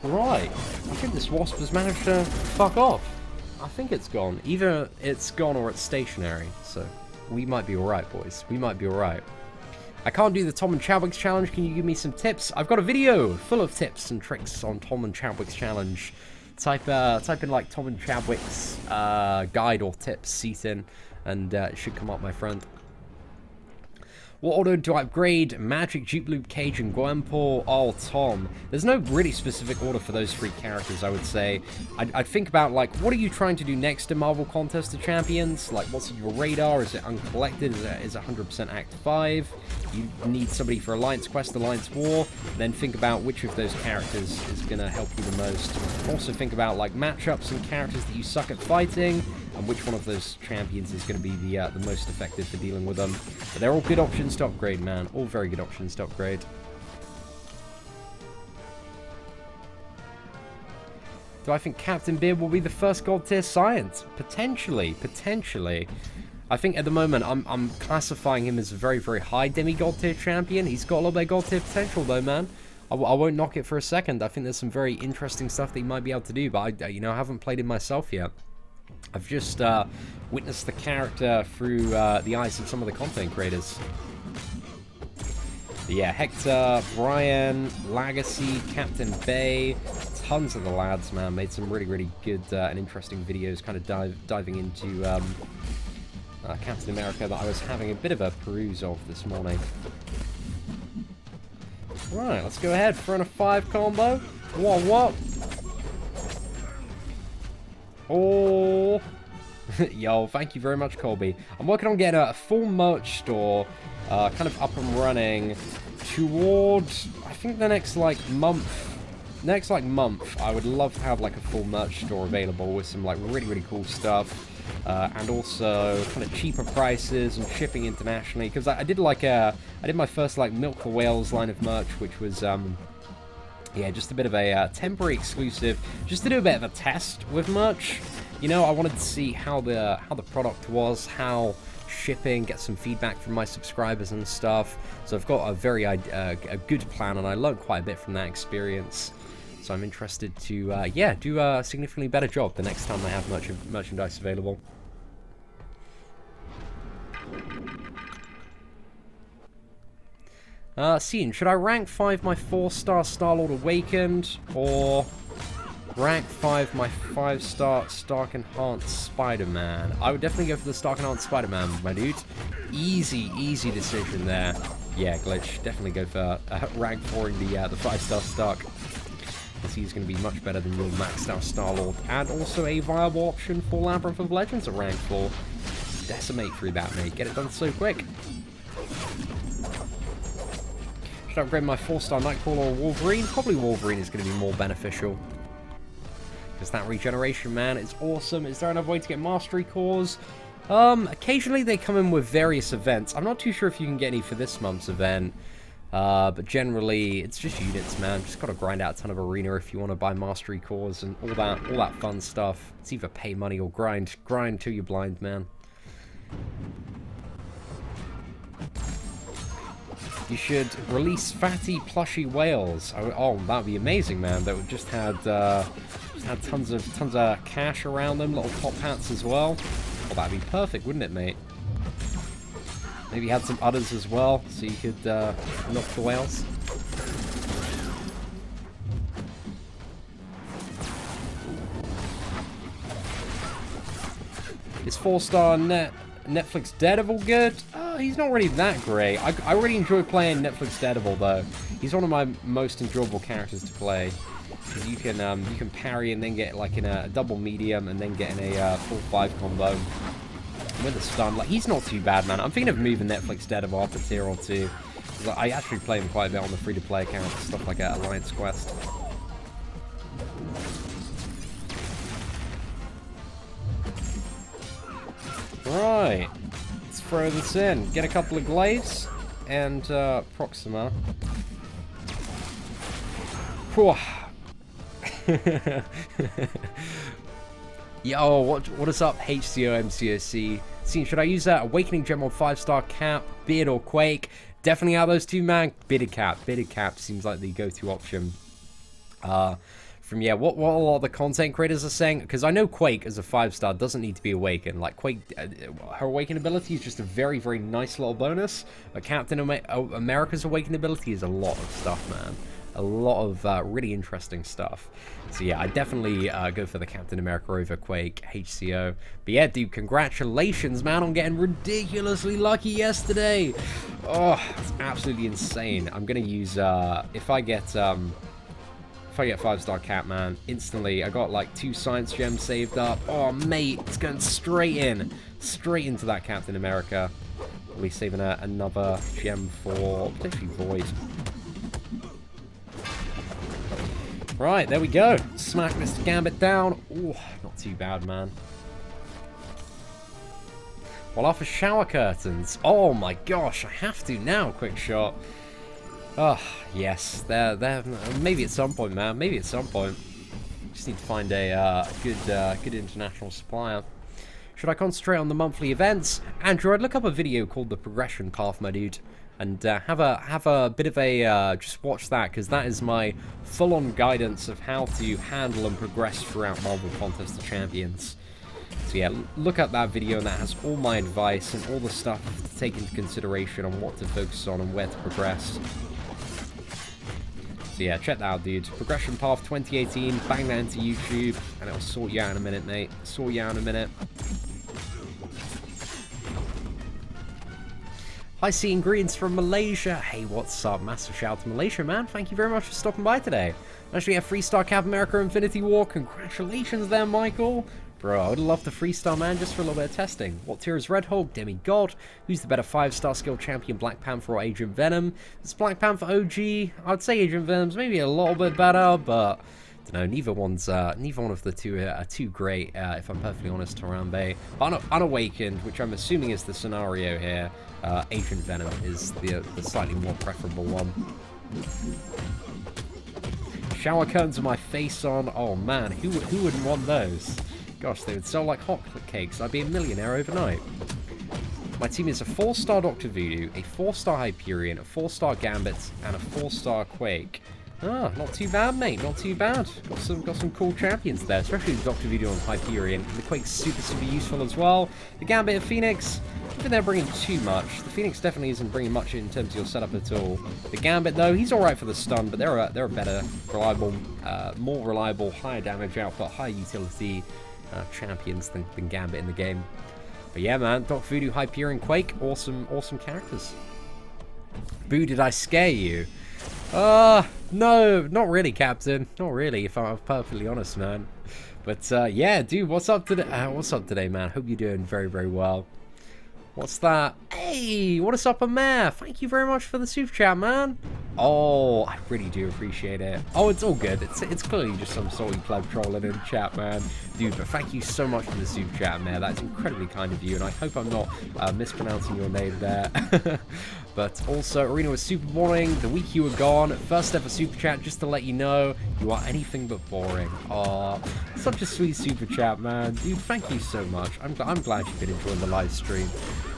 Speaker 1: Right. I think this wasp has managed to fuck off. I think it's gone. Either it's gone or it's stationary. So we might be alright, boys. We might be alright. I can't do the Tom and Chadwick's challenge. Can you give me some tips? I've got a video full of tips and tricks on Tom and Chadwick's challenge. Type in like Tom and Chadwick's guide or tips, Seatin, and it should come up, my friend. What order do I upgrade? Magic, Dupe Loop, Cage, and Gwenpool? Oh, Tom. There's no really specific order for those 3 characters, I would say. I'd think about, like, what are you trying to do next in Marvel Contest of Champions? Like, what's on your radar? Is it Uncollected? Is it 100% Act 5? You need somebody for Alliance Quest, Alliance War. Then think about which of those characters is going to help you the most. Also think about, like, matchups and characters that you suck at fighting, and which one of those champions is going to be the most effective for dealing with them. But they're all good options to upgrade, man. All very good options to upgrade. Do I think Captain Beard will be the first God tier science? Potentially. I think at the moment I'm classifying him as a very, very high demigod tier champion. He's got a little bit of God tier potential though, man. I won't knock it for a second. I think there's some very interesting stuff that he might be able to do, but I haven't played him myself yet. I've just witnessed the character through the eyes of some of the content creators. But yeah, Hector, Brian, Legacy, Captain Bay, tons of the lads, man, made some really, really good and interesting videos, kind of diving into Captain America that I was having a bit of a peruse of this morning. Right, let's go ahead, throw in a 5 combo. What? Oh, yo, thank you very much, Colby. I'm working on getting a full merch store kind of up and running towards, I think, the next, like, month. I would love to have, like, a full merch store available with some, like, really, really cool stuff. And also kind of cheaper prices and shipping internationally. Because I did, like, I did my first, like, Milk for Whales line of merch, which was, yeah, just a bit of a temporary exclusive, just to do a bit of a test with merch. You know, I wanted to see how the product was, how shipping, get some feedback from my subscribers and stuff. So I've got a very a good plan, and I learned quite a bit from that experience. So I'm interested to, yeah, do a significantly better job the next time I have merchandise available. Seatin, should I rank 5 my 4-star Star-Lord Awakened, or rank 5 my 5-star Stark Enhanced Spider-Man? I would definitely go for the Stark Enhanced Spider-Man, my dude. Easy decision there. Yeah, Glitch, definitely go for rank 4ing the 5-star Stark. because he's going to be much better than your maxed out Star-Lord, and also a viable option for Labyrinth of Legends at rank 4. Decimate through that, mate. Get it done so quick. Should I upgrade my 4-star Nightcrawler or Wolverine? Probably Wolverine is going to be more beneficial. Because that regeneration, man, is awesome. Is there another way to get Mastery Cores? Occasionally they come in with various events. I'm not too sure if you can get any for this month's event. But generally, it's just units, man. Just gotta grind out a ton of arena if you want to buy Mastery Cores and all that fun stuff. It's either pay money or grind. Grind till you're blind, man. You should release fatty, plushy whales. Oh, that'd be amazing, man. That would just had tons of cash around them, little top hats as well. Oh, that'd be perfect, wouldn't it, mate? Maybe had some udders as well, so you could knock the whales. Is 4-star Netflix Daredevil good? He's not really that great. I really enjoy playing Netflix Daredevil though. He's one of my most enjoyable characters to play. Because you can parry and then get like in a double medium and then get in a full 5 combo. With a stun, like he's not too bad, man. I'm thinking of moving Netflix Daredevil up a tier or 2. I actually play him quite a bit on the free-to-play account, stuff like Alliance Quest. Right, let's throw this in. Get a couple of glaives and Proxima. Yo, what is up, HCO, MCOC? Seatin, should I use that Awakening Gem on 5-star Cap, Beard, or Quake? Definitely out of those two, man. Bearded Cap seems like the go-to option. From what a lot of the content creators are saying, because I know Quake as a 5-star doesn't need to be awakened. Like Quake, her awakened ability is just a very, very nice little bonus. But Captain America's awakened ability is a lot of stuff, man. A lot of really interesting stuff. So yeah, I definitely go for the Captain America over Quake, HCO. But yeah, dude, congratulations, man, on getting ridiculously lucky yesterday. Oh, it's absolutely insane. I'm gonna use if I get 5-star Cap, man, instantly I got like 2 science gems saved up. Oh mate, it's going straight into that Captain America. Probably saving another gem for potentially Void. Right, there we go. Smack Mr. Gambit down. Ooh, not too bad, man. Well, off of shower curtains. Oh my gosh, I have to now. Quick shot. Oh, yes. There. Maybe at some point, man. Maybe at some point. Just need to find a good international supplier. Should I concentrate on the monthly events? Android, look up a video called The Progression Path, my dude. And have a bit of a, just watch that, because that is my full-on guidance of how to handle and progress throughout Marvel Contest of Champions. So yeah, look up that video, and that has all my advice and all the stuff to take into consideration on what to focus on and where to progress. So yeah, check that out, dude. Progression Path 2018, bang that into YouTube, and it'll sort you out in a minute, mate. Sort you out in a minute. Hi, Seatin, greetings from Malaysia. Hey, what's up? Massive shout out to Malaysia, man. Thank you very much for stopping by today. Actually, a 3-star Cap America Infinity War. Congratulations there, Michael. Bro, I would love the 3-star, man, just for a little bit of testing. What tier is Red Hulk? Demigod? Who's the better 5-star skill champion, Black Panther or Agent Venom? It's Black Panther OG. I'd say Agent Venom's maybe a little bit better, but I don't know, neither one of the two are too great, if I'm perfectly honest, Harambe. Unawakened, which I'm assuming is the scenario here. Agent Venom is the slightly more preferable one. Shower curtains with my face on. Oh man, who wouldn't want those? Gosh, they would sell like hotcakes. I'd be a millionaire overnight. My team is a 4-star Dr. Voodoo, a 4-star Hyperion, a 4-star Gambit, and a 4-star Quake. Ah, not too bad, mate. Not too bad. Got some cool champions there, especially the Dr. Voodoo and Hyperion. The Quake's super useful as well. The Gambit and Phoenix, I don't think they're bringing too much. The Phoenix definitely isn't bringing much in terms of your setup at all. The Gambit, though, he's alright for the stun, but they're a better, reliable, more reliable, higher damage output, higher utility champions than Gambit in the game. But yeah, man, Dr. Voodoo, Hyperion, Quake, awesome characters. Boo, did I scare you? No, not really, Captain. Not really, if I'm perfectly honest, man. But, yeah, dude, what's up today, man? Hope you're doing very, very well. What's that? Hey, what is up, Amir? Thank you very much for the super chat, man. Oh, I really do appreciate it. Oh, it's all good. It's clearly just some salty pleb trolling in the chat, man. Dude, but thank you so much for the super chat, Amir. That's incredibly kind of you, and I hope I'm not mispronouncing your name there. But also, Arena was super boring the week you were gone. First ever super chat, just to let you know, you are anything but boring. Aw, such a sweet super chat, man. Dude, thank you so much. I'm glad you've been enjoying the live stream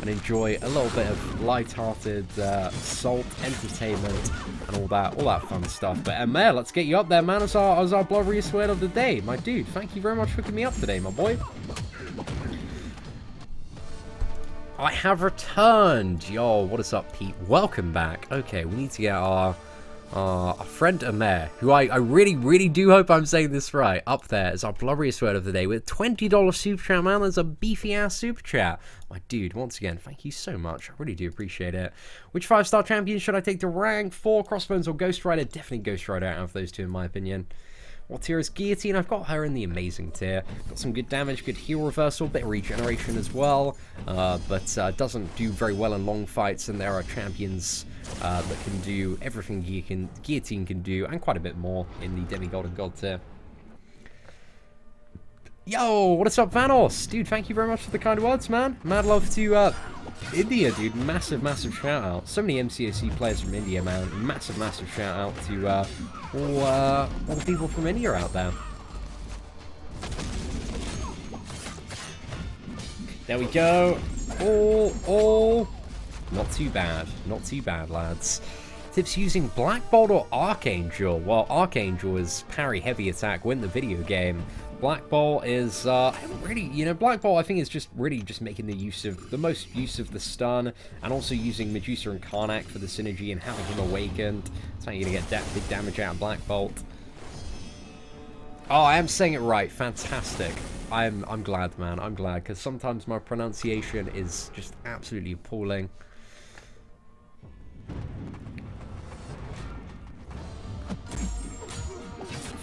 Speaker 1: and enjoy a little bit of light-hearted salt entertainment and all that fun stuff. But Mare, let's get you up there, man, as our blubbery word of the day. My dude, thank you very much for hooking me up today, my boy. I have returned. Yo, what is up, Pete? Welcome back. Okay, we need to get our friend Amir, who I really, really do hope I'm saying this right, up there as our blubberiest word of the day with $20 super chat, man. There's a beefy-ass super chat. My dude, once again, thank you so much. I really do appreciate it. Which 5-star champion should I take to rank 4? Crossbones or Ghost Rider? Definitely Ghost Rider out of those two, in my opinion. What tier is Guillotine? I've got her in the amazing tier. Got some good damage, good heal reversal, bit of regeneration as well. But doesn't do very well in long fights, and there are champions that can do everything Guillotine can do, and quite a bit more in the Demigod and God tier. Yo, what is up, Vanos? Dude, thank you very much for the kind words, man. Mad love to India, dude. Massive, massive shout out. So many MCOC players from India, man. Massive, massive shout out to all the people from India out there. There we go. Oh. Not too bad. Not too bad, lads. Tips using Black Bolt or Archangel? Well, Archangel is parry heavy attack, win the video game. Black Bolt is, really, you know, Black Bolt I think is just really just making the most use of the stun, and also using Medusa and Karnak for the synergy and having him awakened. That's how you're going to get big damage out of Black Bolt. Oh, I am saying it right. Fantastic. I'm glad, man. I'm glad, because sometimes my pronunciation is just absolutely appalling.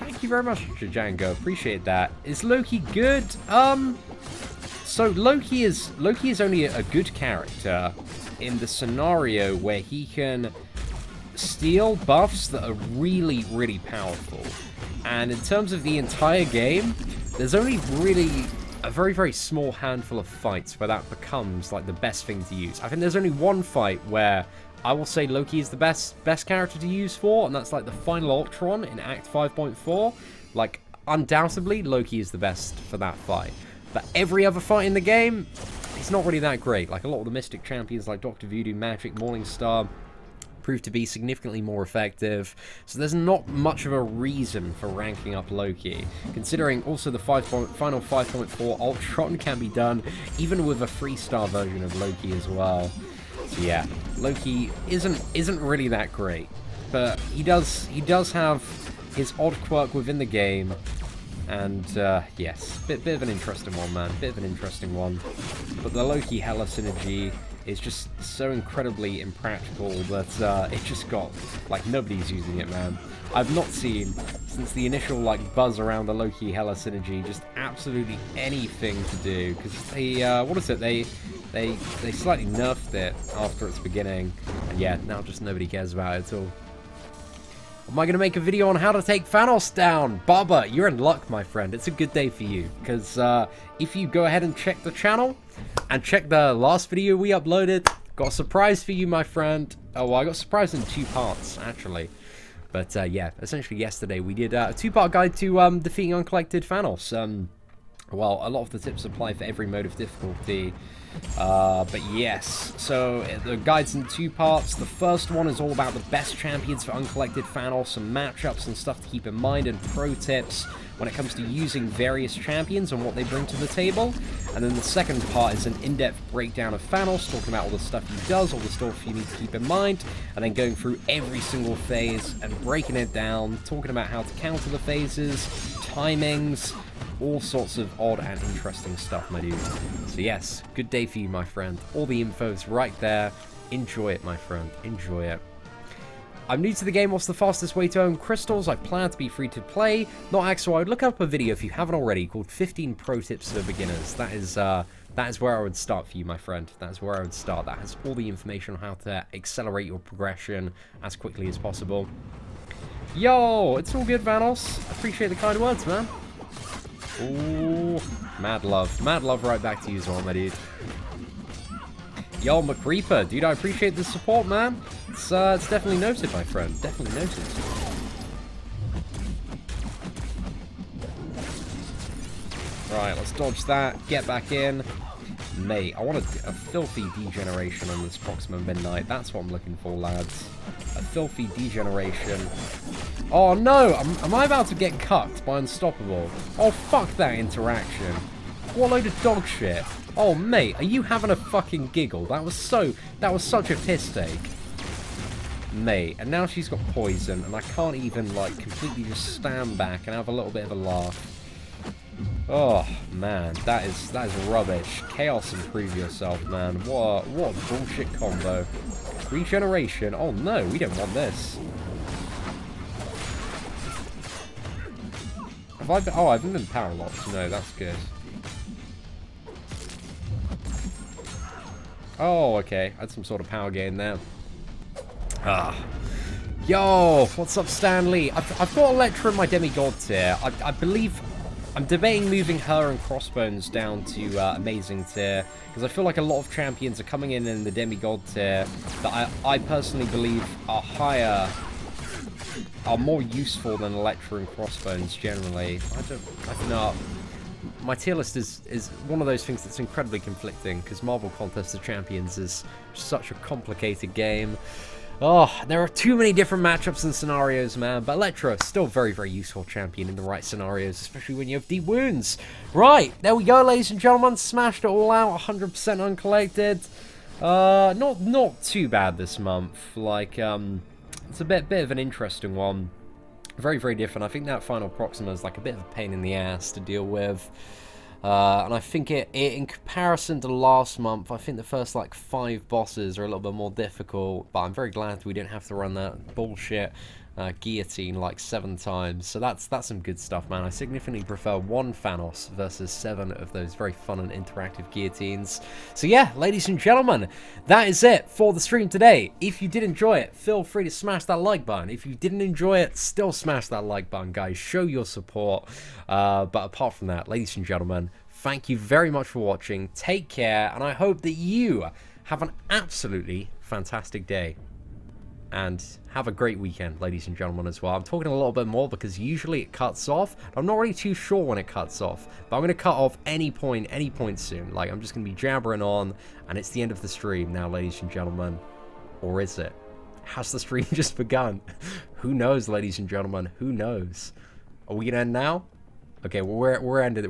Speaker 1: Thank you very much, Django. Appreciate that. Is Loki good? So Loki is only a good character in the scenario where he can steal buffs that are really, really powerful. And in terms of the entire game, there's only really a very, very small handful of fights where that becomes like the best thing to use. I think there's only one fight where I will say Loki is the best character to use for, and that's like the final Ultron in Act 5.4. Like, undoubtedly, Loki is the best for that fight. But every other fight in the game, it's not really that great. Like, a lot of the Mystic champions like Dr. Voodoo, Magic, Morningstar prove to be significantly more effective. So there's not much of a reason for ranking up Loki, considering also the final 5.4 Ultron can be done even with a 3-star version of Loki as well. So yeah, Loki isn't really that great, but he does have his odd quirk within the game, and yes, bit of an interesting one, man, bit of an interesting one. But the Loki Hela synergy is just so incredibly impractical that it just got, like, nobody's using it, man. I've not seen, since the initial, like, buzz around the Loki Hela synergy, just absolutely anything to do, because they, what is it, they slightly nerfed it after its beginning, and yeah, now just nobody cares about it at all. Am I going to make a video on how to take Thanos down? Baba, you're in luck, my friend. It's a good day for you, because if you go ahead and check the channel, and check the last video we uploaded, got a surprise for you, my friend. Oh, well, I got surprised in 2 parts, actually. But yeah, essentially yesterday we did a 2-part guide to defeating Uncollected Thanos. Well, a lot of the tips apply for every mode of difficulty. But yes, so the guide's in 2 parts. The first one is all about the best champions for Uncollected Thanos, some matchups and stuff to keep in mind, and pro tips when it comes to using various champions and what they bring to the table. And then the second part is an in-depth breakdown of Thanos, talking about all the stuff he does, all the stuff you need to keep in mind, and then going through every single phase and breaking it down, talking about how to counter the phases, timings, all sorts of odd and interesting stuff, my dude. So yes, good day for you, my friend. All the info's right there. Enjoy it, my friend. Enjoy it. I'm new to the game. What's the fastest way to own crystals? I plan to be free to play, not act, so I would look up a video if you haven't already called 15 Pro Tips for Beginners. That is where I would start for you, my friend. That is where I would start. That has all the information on how to accelerate your progression as quickly as possible. Yo, it's all good, Vanos. Appreciate the kind words, man. Ooh, mad love right back to you as well, my dude. Yo, McReaper, dude, I appreciate the support, man. It's definitely noted, my friend. Definitely noted. Right, let's dodge that. Get back in. Mate, I want a filthy degeneration on this Proxima Midnight. That's what I'm looking for, lads. A filthy degeneration. Oh, no! Am I about to get cucked by Unstoppable? Oh, fuck that interaction. What a load of dog shit. Oh, mate, are you having a fucking giggle? That was such a piss take. Mate, and now she's got poison, and I can't even, like, completely just stand back and have a little bit of a laugh. Oh, man, that is rubbish. Chaos, improve yourself, man. What a bullshit combo. Regeneration. Oh, no, we don't want this. Have I been... Oh, I haven't been power locked. No, that's good. Oh, okay. I had some sort of power gain there. Ah. Yo, what's up, Stanley? I've got Electra in my demigod tier. I believe... I'm debating moving her and Crossbones down to Amazing tier, because I feel like a lot of champions are coming in the demigod tier that I personally believe are more useful than Electra and Crossbones generally. I don't know. My tier list is one of those things that's incredibly conflicting, because Marvel Contest of Champions is such a complicated game. Oh, there are too many different matchups and scenarios, man. But Electra is still very, very useful champion in the right scenarios, especially when you have deep wounds. Right, there we go, ladies and gentlemen. Smashed it all out, 100% uncollected. Not too bad this month. Like, it's a bit of an interesting one. Very, very different. I think that final Proxima is like a bit of a pain in the ass to deal with. And I think it in comparison to last month, I think the first like 5 bosses are a little bit more difficult, but I'm very glad we didn't have to run that bullshit guillotine like 7 times. So that's some good stuff, man. I significantly prefer 1 Thanos versus 7 of those very fun and interactive guillotines. So yeah, ladies and gentlemen, that is it for the stream today. If you did enjoy it, feel free to smash that like button. If you didn't enjoy it, still smash that like button, guys. Show your support. But apart from that, ladies and gentlemen, thank you very much for watching. Take care, and I hope that you have an absolutely fantastic day. And have a great weekend, ladies and gentlemen, as well. I'm talking a little bit more because usually it cuts off. I'm not really too sure when it cuts off, but I'm going to cut off any point soon. Like, I'm just going to be jabbering on, and it's the end of the stream now, ladies and gentlemen. Or is it? Has the stream just begun? Who knows, ladies and gentlemen? Who knows? Are we going to end now? Okay, well, we're ended.